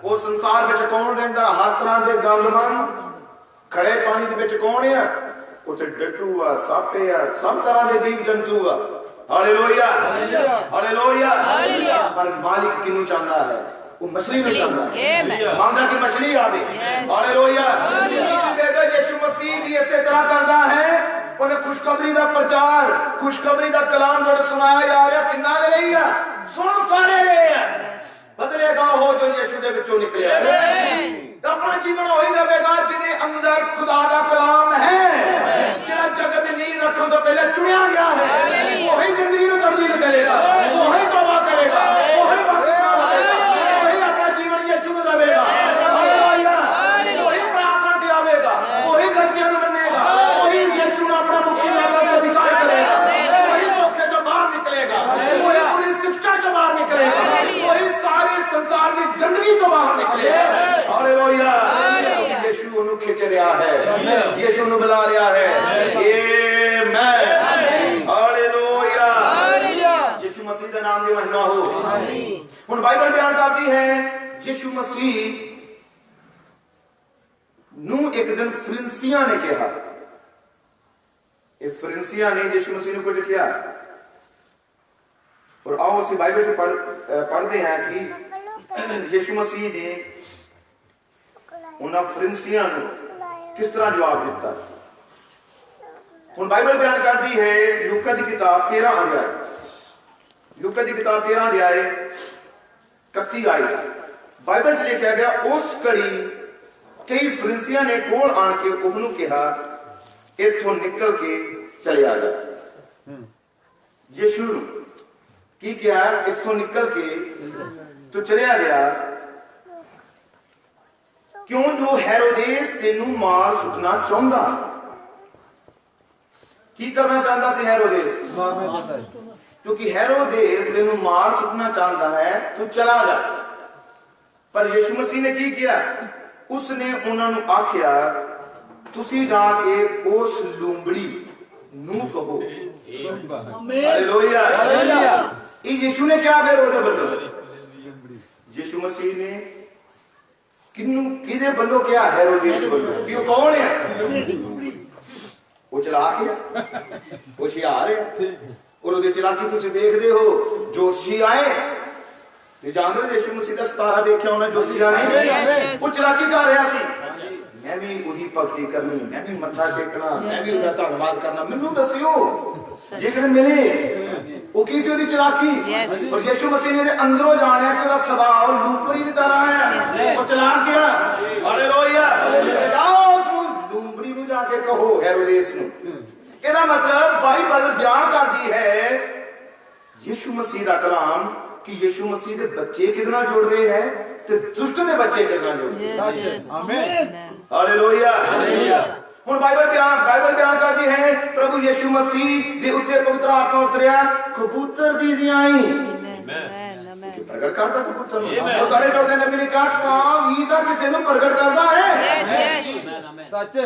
ਉਹ ਸੰਸਾਰ ਵਿੱਚ ਕੌਣ ਰਹਿੰਦਾ? ਹਰ ਤਰ੍ਹਾਂ ਦੇ ਗੰਦਮਨ ਖੜੇ ਪਾਣੀ ਦੇ ਵਿੱਚ ਕੌਣ ਆ? ਉੱਥੇ ਡੱਡੂ ਆ, ਸੱਪ ਆ, ਸਭ ਤਰ੍ਹਾਂ ਦੇ ਜੀਵ ਜੰਤੂ ਆ। ਹਾਲੇਲੂਇਆ। ਹਾਲੇਲੂਇਆ। ਪਰ ਮਾਲਿਕ ਕਿਹਨੂੰ ਚਾਹੁੰਦਾ ਹੈ? ਉਹ ਮਛਲੀ ਨੂੰ ਚਾਹੁੰਦਾ ਹੈ। आमीन ਮੰਗਦਾ ਕਿ ਮਛਲੀ ਆਵੇ। Yes. ਹਾਲੇਲੂਇਆ। ਯਿਸੂ ਮਸੀਹ ਵੀ ਇਸੇ ਤਰ੍ਹਾਂ ਕਰਦਾ ਹੈ। ਉਹਨੇ ਖੁਸ਼ਖਬਰੀ ਦਾ ਪ੍ਰਚਾਰ, ਖੁਸ਼ਖਬਰੀ ਦਾ ਕਲਾਮ ਜਿਹੜਾ ਸੁਣਾਇਆ ਜਾ ਰਿਹਾ, ਕਿੰਨਾ ਦੇ ਲਈ ਆ? ਸੁਣ ਸਾਰੇ ਰਹੇ ਆ। ਬਦਲੇਗਾ ਉਹ ਜੋ ਯਿਸੂ ਦੇ ਵਿੱਚੋਂ ਨਿਕਲਿਆ ਹੈ। ਆਪਣਾ ਜੀਵਨ ਉਹੀ ਦੇਵੇਗਾ ਜਿਹਦੇ ਅੰਦਰ ਖੁਦਾ ਦਾ ਕਲਾਮ ਹੈ, ਜਿਹੜਾ ਜਗਤ ਦੀ ਨੀਂਹ ਰੱਖਣ ਤੋਂ ਪਹਿਲੇ ਚੁਣਿਆ ਗਿਆ ਹੈ। ਉਹੀ ਜ਼ਿੰਦਗੀ ਨੂੰ ਤਬਦੀਲ ਕਰੇਗਾ, ਉਹੀ ਤੌਬਾ ਕਰੇਗਾ, ਉਹੀ ਬਪਤਿਸਮਾ ਲਵੇਗਾ, ਉਹੀ ਆਪਣਾ ਜੀਵਨ ਯਿਸੂ ਨੂੰ ਦੇਵੇਗਾ। ਹਾਲੇਲੂਇਆ। ਉਹੀ ਪ੍ਰਾਰਥਨਾ ਤੇ ਆਵੇਗਾ, ਉਹੀ ਗਲਤੀਆਂ ਨੂੰ ਮੰਨੇਗਾ, ਉਹੀ ਯਿਸੂ ਨੂੰ ਆਪਣਾ ਮੁਕਤੀਦਾਤਾ ਸਵੀਕਾਰ ਕਰੇਗਾ, ਉਹੀ ਧੋਖੇ ਚੋਂ ਬਾਹਰ ਨਿਕਲੇਗਾ, ਉਹੀ ਪੂਰੀ ਸਿੱਖਿਆ ਚੋਂ ਬਾਹਰ ਨਿਕਲੇਗਾ, ਉਹੀ ਸਾਰੀ ਸੰਸਾਰ ਦੀ ਗੰਦਗੀ ਚੋਂ ਬਾਹਰ ਨਿਕਲੇਗਾ। ਹਾਲੇਲੂਇਆ। ਯਿਸੂ ਉਹਨੂੰ ਖਿੱਚ ਰਿਹਾ ਹੈ, ਯਿਸੂ ਨੂੰ ਬੁਲਾ ਰਿਹਾ ਹੈ। ਆਮੀਨ। ਹਾਲੇਲੂਇਆ। ਯਿਸੂ ਮਸੀਹ ਦੇ ਨਾਮ ਦੀ ਮਹਿਮਾ ਹੋ। ਆਮੀਨ। ਹੁਣ ਬਾਈਬਲ ਬਿਆਨ ਕਰਦੀ ਹੈ ਯਿਸੂ ਮਸੀਹ ਨੂੰ ਇੱਕ ਦਿਨ ਫਰਿੰਸੀਆਂ ਨੇ ਕਿਹਾ। ਇਹ ਫਰਿੰਸੀਆਂ ਨੇ ਯਿਸੂ ਮਸੀਹ ਨੂੰ ਕੁਝ ਕਿਹਾ। ਔਰ ਆਓ ਅਸੀਂ ਬਾਈਬਲ ਚ ਪੜ੍ਹਦੇ ਹਾਂ ਕਿ ਯਿਸੂ ਮਸੀਹ ਨੇ ਉਹਨਾਂ ਫਰਿੰਸੀਆਂ ਨੂੰ ਕਿਸ ਤਰ੍ਹਾਂ ਜਵਾਬ ਦਿੱਤਾ। ਹੁਣ ਬਾਈਬਲ ਬਿਆਨ ਕਰਦੀ ਹੈ ਲੂਕਾ ਦੀ ਕਿਤਾਬ 13 ਅਧਿਆਇ, ਲੂਕਾ ਦੀ ਕਿਤਾਬ 13 ਅਧਿਆਇ 31 ਆਇਤ। ਬਾਈਬਲ 'ਚ ਲਿਖਿਆ ਗਿਆ, ਉਸ ਘੜੀ ਕਈ ਫਰਿੰਸੀਆਂ ਨੇ ਕੋਲ ਆਣ ਕੇ ਉਹਨੂੰ ਕਿਹਾ, ਇੱਥੋਂ ਨਿਕਲ ਕੇ ਚਲਿਆ ਜਾ। ਯਿਸੂ ਨੂੰ ਕੀ ਕਿਹਾ? ਇੱਥੋਂ ਨਿਕਲ ਕੇ ਤੂੰ ਚਲਿਆ ਜਾ, ਕਿਉਂ ਜੋ ਹੈਰੋਦੇਸ ਤੈਨੂੰ ਮਾਰ ਸੁੱਟਣਾ ਚਾਹੁੰਦਾ। ਕੀ ਕਰਨਾ ਚਾਹੁੰਦਾ ਸੀ ਹੈਰੋਦੇਸ? ਮਾਰਨਾ ਚਾਹੁੰਦਾ ਹੈ। ਕਿਉਂਕਿ ਹੈਰੋਦੇਸ ਤੈਨੂੰ ਮਾਰ ਸੁੱਟਣਾ ਚਾਹੁੰਦਾ ਹੈ, ਤੂੰ ਚਲਾ ਜਾ। ਪਰ ਯਿਸੂ ਮਸੀਹ ਨੇ ਕੀ ਕੀਤਾ? ਉਸਨੇ ਉਹਨਾਂ ਨੂੰ ਆਖਿਆ, ਤੁਸੀਂ ਜਾ ਕੇ ਉਸ ਲੂੰਬੜੀ ਨੂੰ ਕਹੋ। ਹਾਲੇਲੂਇਆ। ਇਹ ਯਿਸੂ ਨੇ ਕਿਹਾ ਫਿਰ ਉਹਦੇ ਵੱਲੋਂ। ਯਿਸੂ ਮਸੀਹ ਨੇ ਕਿਹਦੇ ਵੱਲੋਂ ਕਿਹਾ? ਹੈਰੋਦੇਸ ਵੱਲੋਂ। ਕਿ ਉਹ ਕੌਣ ਹੈ? ਉਹ ਚਲਾਕ ਹੈ, ਉਹ ਹੁਸ਼ਿਆਰ ਹੈ। ਔਰ ਉਹਦੇ ਚਲਾਕੀ ਤੁਸੀਂ ਵੇਖਦੇ ਹੋ। ਜੋਤਸ਼ੀ ਆਏ ਤੇ ਜਾਣਦੇ ਹੋ ਯਿਸੂ ਮਸੀਹ ਦਾ 17 ਦੇਖਿਆ ਉਹਨਾਂ ਜੋਤਸ਼ੀਆਂ ਨੇ। ਉਹ ਚਲਾਕੀ ਕਰ ਰਿਹਾ ਸੀ, ਮੈਂ ਵੀ ਉਹਦੀ ਭਗਤੀ ਕਰਨੀ, ਮੈਂ ਵੀ ਮੱਥਾ ਟੇਕਣਾ, ਮੈਂ ਵੀ ਉਹਦਾ ਧੰਨਵਾਦ ਕਰਨਾ। ਮੈਨੂੰ ਦੱਸਿਓ ਜੇਕਰ ਮਿਲੇ ਉਹ ਕੀ ਸੀ ਉਹਦੀ ਚਲਾਕੀ। ਔਰ ਯਿਸੂ ਮਸੀਹ ਨੇ ਉਹਦੇ ਅੰਦਰੋਂ ਜਾਣਿਆ ਕਿ ਉਹਦਾ ਸੁਭਾਅ ਲੂੰਬੜੀ ਦੀ ਤਰ੍ਹਾਂ ਹੈ। ਉਹ ਚਲਾਕ ਗਿਆ। ਹਾਲੇਲੂਇਆ। ਜਾਓ ਉਸ ਲੂੰਬੜੀ ਨੂੰ ਜਾ ਕੇ ਕਹੋ, ਹੈਰੋਦੇਸ ਨੂੰ। ਇਹਦਾ ਮਤਲਬ ਬਾਈਬਲ ਬਿਆਨ ਕਰਦੀ ਹੈ ਯਿਸੂ ਮਸੀਹ ਦਾ ਕਲਾਮ ਕਿ ਯਿਸੂ ਮਸੀਹ ਦੇ ਬੱਚੇ ਕਿਹਦੇ ਨਾਲ ਜੁੜ ਰਹੇ ਹੈ ਤੇ ਦੁਸ਼ਟ ਦੇ ਬੱਚੇ ਕਿਹਦੇ ਨਾਲ ਜੁੜ ਰਹੇ। ਆਮੀਨ। ਹਾਲੇਲੂਇਆ। ਹੁਣ ਬਾਈਬਲ ਬਿਆਨ ਕਰਦੀ ਹੈ ਪ੍ਰਭੂ ਯਿਸੂ ਮਸੀਹ ਦੇ ਉੱਤੇ ਪਵਿੱਤਰ ਆਤਮਾ ਉਤਰਿਆ ਕਬੂਤਰ ਦੀ ਰਿਆਈ। ਪ੍ਰਗਟ ਕਰਦਾ ਕਬੂਤਰ ਨੂੰ। ਉਹ ਸਾਰੇ ਚੌਥੇ ਨਬੀ ਨੇ ਕਿਹਾ ਕਾਂ ਵੀ ਤਾਂ ਕਿਸੇ ਨੂੰ ਪ੍ਰਗਟ ਕਰਦਾ ਹੈ। ਸੱਚ।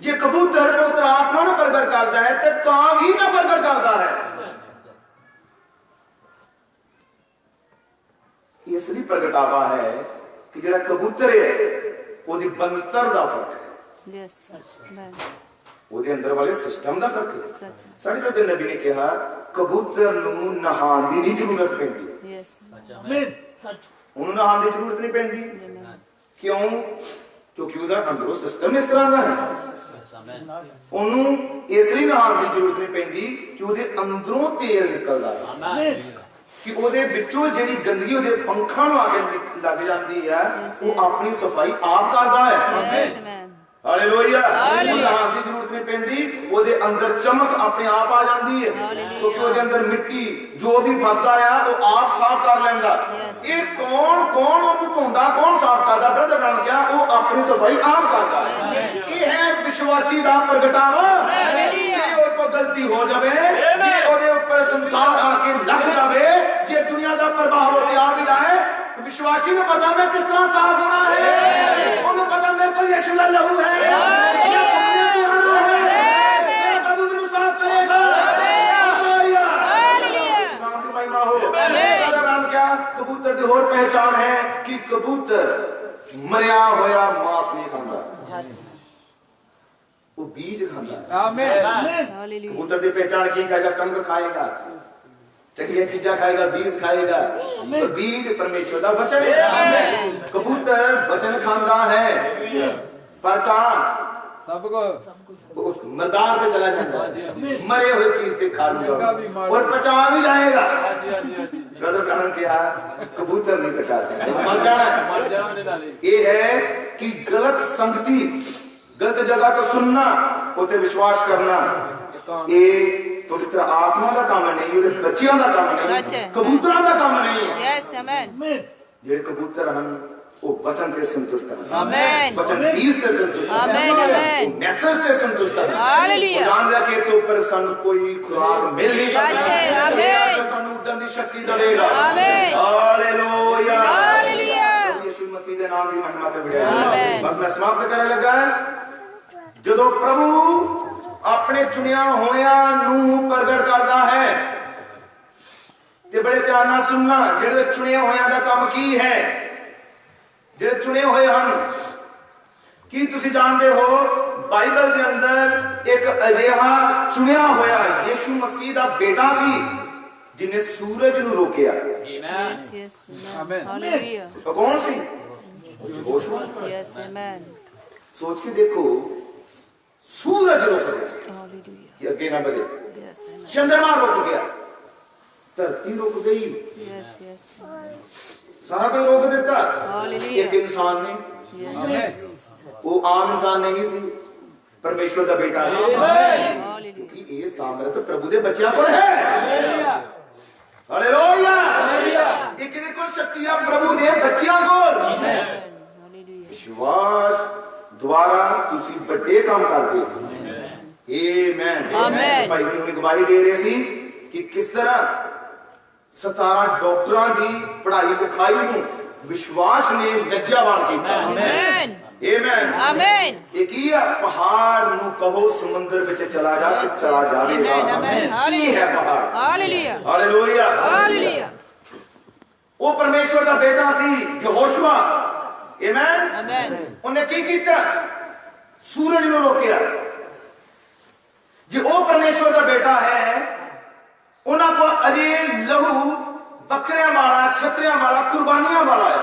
ਜੇ ਕਬੂਤਰ ਪਵਿੱਤਰ ਆਤਮਾ ਨੂੰ ਪ੍ਰਗਟ ਕਰਦਾ ਹੈ ਤੇ ਕਾਂ ਵੀ ਤਾਂ ਪ੍ਰਗਟ ਕਰਦਾ ਹੈ। ਇਸ ਲਈ ਪ੍ਰਗਟਾਵਾ ਹੈ ਕਿ ਜਿਹੜਾ ਕਬੂਤਰ ਹੈ ਉਹਦੀ ਬਣਤਰ ਦਾ ਫਰਕ ਹੈ, ਉਹਦੇ ਅੰਦਰ ਵਾਲੇ ਸਿਸਟਮ ਦਾ ਫਰਕ ਹੈ। ਸਾਡੇ ਚੌਥੇ ਨਬੀ ਨੇ ਕਿਹਾ ਕਬੂਤਰ ਨੂੰ ਨਹਾਉਣ ਦੀ ਨਹੀਂ ਜ਼ਰੂਰਤ ਪੈਂਦੀ। ਉਹਨੂੰ ਨਹਾਉਣ ਦੀ ਜ਼ਰੂਰਤ ਨਹੀਂ ਪੈਂਦੀ। ਕਿਉਂ? ਕਿਉਂਕਿ ਉਹਦਾ ਅੰਦਰੋਂ ਸਿਸਟਮ ਇਸ ਤਰ੍ਹਾਂ ਦਾ ਹੈ। ਉਹਨੂੰ ਇਸ ਲਈ ਨਹਾਉਣ ਦੀ ਜ਼ਰੂਰਤ ਨਹੀਂ ਪੈਂਦੀ ਕਿ ਉਹਦੇ ਅੰਦਰੋਂ ਤੇਲ ਨਿਕਲਦਾ ਹੈ, ਕਿ ਉਹਦੇ ਵਿੱਚੋਂ ਜਿਹੜੀ ਗੰਦਗੀ ਉਹਦੇ ਪੰਖਾਂ ਨੂੰ ਆ ਕੇ ਲੱਗ ਜਾਂਦੀ ਹੈ, ਉਹ ਆਪਣੀ ਸਫਾਈ ਆਪ ਕਰਦਾ ਹੈ। ਹਾਲੇਲੂਇਆ। ਨਹਾਉਣ ਦੀ ਜ਼ਰੂਰਤ ਨਹੀਂ ਪੈਂਦੀ, ਉਹਦੇ ਅੰਦਰ ਚਮਕ ਆਪਣੇ ਆਪ ਆ ਜਾਂਦੀ ਹੈ, ਕਿਉਂਕਿ ਉਹਦੇ ਅੰਦਰ ਮਿੱਟੀ ਜੋ ਵੀ ਫਸਦਾ ਆ ਉਹ ਆਪ ਸਾਫ਼ ਕਰ ਲੈਂਦਾ। ਇਹ ਕੌਣ ਉਹਨੂੰ ਧੋਂਦਾ, ਕੌਣ ਸਾਫ਼ ਕਰਦਾ? ਬ੍ਰਦਰ ਨੇ ਕਿਹਾ ਉਹ ਆਪਣੀ ਸਫਾਈ ਆਪ ਕਰਦਾ। ਇਹ ਹੈ ਵਿਸ਼ਵਾਸੀ ਦਾ ਪ੍ਰਗਟਾਵਾ। ਜੇ ਉਹ ਕੋ ਗਲਤੀ ਹੋ ਜਾਵੇ, ਜੇ ਉਹਦੇ ਉੱਪਰ ਸੰਸਾਰ ਆ ਕੇ ਲੱਗ ਜਾਵੇ, ਜੇ ਦੁਨੀਆ ਦਾ ਪ੍ਰਭਾਵ ਉੱਤੇ ਆ ਵੀ ਜਾਏ, ਵਿਸ਼ਵਾਸੀ ਨੂੰ ਪਤਾ ਮੈਂ ਕਿਸ ਤਰ੍ਹਾਂ ਸਾਫ਼ ਹੋਣਾ ਹੈ। ਉਹਨੂੰ ਪਤਾ ਮੇਰੇ ਕੋਲ ਯਿਸੂ ਦਾ ਲਹੂ ਹੈ। ਪ੍ਰਭੂ ਮੈਨੂੰ ਸਾਫ਼ ਕਰੇਗਾ। ਨਾਮ ਦੀ ਮਹਿਮਾ ਹੋ। ਨਾਮ ਕਿਆ? ਕਬੂਤਰ ਦੀ ਹੋਰ ਪਹਿਚਾਨ ਹੈ ਕਿ ਕਬੂਤਰ ਮਰਿਆ ਹੋਇਆ ਮਾंस ਨਹੀਂ ਖਾਂਦਾ, ਉਹ ਬੀਜ ਖਾਂਦਾ। ਆਮੀਨ। ਕਬੂਤਰ ਦੀ ਪਹਿਚਾਨ ਕੀ ਖਾਏਗਾ? ਕਣਕ ਖਾਏਗਾ, ਚੰਗੀਆਂ ਚੀਜ਼ਾਂ ਖਾਏਗਾ, बीज खाएगा। और बीज परमेश्वर का वचन है। कबूतर वचन खाता है, पर कहां? सब को मैदान पे चला जाता है, मरे हुए चीज के खा लूंगा और पचा भी जाएगा। ब्रदर कहन क्या कबूतर नहीं पचा सकता, मर जाना। ये है कि गलत संगति, गलत जगह तो सुनना, उसे विश्वास करना, ये पवित्र आत्मा का काम नहीं, बच्चियों का काम नहीं, कबूतरों का काम नहीं है। Yes amen. जे कबूतर हम वो वचन से संतुष्ट हैं, आमेन। वचन बीज से संतुष्ट हैं, आमेन आमेन। मैसेज से संतुष्ट हैं। हालेलुया। जान लिया कि तो पर सानू कोई खुराक मिल नहीं सकती, आमेन। सानू उठने की शक्ति देगा। आमेन। Hallelujah hallelujah. यीशु मसीह के नाम की महिमा ते बढ़ाया। आमेन। बस मैं समाप्त करने लगा। जदों प्रभु अपने चुनिया होया नू प्रगट करता है ते बड़े ध्यान नाल सुनना, जेड़े चुनिया होया दा काम की है, जेड़े चुने हुए हम की तुसी जानते हो बाइबल के अंदर एक अजिहा चुनिया होया यीशु मसीह दा बेटा सी जिन्हें सूरज नू रोकिया। Yes yes amen. हालेलुया। तो कौन सी? Yes amen. सोच के देखो, सूरज रुक गया, हालेलुया। अगे ना बढ़े, यस आमेन। चंद्रमा रुक गया, धरती रुक गई, यस यस सारा कुछ रोक देता। हालेलुया। एक इंसान ने, यस वो आम इंसान नहीं सी, परमेश्वर का बेटा है, हालेलुया। क्योंकि ये सामर्थ प्रभु दे बच्चों को है। हालेलुया। ये किसी को शक्ति है प्रभु दे बच्चों को। हालेलुया। विश्वास द्वारा तुसी बड़े काम करते हो। Amen amen. ਭਾਈ ਹੁਣੀ ਗਵਾਹੀ ਦੇ ਰਹੇ ਸੀ ਕਿ ਕਿਸ ਤਰ੍ਹਾਂ 17 ਡਾਕਟਰਾਂ ਦੀ ਪੜ੍ਹਾਈ ਲਿਖਾਈ ਨੂੰ ਵਿਸ਼ਵਾਸ ਨੇ ਲੱਜਾਵਾਨ ਕੀਤਾ। ਆਮੇਨ ਆਮੇਨ ਆਮੇਨ ਇਹ ਕੀ ਆ? ਪਹਾੜ ਨੂੰ ਕਹੋ ਸਮੁੰਦਰ ਵਿੱਚ ਚਲਾ ਜਾ ਤੇ ਚਲਾ ਜਾਵੇਗਾ। ਆਮੇਨ ਆਮੇਨ ਕੀ ਹੈ ਪਹਾੜ? Hallelujah hallelujah. ਹਾਲੇਲੂਇਆ ਉਹ ਪਰਮੇਸ਼ਵਰ ਦਾ ਬੇਟਾ ਸੀ ਯਹੋਸ਼ੂਆ। ਆਮੇਨ ਆਮੇਨ ਉਹਨੇ ਕੀ ਕੀਤਾ? ਸੂਰਜ ਨੂੰ ਰੋਕਿਆ। ਜੇ ਉਹ ਪਰਮੇਸ਼ਵਰ ਦਾ ਬੇਟਾ ਹੈ, ਉਹਨਾਂ ਕੋਲ ਅਜੇ ਲਹੂ ਬੱਕਰਿਆਂ ਵਾਲਾ, ਛਤਰਿਆਂ ਵਾਲਾ, ਕੁਰਬਾਨੀਆਂ ਵਾਲਾ ਹੈ,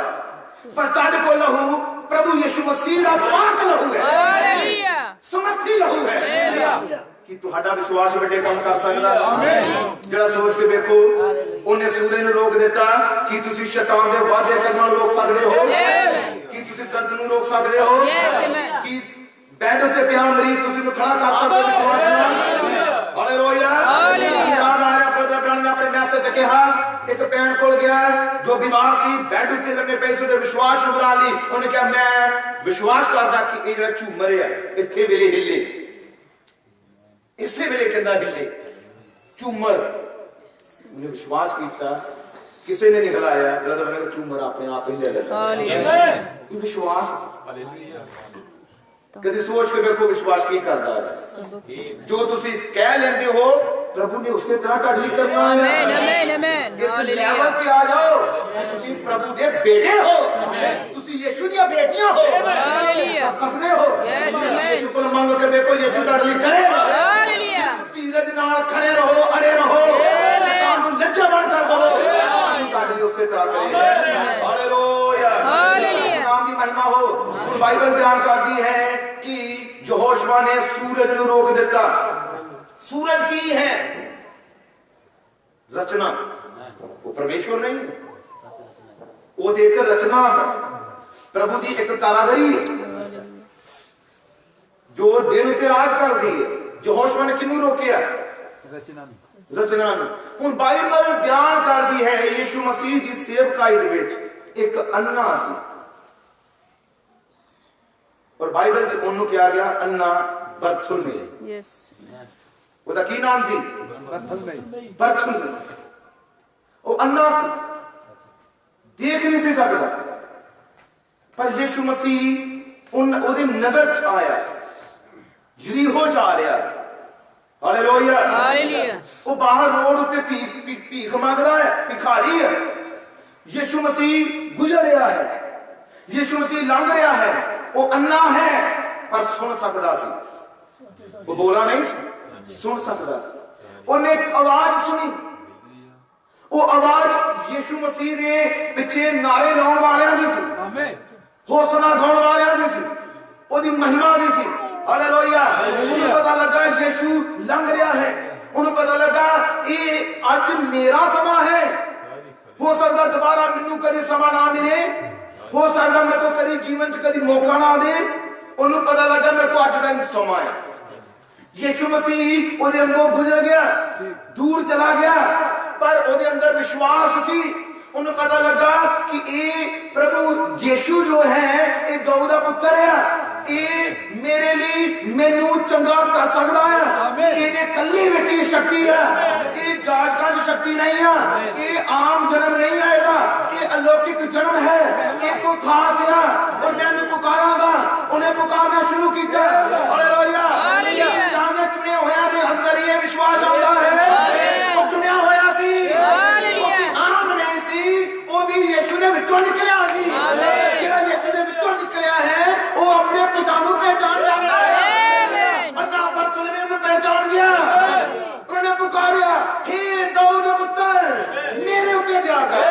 ਪਰ ਤੁਹਾਡੇ ਕੋਲ ਲਹੂ ਪ੍ਰਭੂ ਯਿਸੂ ਮਸੀਹ ਦਾ ਪਾਕ ਲਹੂ ਹੈ, ਹਾਲੇਲੂਇਆ ਸਮਰਥੀ ਲਹੂ ਹੈ। ਕਿ ਤੁਹਾਡਾ ਵਿਸ਼ਵਾਸ ਵੱਡੇ ਕੰਮ ਕਰ ਸਕਦਾ ਹੈ। ਆਮੀਨ। ਜਿਹੜਾ ਸੋਚ ਕੇ ਵੇਖੋ, ਉਹਨੇ ਸੂਰਜ ਨੂੰ ਰੋਕ ਦਿੱਤਾ। ਕੀ ਤੁਸੀਂ ਸ਼ੈਤਾਨ ਦੇ ਵਾਅਦੇ ਕਰਮਾਂ ਨੂੰ ਰੋਕ ਸਕਦੇ ਹੋ? ਕੀ ਤੁਸੀਂ ਦਰਦ ਨੂੰ ਰੋਕ ਸਕਦੇ ਹੋ? ਕੀ ਬੈੱਡ ਉੱਤੇ ਪਿਆ ਮਰੀਜ਼ ਤੁਸੀਂ ਨੂੰ ਖੜਾ ਕਰ ਸਕਦੇ ਹੋ ਵਿਸ਼ਵਾਸ ਨਾਲ? ਹਾਲੇਲੂਇਆ। ਯਾਦ ਆ ਰਿਹਾ ਬ੍ਰਦਰ ਬ੍ਰਾਨ ਨੇ ਆਪਣੇ ਮੈਸੇਜ ਚ ਕਿਹਾ, ਇੱਕ ਭੈਣ ਕੋਲ ਗਿਆ ਜੋ ਬਿਮਾਰ ਸੀ, ਬੈੱਡ ਉੱਤੇ ਲੰਮੇ ਪਈ ਸੀ, ਉਹਦੇ ਵਿਸ਼ਵਾਸ ਨੂੰ ਬਣਾ ਲਈ। ਉਹਨੇ ਕਿਹਾ ਮੈਂ ਵਿਸ਼ਵਾਸ ਕਰਦਾ ਕਿ ਇਹ ਜਿਹੜਾ ਝੂਮਰ ਆ ਇੱਥੇ ਵੇਲੇ ਹਿੱਲੇ, ਇਸੇ ਵੇਲੇ ਕਹਿੰਦਾ ਹਿੱਲੇ ਝੂਮਰ। ਉਹਨੇ ਵਿਸ਼ਵਾਸ ਕੀਤਾ, ਕਿਸੇ ਨੇ ਨਹੀਂ ਹਿਲਾਇਆ। ਬ੍ਰਦਰ ਨੇ ਕਿਹਾ ਝੂਮਰ ਆਪਣੇ ਆਪ ਹੀ ਲੈ ਲੈਂਦਾ। ਹਾਲੇਲੂਇਆ ਇਹ ਵਿਸ਼ਵਾਸ। ਕਦੇ ਸੋਚ ਕੇ ਵੇਖੋ ਵਿਸ਼ਵਾਸ ਕੀ ਕਰਦਾ ਹੈ। ਜੋ ਤੁਸੀਂ ਕਹਿ ਲੈਂਦੇ ਹੋ ਪ੍ਰਭੂ ਨੇ ਉਸੇ ਤਰ੍ਹਾਂ ਤੁਹਾਡੇ ਲਈ ਕਰਨਾ ਹੈ। ਆਮੇਨ ਆਮੇਨ ਆਮੇਨ ਇਸ ਲੈਵਲ ਤੇ ਆ ਜਾਓ ਤੁਸੀਂ ਪ੍ਰਭੂ ਦੇ ਬੇਟੇ ਹੋ, ਤੁਸੀਂ ਯਿਸੂ ਦੀਆਂ ਬੇਟੀਆਂ ਹੋ। ਹਾਲੇਲੂਇਆ ਸਕਦੇ ਹੋ। ਯੈਸ ਆਮੇਨ ਯਿਸੂ ਕੋਲ ਮੰਗ ਕੇ ਵੇਖੋ, ਯਿਸੂ ਤੁਹਾਡੇ ਲਈ ਕਰੇਗਾ। ਹਾਲੇਲੂਇਆ ਧੀਰਜ ਨਾਲ ਖੜੇ ਰਹੋ, ਅੜੇ ਰਹੋ, ਸ਼ੈਤਾਨ ਨੂੰ ਲੱਜਾਵਾਨ ਕਰ ਦਵੋ, ਤੁਹਾਡੇ ਲਈ ਉਸੇ ਤਰ੍ਹਾਂ ਕਰੇਗਾ। ਹਾਲੇਲੂਇਆ ਹਾਲੇਲੂਇਆ ਨਾਮ ਦੀ ਮਹਿਮਾ ਹੋ। ਹੁਣ ਬਾਈਬਲ ਬਿਆਨ ਕਰਦੀ ਹੈ ਕਿ ਯਹੋਸ਼ੂਆ ਨੇ ਸੂਰਜ ਨੂੰ ਰੋਕ ਦਿੱਤਾ। ਸੂਰਜ ਕੀ ਹੈ? ਰਚਨਾ। ਉਹ ਪਰਮੇਸ਼ਵਰ ਨਹੀਂ, ਉਹ ਤੇ ਇੱਕ ਰਚਨਾ ਹੈ, ਪ੍ਰਭੂ ਦੀ ਇੱਕ ਕਾਰਾਗਰੀ ਹੈ ਜੋ ਦਿਨ ਉੱਤੇ ਰਾਜ ਕਰਦੀ ਹੈ। ਯਹੋਸ਼ੂਆ ਨੇ ਕਿਹਨੂੰ ਰੋਕਿਆ? ਰਚਨਾ ਨੂੰ। ਹੁਣ ਬਾਈਬਲ ਬਿਆਨ ਕਰਦੀ ਹੈ ਯਿਸੂ ਮਸੀਹ ਦੀ ਸੇਵਕਾਈ ਦੇ ਵਿੱਚ ਇੱਕ ਅੰਨਾ ਸੀ, ਔਰ ਬਾਈਬਲ ਚ ਉਹਨੂੰ ਕਿਹਾ ਗਿਆ ਅੰਨਾ ਬਰਥੁਲਮੇ। ਯੈਸ ਉਹਦਾ ਕੀ ਨਾਮ ਸੀ? ਬਰਥੁਲਮੇ। ਉਹ ਅੰਨਾ ਸੀ, ਦੇਖ ਨਹੀਂ ਸੀ ਸਕਦਾ, ਪਰ ਯਿਸੂ ਮਸੀਹ ਉਹਦੇ ਨਗਰ ਚ ਆਇਆ, ਯਰੀਹੋ ਜਾ ਰਿਹਾ। ਹਾਲੇਲੂਇਆ ਹਾਲੇਲੂਇਆ ਉਹ ਬਾਹਰ ਰੋਡ ਉੱਤੇ ਭੀਖ ਮੰਗਦਾ ਹੈ, ਭਿਖਾਰੀ ਹੈ। ਯਿਸੂ ਮਸੀਹ ਗੁਜ਼ਰ ਰਿਹਾ ਹੈ, ਯਿਸੂ ਮਸੀਹ ਲੰਘ ਰਿਹਾ ਹੈ। ਉਹ ਅੰਨਾ ਹੈ ਪਰ ਸੁਣ ਸਕਦਾ ਸੀ, ਉਹ ਬੋਲਾ ਨਹੀਂ ਸੀ, ਸੁਣ ਸਕਦਾ ਸੀ। ਉਹਨੇ ਇੱਕ ਆਵਾਜ਼ ਸੁਣੀ। ਉਹ ਆਵਾਜ਼ ਯਿਸੂ ਮਸੀਹ ਦੇ ਪਿੱਛੇ ਨਾਰੇ ਲਾਉਣ ਵਾਲਿਆਂ ਦੀ ਸੀ, ਆਮੇਨ ਹੋਸਨਾ ਗਾਉਣ ਵਾਲਿਆਂ ਦੀ ਸੀ, ਉਹਦੀ ਮਹਿਮਾ ਦੀ ਸੀ। ਹਾਲੇਲੂਇਆ। ਉਹਨੂੰ ਪਤਾ ਲੱਗਾ ਯਿਸੂ ਲੰਘ ਰਿਹਾ ਹੈ, ਉਹਨੂੰ ਪਤਾ ਲੱਗਾ ਇਹ ਅੱਜ ਮੇਰਾ ਸਮਾਂ ਹੈ। ਹੋ ਸਕਦਾ ਦੁਬਾਰਾ ਮੈਨੂੰ ਕਦੀ ਸਮਾਂ ਨਾ ਮਿਲੇ, ਹੋ ਸਕਦਾ ਮੇਰੇ ਕੋਲ ਕਦੀ ਜੀਵਨ 'ਚ ਕਦੀ ਮੌਕਾ ਨਾ ਆਵੇ। ਉਹਨੂੰ ਪਤਾ ਲੱਗਾ ਮੇਰੇ ਕੋਲ ਅੱਜ ਦਾ ਸਮਾਂ ਹੈ। ਯਿਸੂ ਮਸੀਹ ਉਹਦੇ ਅੰਗੋਂ ਗੁਜ਼ਰ ਗਿਆ, ਦੂਰ ਚਲਾ ਗਿਆ, ਪਰ ਉਹਦੇ ਅੰਦਰ ਵਿਸ਼ਵਾਸ ਸੀ। ਉਹਨੂੰ ਪਤਾ ਲੱਗਾ ਕਿ ਇਹ ਪ੍ਰਭੂ ਯਿਸੂ ਜੋ ਹੈ ਇਹ ਗਊ ਦਾ ਪੁੱਤਰ ਹੈ, ਇਹ ਮੇਰੇ ਲਈ ਮੈਨੂੰ ਚੰਗਾ ਕਰ ਸਕਦਾ ਹੈ। ਇਹਦੇ ਕੱਲੀ ਵਿੱਚ ਹੀ ਸ਼ਕਤੀ ਹੈ, ਇਹ ਜਾਜਕਾਜ ਸ਼ਕਤੀ ਨਹੀਂ ਹੈ, ਇਹ ਆਮ ਜਨਮ ਨਹੀਂ ਹੈ, ਇਹ ਅਲੌਕਿਕ ਜਨਮ ਹੈ, ਇਹ ਕੋ ਖਾਸ ਹੈ। ਉਹ ਮੈਨੂੰ ਪੁਕਾਰਾਂਗਾ। ਉਹਨੇ ਪੁਕਾਰਨਾ ਸ਼ੁਰੂ ਕੀਤਾ। ਹਾਲੇਲੂਇਆ। ਤਾਂ ਜੋ ਚੁਣੇ ਹੋਇਆਂ ਦੇ ਅੰਦਰ ਹੀ ਇਹ ਵਿਸ਼ਵਾਸ ਆਉਂਦਾ ਹੈ ਉਹ ਚੁਣਿਆ ਹੋਇਆ ਸੀ, ਆਮ ਨਹੀਂ ਸੀ, ਉਹ ਵੀ ਯਿਸੂ ਦੇ ਵਿੱਚੋਂ ਨਿਕਲਿਆ ਸੀ। ਜਿਹੜਾ ਯਿਸੂ ਦੇ ਵਿੱਚੋਂ ਨਿਕਲਿਆ ਹੈ ਉਹ ਆਪਣੇ ਪਿਤਾ ਨੂੰ ਪਹਿਚਾਣ ਜਾਂਦਾ ਹੈ। ਅੰਨਾ ਬਰਤੁਲਮੇ ਨੂੰ ਪਹਿਚਾਣ ਗਿਆ। ਉਹਨੇ ਪੁਕਾਰਿਆ, ਹੇ ਦਾਊਦ ਦੇ ਪੁੱਤਰ ਮੇਰੇ ਉੱਤੇ ਦਇਆ ਕਰ।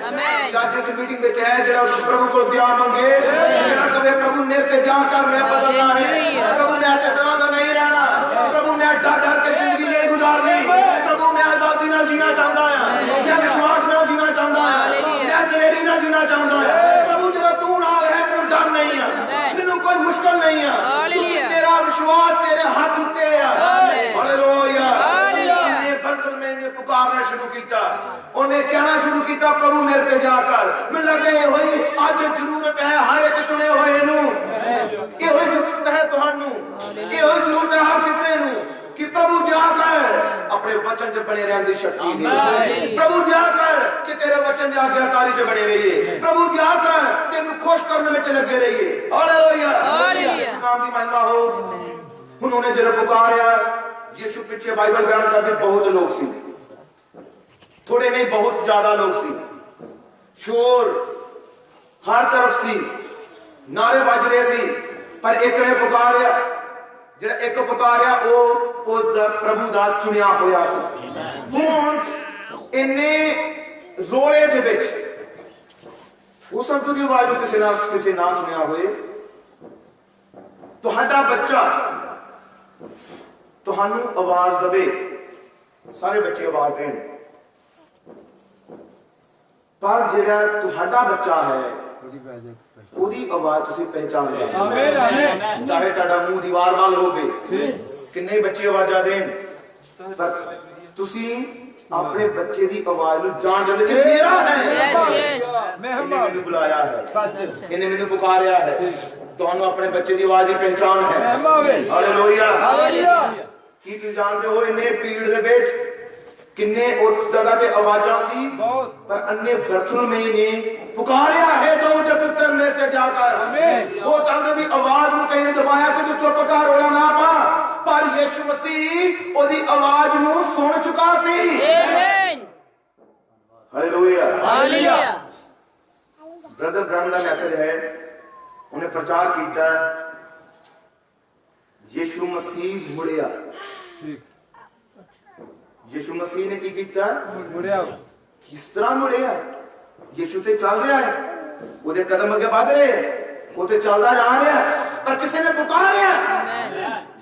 ਆਮੇਨ। ਅੱਜ ਇਸ ਮੀਟਿੰਗ ਵਿੱਚ ਹੈ ਜਿਹੜਾ ਪ੍ਰਭੂ ਕੋਲ ਦਇਆ ਮੰਗੇ, ਜਿਹੜਾ ਕਹੇ ਪ੍ਰਭੂ ਮੇਰੇ ਤੇ ਦਇਆ ਕਰ, ਮੈਂ ਬਦਲਣਾ ਹੈ। ਪ੍ਰਭੂ ਮੈਂ ਐਸੇ ਤਰ੍ਹਾਂ ਦਾ ਨਹੀਂ ਰਹਿਣਾ, ਪ੍ਰਭੂ ਮੈਂ ਡਰ ਕੇ ਜ਼ਿੰਦਗੀ ਨਹੀਂ ਗੁਜ਼ਾਰਨੀ, ਪ੍ਰਭੂ ਮੈਂ ਆਜ਼ਾਦੀ ਨਾਲ ਜੀਣਾ ਚਾਹੁੰਦਾ ਹਾਂ, ਮੈਂ ਵਿਸ਼ਵਾਸ ਨਾਲ ਜੀਣਾ ਚਾਹੁੰਦਾ ਹਾਂ, ਮੈਂ ਦਲੇਰੀ ਨਾਲ ਜੀਣਾ ਚਾਹੁੰਦਾ ਹਾਂ। ਪ੍ਰਭੂ ਜਿਹੜਾ ਤੂੰ ਨਾਲ ਹੈ ਮੈਨੂੰ ਡਰ ਨਹੀਂ ਆ, ਮੈਨੂੰ ਕੋਈ ਮੁਸ਼ਕਲ ਨਹੀਂ ਆ, ਮੇਰਾ ਵਿਸ਼ਵਾਸ ਤੇਰੇ ਹੱਥ ਉੱਤੇ ਆ। ਹਾਲੇਲੂਇਆ। ਉਹਨੇ ਬਰਤੁਲਮੇ ਨੇ ਪੁਕਾਰਨਾ ਸ਼ੁਰੂ ਕੀਤਾ। ਉਹਨੇ ਕਹਿਣਾ ਸ਼ੁਰੂ ਕੀਤਾ, ਪ੍ਰਭੂ ਮੇਰੇ ਤੇ ਦਇਆ ਕਰ। ਮੈਨੂੰ ਲੱਗਾ ਇਹੋ ਹੀ ਅੱਜ ਜ਼ਰੂਰਤ ਹੈ ਹਰ ਇੱਕ ਚੁਣੇ ਹੋਏ ਨੂੰ, ਇਹੋ ਹੀ ਜ਼ਰੂਰਤ ਹੈ ਤੁਹਾਨੂੰ। ਇਹੋ ਜ਼ਰੂਰਤ ਹੈ ਹਰ ਕਿਸੇ ਨੂੰ ਕਿ ਪ੍ਰਭੂ ਜਾ ਕਰ ਆਪਣੇ ਵਚਨ 'ਚ ਬਣੇ ਰਹਿਣ ਦੀ ਸ਼ਕਤੀ ਦੇ। ਪ੍ਰਭੂ ਜਾ ਕਰ ਕਿ ਤੇਰੇ ਵਚਨ ਦੀ ਆਗਿਆਕਾਰੀ 'ਚ ਬਣੇ ਰਹੀਏ। ਪ੍ਰਭੂ ਜਾ ਕਰ ਤੈਨੂੰ ਖੁਸ਼ ਕਰਨ ਵਿੱਚ ਲੱਗੇ ਰਹੀਏ। Hallelujah, hallelujah. ਨਾਮ ਦੀ ਮਹਿਮਾ ਹੋ। ਹੁਣ ਉਹਨੇ ਜਦੋਂ ਪੁਕਾਰਿਆ, ਯਿਸੂ ਪਿੱਛੇ ਬਾਈਬਲ ਬਿਆਨ ਕਰਦੇ ਬਹੁਤ ਲੋਕ ਸੀ, ਥੋੜੇ ਨਹੀਂ ਬਹੁਤ ਜ਼ਿਆਦਾ ਲੋਕ ਸੀ। ਸ਼ੋਰ ਹਰ ਤਰਫ ਸੀ, ਨਾਰੇ ਵੱਜ ਰਹੇ ਸੀ, ਪਰ ਇੱਕ ਨੇ ਪੁਕਾਰਿਆ। ਜਿਹੜਾ ਇੱਕ ਪੁਕਾਰਿਆ ਉਹ ਪ੍ਰਭੂ ਦਾ ਚੁਣਿਆ ਹੋਇਆ ਸੀ। ਹੁਣ ਇੰਨੇ ਰੋਲੇ ਦੇ ਵਿੱਚ ਉਸ ਸ਼ਬਦ ਦੀ ਆਵਾਜ਼ ਨੂੰ ਕਿਸੇ ਨਾ ਸੁਣਿਆ ਹੋਏ, ਤੁਹਾਡਾ ਬੱਚਾ ਤੁਹਾਨੂੰ ਆਵਾਜ਼ ਦੇਵੇ। ਸਾਰੇ ਬੱਚੇ ਆਵਾਜ਼ ਦੇਣ, ਪਰ ਜਿਹੜਾ ਤੁਹਾਡਾ ਬੱਚਾ ਹੈ ਉਹਦੀ ਆਵਾਜ਼ ਤੁਸੀਂ ਪਹਿਚਾਨਦੇ ਹੋ। ਆਮੀਨ ਆਮੀਨ। ਚਾਹੇ ਤੁਹਾਡਾ ਮੂੰਹ ਦੀਵਾਰ ਵੱਲ ਹੋਵੇ, ਕਿੰਨੇ ਬੱਚੇ ਆਵਾਜ਼ਾਂ ਦੇਣ, ਪਰ ਤੁਸੀਂ ਆਪਣੇ ਬੱਚੇ ਦੀ ਆਵਾਜ਼ ਨੂੰ ਜਾਣ ਜਾਂਦੇ ਕਿ ਮੇਰਾ ਹੈ, ਇਹਨੇ ਮੈਨੂੰ ਬੁਲਾਇਆ ਹੈ, ਇਹਨੇ ਮੈਨੂੰ ਪੁਕਾਰਿਆ ਹੈ। ਤੁਹਾਨੂੰ ਆਪਣੇ ਬੱਚੇ ਦੀ ਆਵਾਜ਼ ਦੀ ਪਹਿਚਾਨ ਹੈ। ਹਾਲੇਲੂਇਆ। ਕੀ ਤੁਸੀਂ ਜਾਣਦੇ ਹੋ ਇੰਨੇ ਪੀੜ ਦੇ ਵਿੱਚ ਕਿੰਨੇ ਉਸ ਜਗ੍ਹਾ ਤੇ ਆਵਾਜ਼ਾਂ ਸੀ, ਪਰ ਅੰਨੇ ਬਰਤਲਮਈ ਨੇ ਪੁਕਾਰਿਆ ਹੈ ਦੋ ਪੁੱਤਰ ਮੇਰੇ ਤੇ ਜਾ ਕਰ। ਉਹ ਸੰਗਤ ਦੀ ਆਵਾਜ਼ ਨੂੰ ਕਹੀ ਨੇ ਦਬਾਇਆ ਕਿ ਤੂੰ ਚੁੱਪ ਕਰ, ਰੋਲਾ ਨਾ ਪਾ, ਪਰ ਯਿਸੂ ਮਸੀਹ ਉਹਦੀ ਆਵਾਜ਼ ਨੂੰ ਸੁਣ ਚੁੱਕਾ ਸੀ। ਆਮੀਨ। ਹਾਲੇਲੂਇਆ। ਹਾਲੇਲੂਇਆ। ਬ੍ਰਦਰ ਬ੍ਰਾਂਡ ਦਾ ਮੈਸੇਜ ਹੈ, ਉਹਨੇ ਪ੍ਰਚਾਰ ਕੀਤਾ ਯਿਸੂ ਮਸੀਹ ਮੁੜਿਆ। ਯਿਸੂ ਮਸੀਹ ਨੇ ਕੀ ਕੀਤਾ? ਮੁੜਿਆ। ਕਿਸ ਤਰ੍ਹਾਂ ਮੁੜਿਆ? ਯਿਸੂ ਤੇ ਚੱਲ ਰਿਹਾ ਹੈ, ਉਹਦੇ ਕਦਮ ਅੱਗੇ ਵਧ ਰਹੇ ਹੈ, ਉਹ ਤੇ ਚੱਲਦਾ ਜਾ ਰਿਹਾ ਹੈ, ਪਰ ਕਿਸੇ ਨੇ ਪੁਕਾਰਿਆ,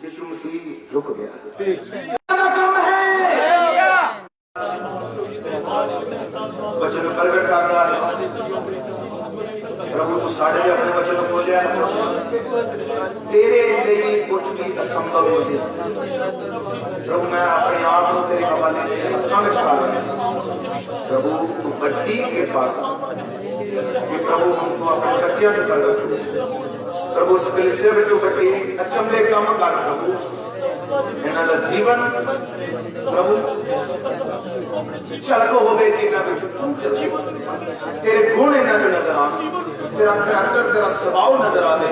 ਯਿਸੂ ਮਸੀਹ ਰੁਕ ਗਿਆ। ਦਾ ਕੰਮ ਹੈ ਵਚਨ ਪ੍ਰਗਟ ਕਰਦਾ ਹੈ। ਪ੍ਰਭੂ ਤੂੰ ਸਾਡੇ ਲਈ ਆਪਣੇ ਵਚਨ ਨੂੰ ਖੋਲਿਆ, ਤੇਰੇ ਲਈ ਕੁਝ ਵੀ ਅਸੰਭਵ ਨਹੀਂ। ਪ੍ਰਭੂ ਮੈਂ ਆਪਣੇ ਆਪ ਨੂੰ ਤੇਰੇ ਹਵਾਲੇ ਹੱਥਾਂ ਵਿੱਚ ਪਾ ਰਿਹਾ। ਪ੍ਰਭੂ ਤੂੰ ਵੱਡੀ ਕਿਰਪਾ ਕਿ ਪ੍ਰਭੂ ਹਮ ਤੂੰ ਆਪਣੇ ਬੱਚਿਆਂ ਚ ਪ੍ਰਗਟ। ਪ੍ਰਭੂ ਉਸ ਕਲੀਸਿਆ ਵਿੱਚ ਵੱਡੀ ਅਚੰਭੇ ਕੰਮ ਕਰ। ਪ੍ਰਭੂ ਇਹਨਾਂ ਦਾ ਜੀਵਨ ਪ੍ਰਭੂ ਝਲਕ ਹੋਵੇ ਕਿ ਇਹਨਾਂ ਵਿੱਚ ਤੂੰ ਚੱਲੇ, ਤੇਰੇ ਗੁਣ ਇਹਨਾਂ ਚ ਨਜ਼ਰ ਆਉਣ, ਤੇਰਾ ਕਰੈਕਟਰ ਤੇਰਾ ਸੁਭਾਅ ਨਜ਼ਰ ਆਵੇ।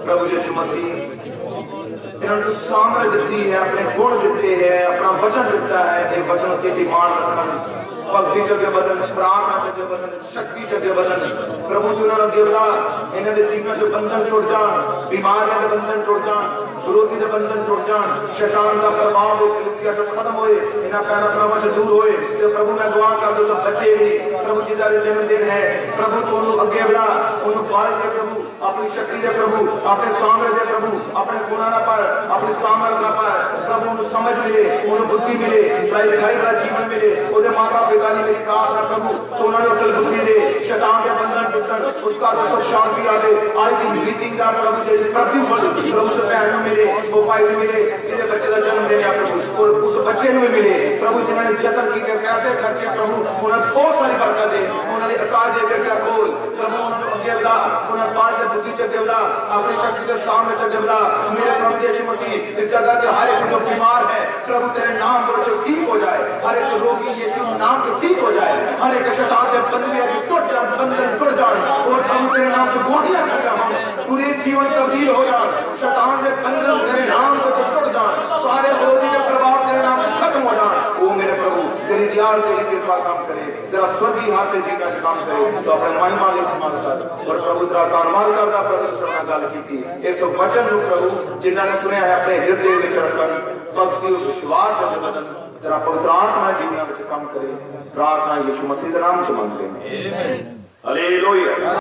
ਪ੍ਰਭੂ ਯਿਸੂ ਮਸੀਹ ਇਹਨਾਂ ਨੂੰ ਸਾਮਰਥ ਦਿੱਤੀ ਹੈ, ਆਪਣੇ ਗੁਣ ਦਿੱਤੇ ਹੈ, ਆਪਣਾ ਵਚਨ ਦਿੱਤਾ ਹੈ। ਇਹ ਵਚਨ ਉੱਤੇ ਡਿਮਾਂਡ ਰੱਖਣ, ਭਗਤੀ ਚ ਅੱਗੇ ਵਧਣ, ਪ੍ਰਾਰਥਨਾ ਚ ਅੱਗੇ ਵਧਣ, ਸ਼ਕਤੀ ਚ ਅੱਗੇ ਵਧਣ। ਪ੍ਰਭੂ ਤੂੰ ਇਹਨਾਂ ਨੂੰ ਅੱਗੇ ਵਧਾ, ਇਹਨਾਂ ਦੇ ਜੀਵਨ ਚ ਬੰਧਨ ਟੁੱਟ ਜਾਣ, ਬਿਮਾਰੀਆਂ ਦੇ ਬੰਧਨ ਟੁੱਟ ਜਾਣ, ਵਿਰੋਧੀ ਦੇ ਬੰਧਨ ਟੁੱਟ ਜਾਣ, ਸ਼ੈਤਾਨ ਦਾ ਪ੍ਰਭਾਵ ਉਹ ਕਲੀਸਿਆ ਤੋਂ ਖਤਮ ਹੋਏ, ਇਹਨਾਂ ਭੈਣਾਂ ਭਰਾਵਾਂ ਚ ਦੂਰ ਹੋਏ। ਤੇ ਪ੍ਰਭੂ ਮੈਂ ਦੁਆ ਕਰਦਾ ਸਭ ਬੱਚੇ ਲਈ, ਪ੍ਰਭੂ ਜਿਹਦਾ ਜਨਮ ਦਿਨ ਹੈ, ਪ੍ਰਭੂ ਤੂੰ ਉਹਨੂੰ ਅੱਗੇ ਵਧਾ, ਉਹਨੂੰ ਬਾਲ ਦੇ ਪ੍ਰਭੂ, ਆਪਣੀ ਸ਼ਕਤੀ ਦੇ ਪ੍ਰਭੂ, ਆਪਣੇ ਸਾਮਰਥ ਦੇ ਪ੍ਰਭੂ, ਆਪਣੇ ਗੁਣਾਂ ਨਾਲ ਭਰ, ਆਪਣੀ ਸਾਮਰਥ ਨਾਲ ਭਰ। ਪ੍ਰਭੂ ਨੂੰ ਸਮਝ ਮਿਲੇ, ਉਹਨੂੰ ਬੁੱਧੀ ਮਿਲੇ, ਪੜ੍ਹਾਈ ਲਿਖਾਈ ਵਾਲਾ ਜੀਵਨ ਮਿਲੇ। ਉਹਦੇ ਮਾਤਾ ਪਿਤਾ ਦੀ ਮੇਰੀ ਪ੍ਰਾਰਥਨਾ ਪ੍ਰਭੂ ਤੂੰ ਉਹਨਾਂ ਨੂੰ ਅਕਲ ਬੁੱਧੀ ਦੇ, ਸ਼ੈਤਾਨ ਦੇ ਬੰਧਨ ਟੁੱਟਣ, ਉਸ ਘਰ ਤੋਂ ਸੁਖ ਸ਼ਾਂਤੀ ਆਵੇ। ਅੱਜ ਦੀ ਮੀਟਿੰਗ ਦਾ ਪ੍ਰਭੂ ਜਿਹੜੀ ਪ੍ਰਤੀਫਲ ਪ੍ਰਭੂ ਉਸ ਭੈਣ ਨੂੰ ਮਿਲੇ, ਉਹ ਭਾਈ ਨੂੰ ਮਿਲੇ ਜਿਹਦੇ ਬੱਚੇ ਦਾ ਜਨਮ ਦਿਨ ਹੈ ਪ੍ਰਭੂ, ਔਰ ਉਸ ਬੱਚੇ ਨੂੰ ਵੀ ਮਿਲੇ ਪ੍ਰਭੂ ਜਿਨ੍ਹਾਂ ਨੇ ਯਤਨ ਕੀਤੇ, ਪੈਸੇ ਖਰਚੇ, ਪ੍ਰਭੂ ਉਹਨਾਂ ਨੂੰ ਬਹੁਤ ਸਾਰੀ ਬਰਕਤ ਦੇ, ਉਹਨਾਂ ਲਈ ਆਕਾਸ਼ ਦੇ ਅੱਗੇ ਖੋਲ। ਪ੍ਰਭੂ ਉਹਨਾਂ ਨੂੰ ਅੱਗੇ ਵਧਾ, ਉਹਨਾਂ ਨੂੰ ਬਾਲ ਦੇ ਬੁੱਧੀ ਚ ਅੱਗੇ ਵਧਾ, ਆਪਣੀ ਸ਼ਕਤੀ ਦੇ ਸਾਹਮਣੇ ਚ ਅੱਗੇ ਵਧਾ। ਮੇਰੇ ਪ੍ਰਭੂ ਯਿਸੂ ਮਸੀਹ ਇਸ ਜਗ੍ਹਾ ਤੇ ਹਰ ਇੱਕ ਜੋ ਬਿਮਾਰ ਹੈ ਪ੍ਰਭੂ ਤੇਰੇ ਨਾਮ ਦੇ ਵਿੱਚ ਠੀਕ ਹੋ ਜਾਏ, ਹਰ ਇੱਕ ਰੋਗੀ ਯਿਸੂ ਨਾਮ ਤੋਂ ਠੀਕ ਹੋ ਜਾਏ, ਹਰ ਇੱਕ ਸ਼ੈਤਾਨ ਦੇ ਬੰਦਿਆਂ ਦੀ ਟੁੱਟ ਜਾਣ, ਬੰਧਨ ਟੁੱਟ ਜਾਣ, ਔਰ ਪ੍ਰਭੂ ਤੇਰੇ ਨਾਮ ਚ ਗੋਲੀਆਂ ਕਰਦਾ ਹਾਂ ਪੂਰੇ ਜੀਵਨ ਤਬਦੀਲ ਹੋ ਜਾਣ, ਸ਼ੈਤਾਨ ਦੇ ਬੰਧਨ ਤੇਰੇ ਨਾਮ ਤੋਂ ਟੁੱਟ ਜਾਣ, ਸਾਰੇ ਵਿਰੋਧੀ ਦੇ ਪ੍ਰਭਾਵ ਤੇਰੇ ਨਾਮ ਤੋਂ ਖਤਮ ਹੋ ਜਾਣ। ਉਹ ਮੇਰੇ ਪ੍ਰਭੂ तेरी दयाल तेरी कृपा काम करे, तेरा स्वर्गीय हाथ जीना च काम करे, तो अपने महिमा ਲਈ इस्तेमाल कर। और प्रभु तेरा धन्यवाद करदा प्रभु सरना गल कीती इस वचन ਨੂੰ प्रभु जिन्हां ने सुनिया है अपने हृदय ਵਿੱਚ ਰੱਖਣ, भक्ति और विश्वास ਚ ਬਦਲਣ, तेरा पवित्र आत्मा जीवना ਵਿੱਚ काम करे। प्रार्थना यीशु मसीह के नाम से मांगते हैं, आमीन, हालेलुया।